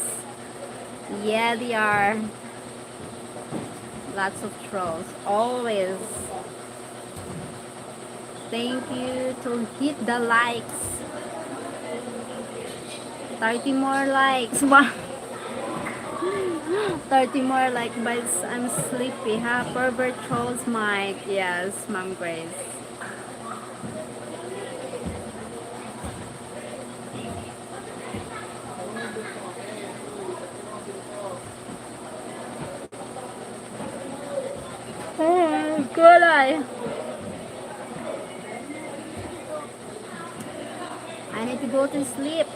Yeah, they are. Lots of trolls. Always. Thank you to hit the likes. 30 more likes. 30 more like, but I'm sleepy, huh? Pervert trolls mic. Yes, Mom Grace. Oh, good eye. I need to go to sleep.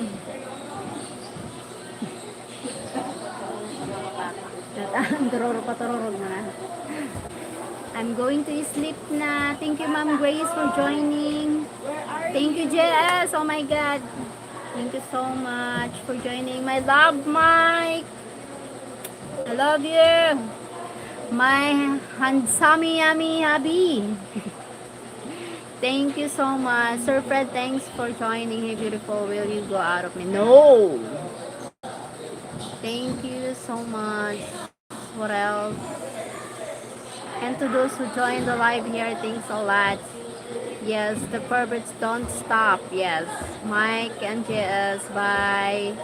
I'm going to sleep na. Thank you, Ma'am Grace, for joining. Thank you, JS. Oh my God. Thank you so much for joining. My love, Mike. I love you. My handsome, yummy hubby. Thank you so much. Sir Fred, thanks for joining. Hey, beautiful. Will you go out of me? No. Thank you so much. What else? And to those who joined the live here, thanks a lot. Yes, the perverts don't stop. Yes. Mike and Jess, bye.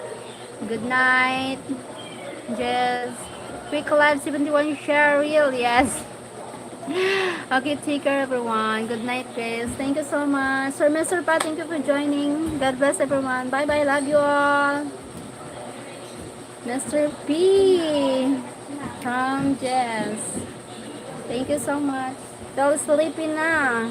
Good night. Jess. Quick Live 71 Sheryl, yes. Okay, take care everyone. Good night, guys. Thank you so much. Sir Mr. Pa, thank you for joining. God bless everyone. Bye bye. Love you all. Mr. P from Jess. Thank you so much. Fell sleepy na.